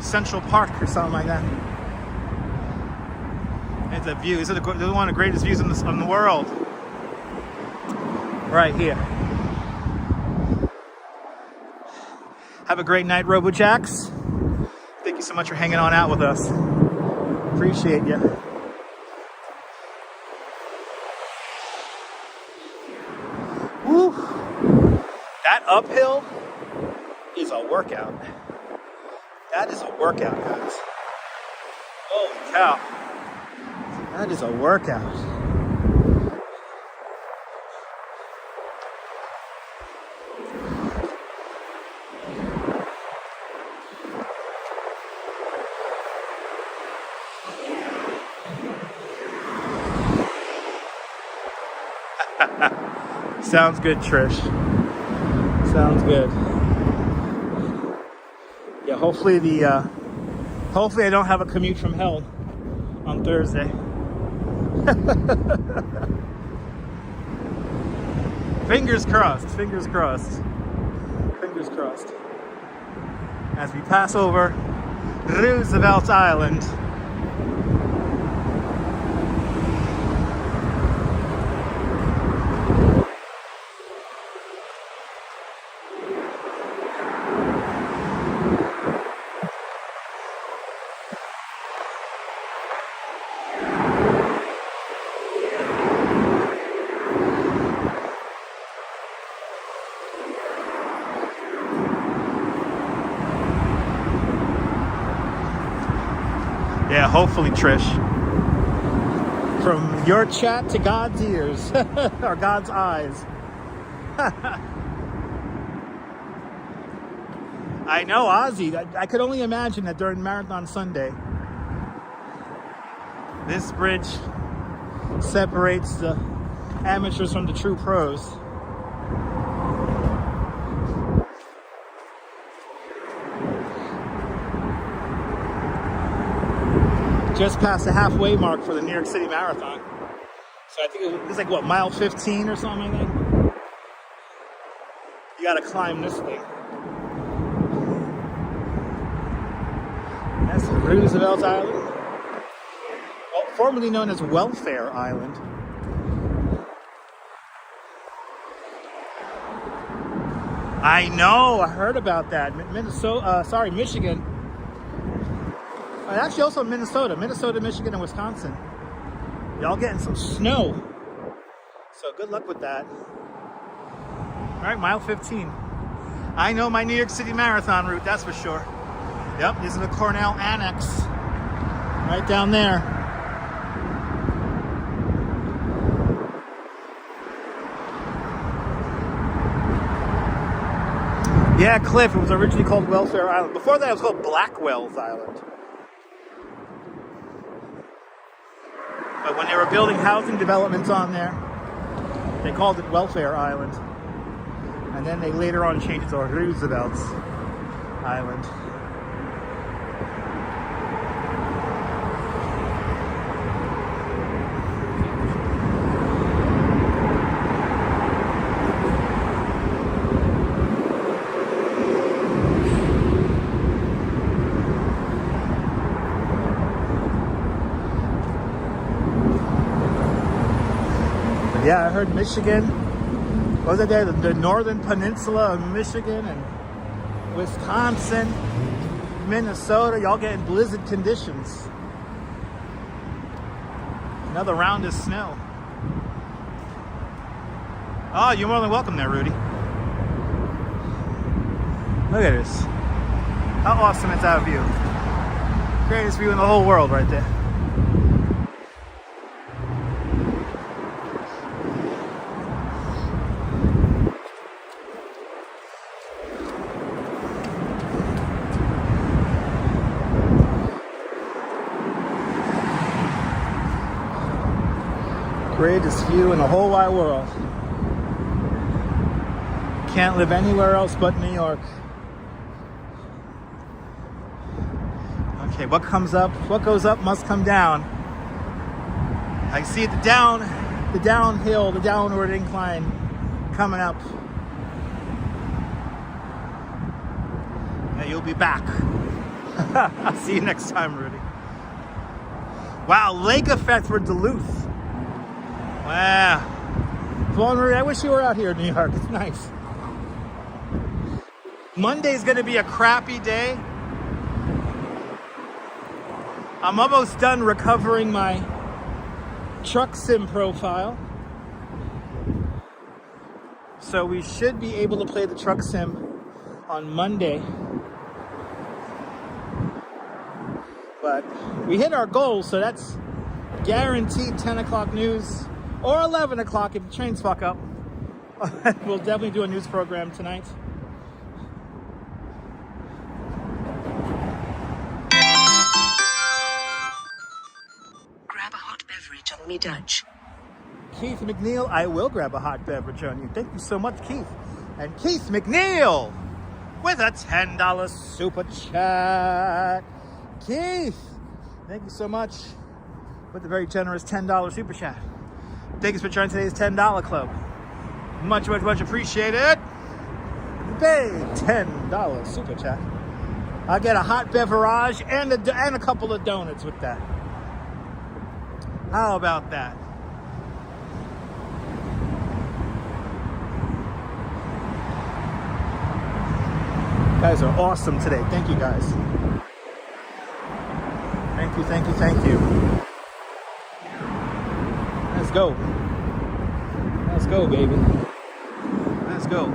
Central Park or something like that. It's a view. This is one of the greatest views in the world. Right here. Have a great night, RoboJacks. Thank you so much for hanging on out with us. Appreciate you. Woo! That uphill is a workout. That is a workout, guys. Holy cow. That is a workout. Sounds good, Trish. Sounds good. Yeah, hopefully I don't have a commute from hell on Thursday. Fingers crossed, fingers crossed. Fingers crossed. As we pass over Roosevelt Island. Yeah, hopefully, Trish. From your chat to God's ears, or God's eyes. I know, Ozzy. I could only imagine that during Marathon Sunday, this bridge separates the amateurs from the true pros. Just past the halfway mark for the New York City Marathon. So I think it was like, what, mile 15 or something, I think? You gotta climb this thing. That's Roosevelt Island. Well, formerly known as Welfare Island. I know, I heard about that. Michigan. Actually, also Minnesota, Michigan, and Wisconsin. Y'all getting some snow. So good luck with that. All right, mile 15. I know my New York City Marathon route, that's for sure. Yep, this is the Cornell Annex. Right down there. Yeah, Cliff, it was originally called Welfare Island. Before that, it was called Blackwell's Island. But when they were building housing developments on there, they called it Welfare Island. And then they later on changed it to Roosevelt's Island. Yeah, I heard Michigan. Was it there? The northern peninsula of Michigan and Wisconsin, Minnesota, y'all getting blizzard conditions. Another round of snow. Oh, you're more than welcome there, Rudy. Look at this. How awesome is that view? Greatest view in the whole world right there. Greatest view in the whole wide world. Can't live anywhere else but New York. Okay, what comes up, what goes up must come down. I see the downhill, the downward incline coming up. Yeah, you'll be back. I'll see you next time, Rudy. Wow, lake effect for Duluth. Wow. Well, Marie, I wish you were out here in New York. It's nice. Monday's going to be a crappy day. I'm almost done recovering my truck sim profile. So we should be able to play the truck sim on Monday. But we hit our goal, so that's guaranteed 10 o'clock news. Or 11 o'clock if the trains fuck up. We'll definitely do a news program tonight. Grab a hot beverage on me, Dutch. Keith McNeil, I will grab a hot beverage on you. Thank you so much, Keith. And Keith McNeil with a $10 super chat. Keith, thank you so much with the very generous $10 super chat. Thanks for joining today's $10 club. Much, much, much appreciated. Big $10 super chat. I'll get a hot beverage and a couple of donuts with that. How about that? You guys are awesome today. Thank you, guys. Thank you, thank you, thank you. Let's go. Let's go, baby. Let's go.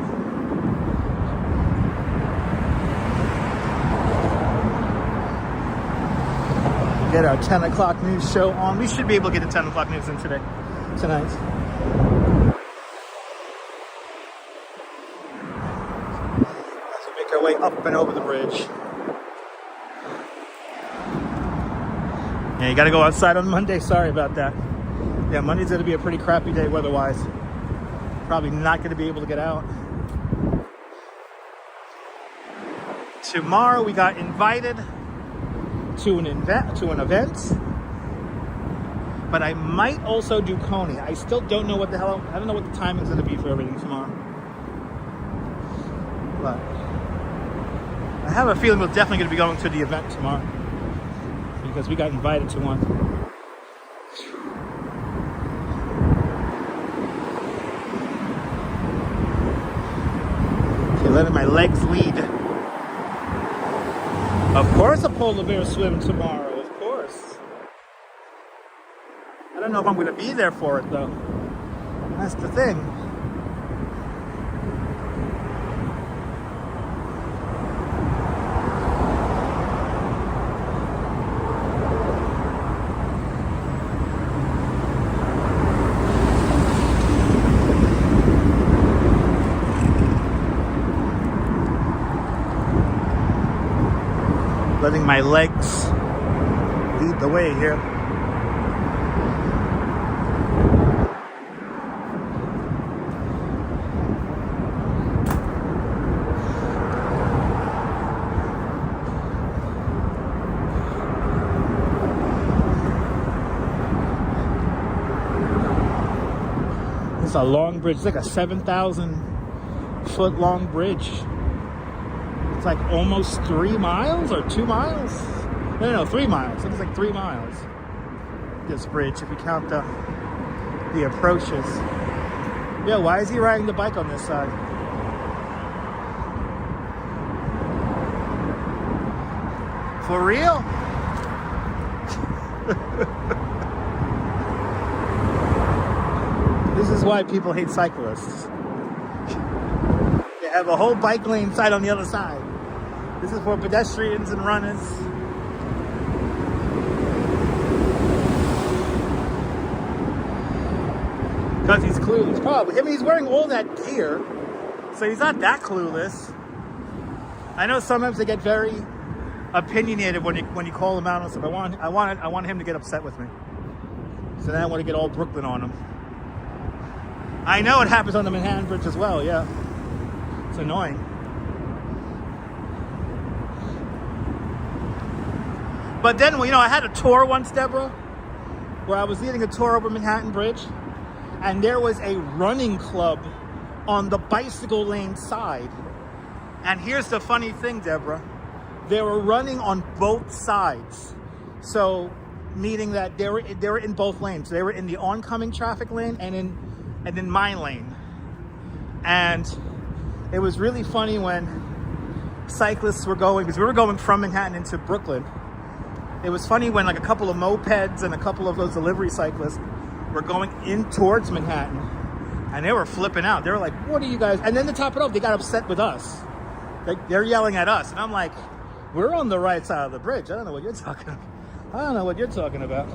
Get our 10 o'clock news show on. We should be able to get the 10 o'clock news in tonight. As we make our way up and over the bridge. Yeah, you gotta go outside on Monday. Sorry about that. Yeah, Monday's gonna be a pretty crappy day weather-wise. Probably not gonna be able to get out. Tomorrow we got invited to an event, but I might also do Coney. I still don't know what the hell, I don't know what the timing's gonna be for everything tomorrow. But I have a feeling we're definitely gonna be going to the event tomorrow because we got invited to one. Okay, letting my legs lead. Of course a polar bear swim tomorrow, of course. I don't know if I'm going to be there for it though. That's the thing. Letting my legs lead the way here. It's a long bridge. It's like a 7,000-foot long bridge. It's like almost 3 miles or 2 miles? No, 3 miles. It's like 3 miles. This bridge, if you count the approaches. Yeah, why is he riding the bike on this side? For real? This is why people hate cyclists. They have a whole bike lane side on the other side. This is for pedestrians and runners. Because he's clueless, probably. I mean, he's wearing all that gear, so he's not that clueless. I know sometimes they get very opinionated when you call them out on stuff. I want him to get upset with me. So then I want to get all Brooklyn on him. I know it happens on the Manhattan Bridge as well, yeah. It's annoying. But then, you know, I had a tour once, Deborah, where I was leading a tour over Manhattan Bridge, and there was a running club on the bicycle lane side. And here's the funny thing, Deborah. They were running on both sides. So, meaning that they were in both lanes. They were in the oncoming traffic lane and in my lane. And it was really funny when cyclists were going, because we were going from Manhattan into Brooklyn. It was funny when like a couple of mopeds and a couple of those delivery cyclists were going in towards Manhattan, and they were flipping out. They were like, what are you guys? And then to top it off, they got upset with us. They're yelling at us. And I'm like, we're on the right side of the bridge. I don't know what you're talking about. I don't know what you're talking about.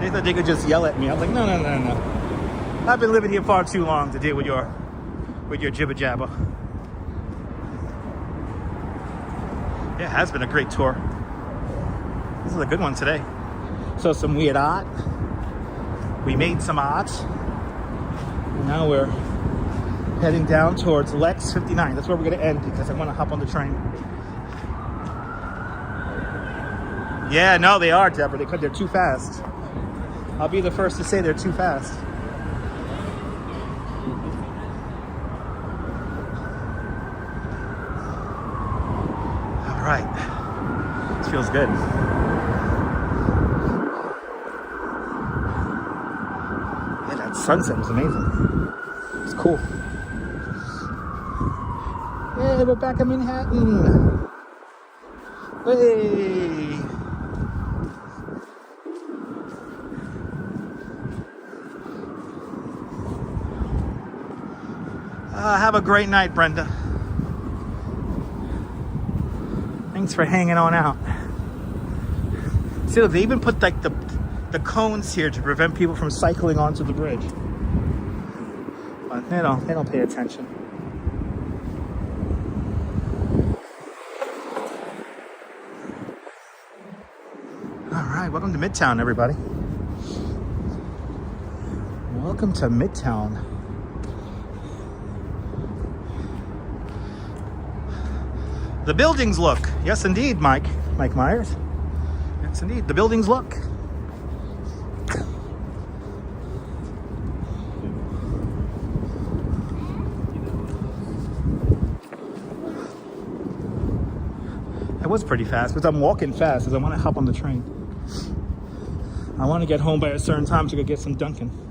They thought they could just yell at me. I was like, no. I've been living here far too long to deal with your jibber jabber. Yeah, it has been a great tour. This is a good one today. So some weird art. We made some art. And now we're heading down towards Lex 59. That's where we're gonna end because I wanna hop on the train. Yeah, no, they are, Deborah. They're too fast. I'll be the first to say they're too fast. All right, this feels good. Yeah, that sunset was amazing. It's cool. Yeah, we're back in Manhattan. Hey. Have a great night, Brenda. Thanks for hanging on out. See, look, they even put like the cones here to prevent people from cycling onto the bridge. But they don't pay attention. All right, welcome to Midtown, everybody. Welcome to Midtown. The buildings look. Yes, indeed, Mike Myers. Yes, indeed, the buildings look. It was pretty fast, because I'm walking fast because I want to hop on the train. I want to get home by a certain time to go get some Dunkin'.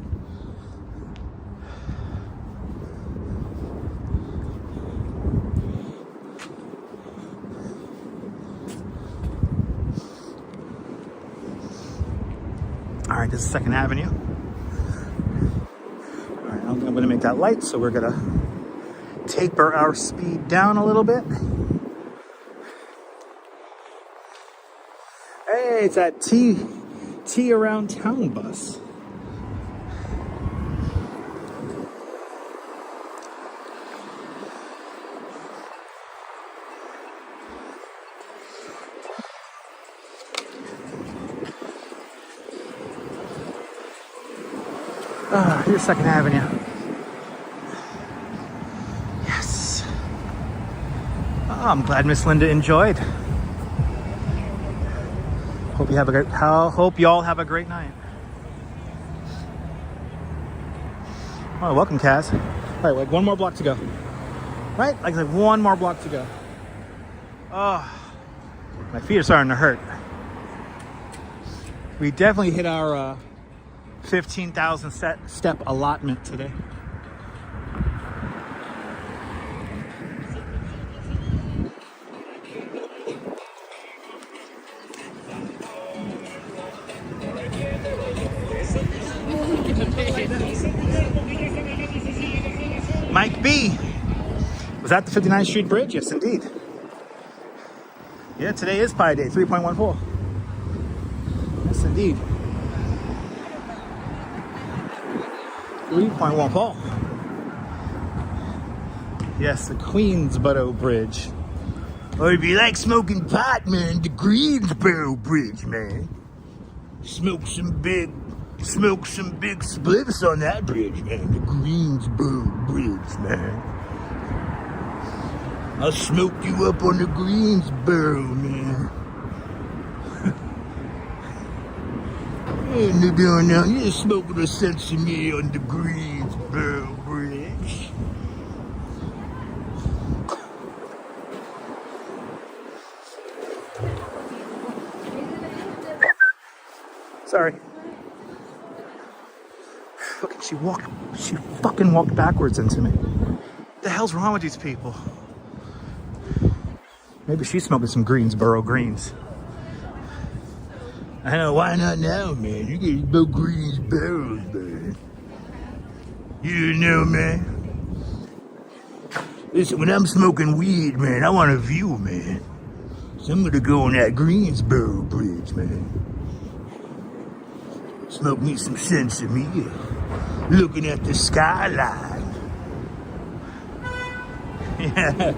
All right, this is 2nd Avenue. All right, I'm going to make that light, so we're going to taper our speed down a little bit. Hey, it's that T around town bus. Here's 2nd Avenue. Yes. Oh, I'm glad Miss Linda enjoyed. Hope y'all have a great night. Oh, welcome, Kaz. All right, like 1 more block to go. Right? Like 1 more block to go. Oh, my feet are starting to hurt. We definitely hit our 15,000 step allotment today. Mike B. Was that the 59th Street Bridge? Yes, indeed. Yeah, today is Pi Day, 3.14. Yes, indeed. 3.14. Yes, the Queensboro Bridge. Or if you like smoking pot, man, the Greensboro Bridge, man. Smoke some big spliffs on that bridge, man. The Greensboro Bridge, man. I'll smoke you up on the Greensboro, man. And they're doing now, you're smoking a sense of me on the Greensboro Bridge. Sorry. Look, she fucking walked backwards into me. What the hell's wrong with these people? Maybe she's smoking some Greensboro greens. I know, why not now, man? You get smoke Greensboros, man. You know, man. Listen, when I'm smoking weed, man, I want a view, man. So I'm gonna go on that Greensboro Bridge, man. Smoke me some sense of me. Looking at the skyline. Yeah.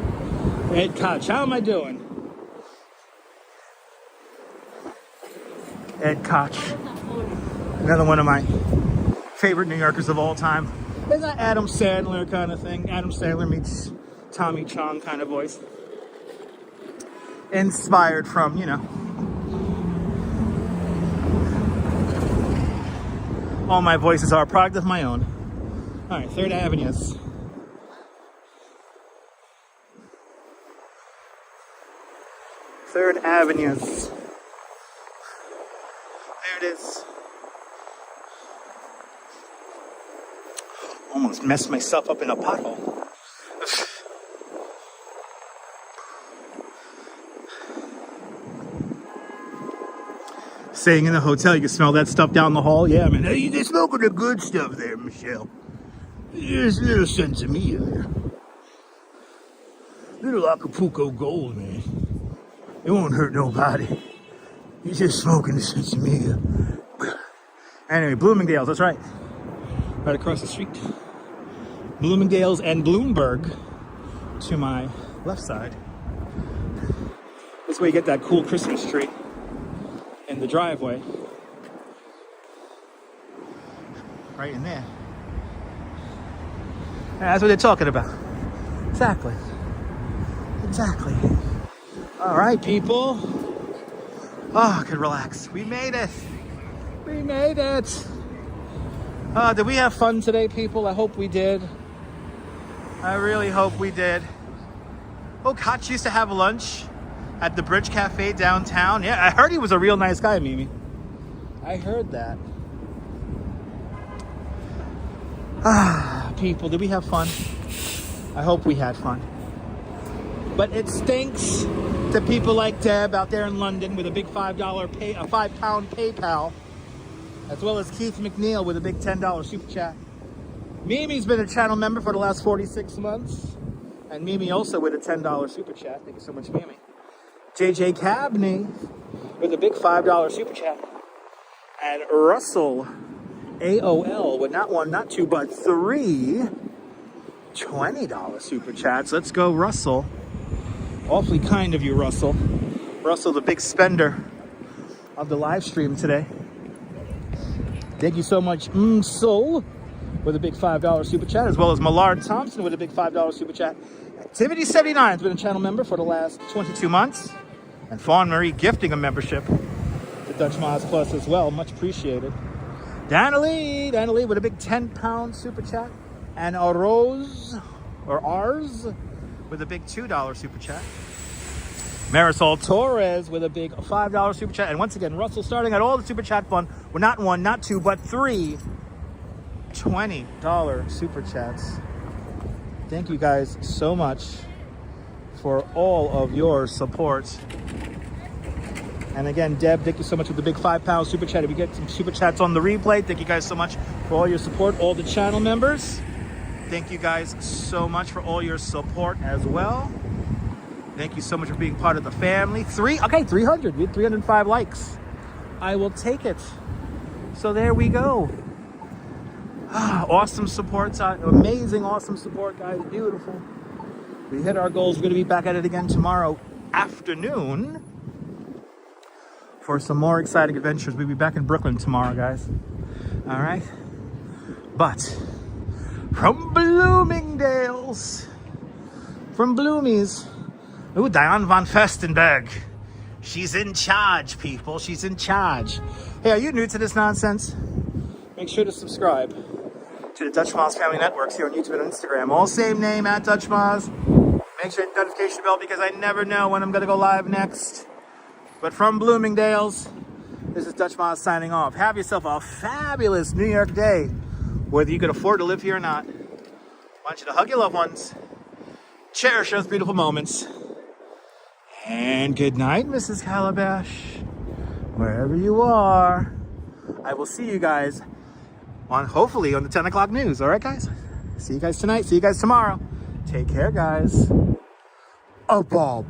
Ed Koch, how am I doing? Ed Koch. Another one of my favorite New Yorkers of all time. It's that Adam Sandler kind of thing. Adam Sandler meets Tommy Chong kind of voice. Inspired from, you know, all my voices are a product of my own. All right, 3rd Avenue. 3rd Avenue. There it is. Almost messed myself up in a pothole. Staying in the hotel, you can smell that stuff down the hall. Yeah, man, they're smoking the good stuff there, Michelle. There's a little sense of me there. Little Acapulco Gold, man. It won't hurt nobody. He's just smoking the sensimilla. Anyway, Bloomingdale's, that's right. Right across the street. Bloomingdale's and Bloomberg to my left side. This way you get that cool Christmas tree in the driveway. Right in there. And that's what they're talking about. Exactly. Exactly. All right, people. Oh, I can relax. We made it. We made it. Did we have fun today, people? I hope we did. I really hope we did. Oh, Koch used to have lunch at the Bridge Cafe downtown. Yeah, I heard he was a real nice guy, Mimi. I heard that. People, did we have fun? I hope we had fun. But it stinks to people like Deb out there in London with a big £5 £5 PayPal, as well as Keith McNeil with a big $10 super chat. Mimi's been a channel member for the last 46 months. And Mimi also with a $10 super chat. Thank you so much, Mimi. JJ Cabney with a big $5 super chat. And Russell AOL with not one, not two, but three $20 super chats. Let's go, Russell. Awfully kind of you, Russell. Russell, the big spender of the live stream today. Thank you so much, Soul, with a big $5 super chat, as well as Millard Thompson with a big $5 super chat. Activity79 has been a channel member for the last 22 months. And Fawn Marie gifting a membership to Dutch Moz Plus as well. Much appreciated. Dana Lee with a big £10 super chat. And Rose, or Ars, with a big $2 super chat. Marisol Torres with a big $5 super chat. And once again, Russell starting at all the super chat fun. Well, not one, not two, but three $20 super chats. Thank you guys so much for all of your support. And again, Deb, thank you so much for the big £5 super chat. If you get some super chats on the replay, thank you guys so much for all your support. All the channel members, thank you guys so much for all your support as well. Thank you so much for being part of the family. 300. We had 305 likes. I will take it. So there we go. Awesome support. Amazing, awesome support, guys. Beautiful. We hit our goals. We're going to be back at it again tomorrow afternoon for some more exciting adventures. We'll be back in Brooklyn tomorrow, guys. All right. But from Bloomingdale's, from Bloomies, ooh, Diane von Furstenberg. She's in charge, people. She's in charge. Hey, are you new to this nonsense? Make sure to subscribe to the Dutch Moz Family Networks here on YouTube and Instagram. All same name, at Dutch Moz. Make sure to hit the notification bell because I never know when I'm going to go live next. But from Bloomingdale's, this is Dutch Moz signing off. Have yourself a fabulous New York day, whether you can afford to live here or not. I want you to hug your loved ones, cherish those beautiful moments, and good night, Mrs. Calabash. Wherever you are, I will see you guys hopefully on the 10 o'clock news. All right, guys? See you guys tonight. See you guys tomorrow. Take care, guys. Bye-bye.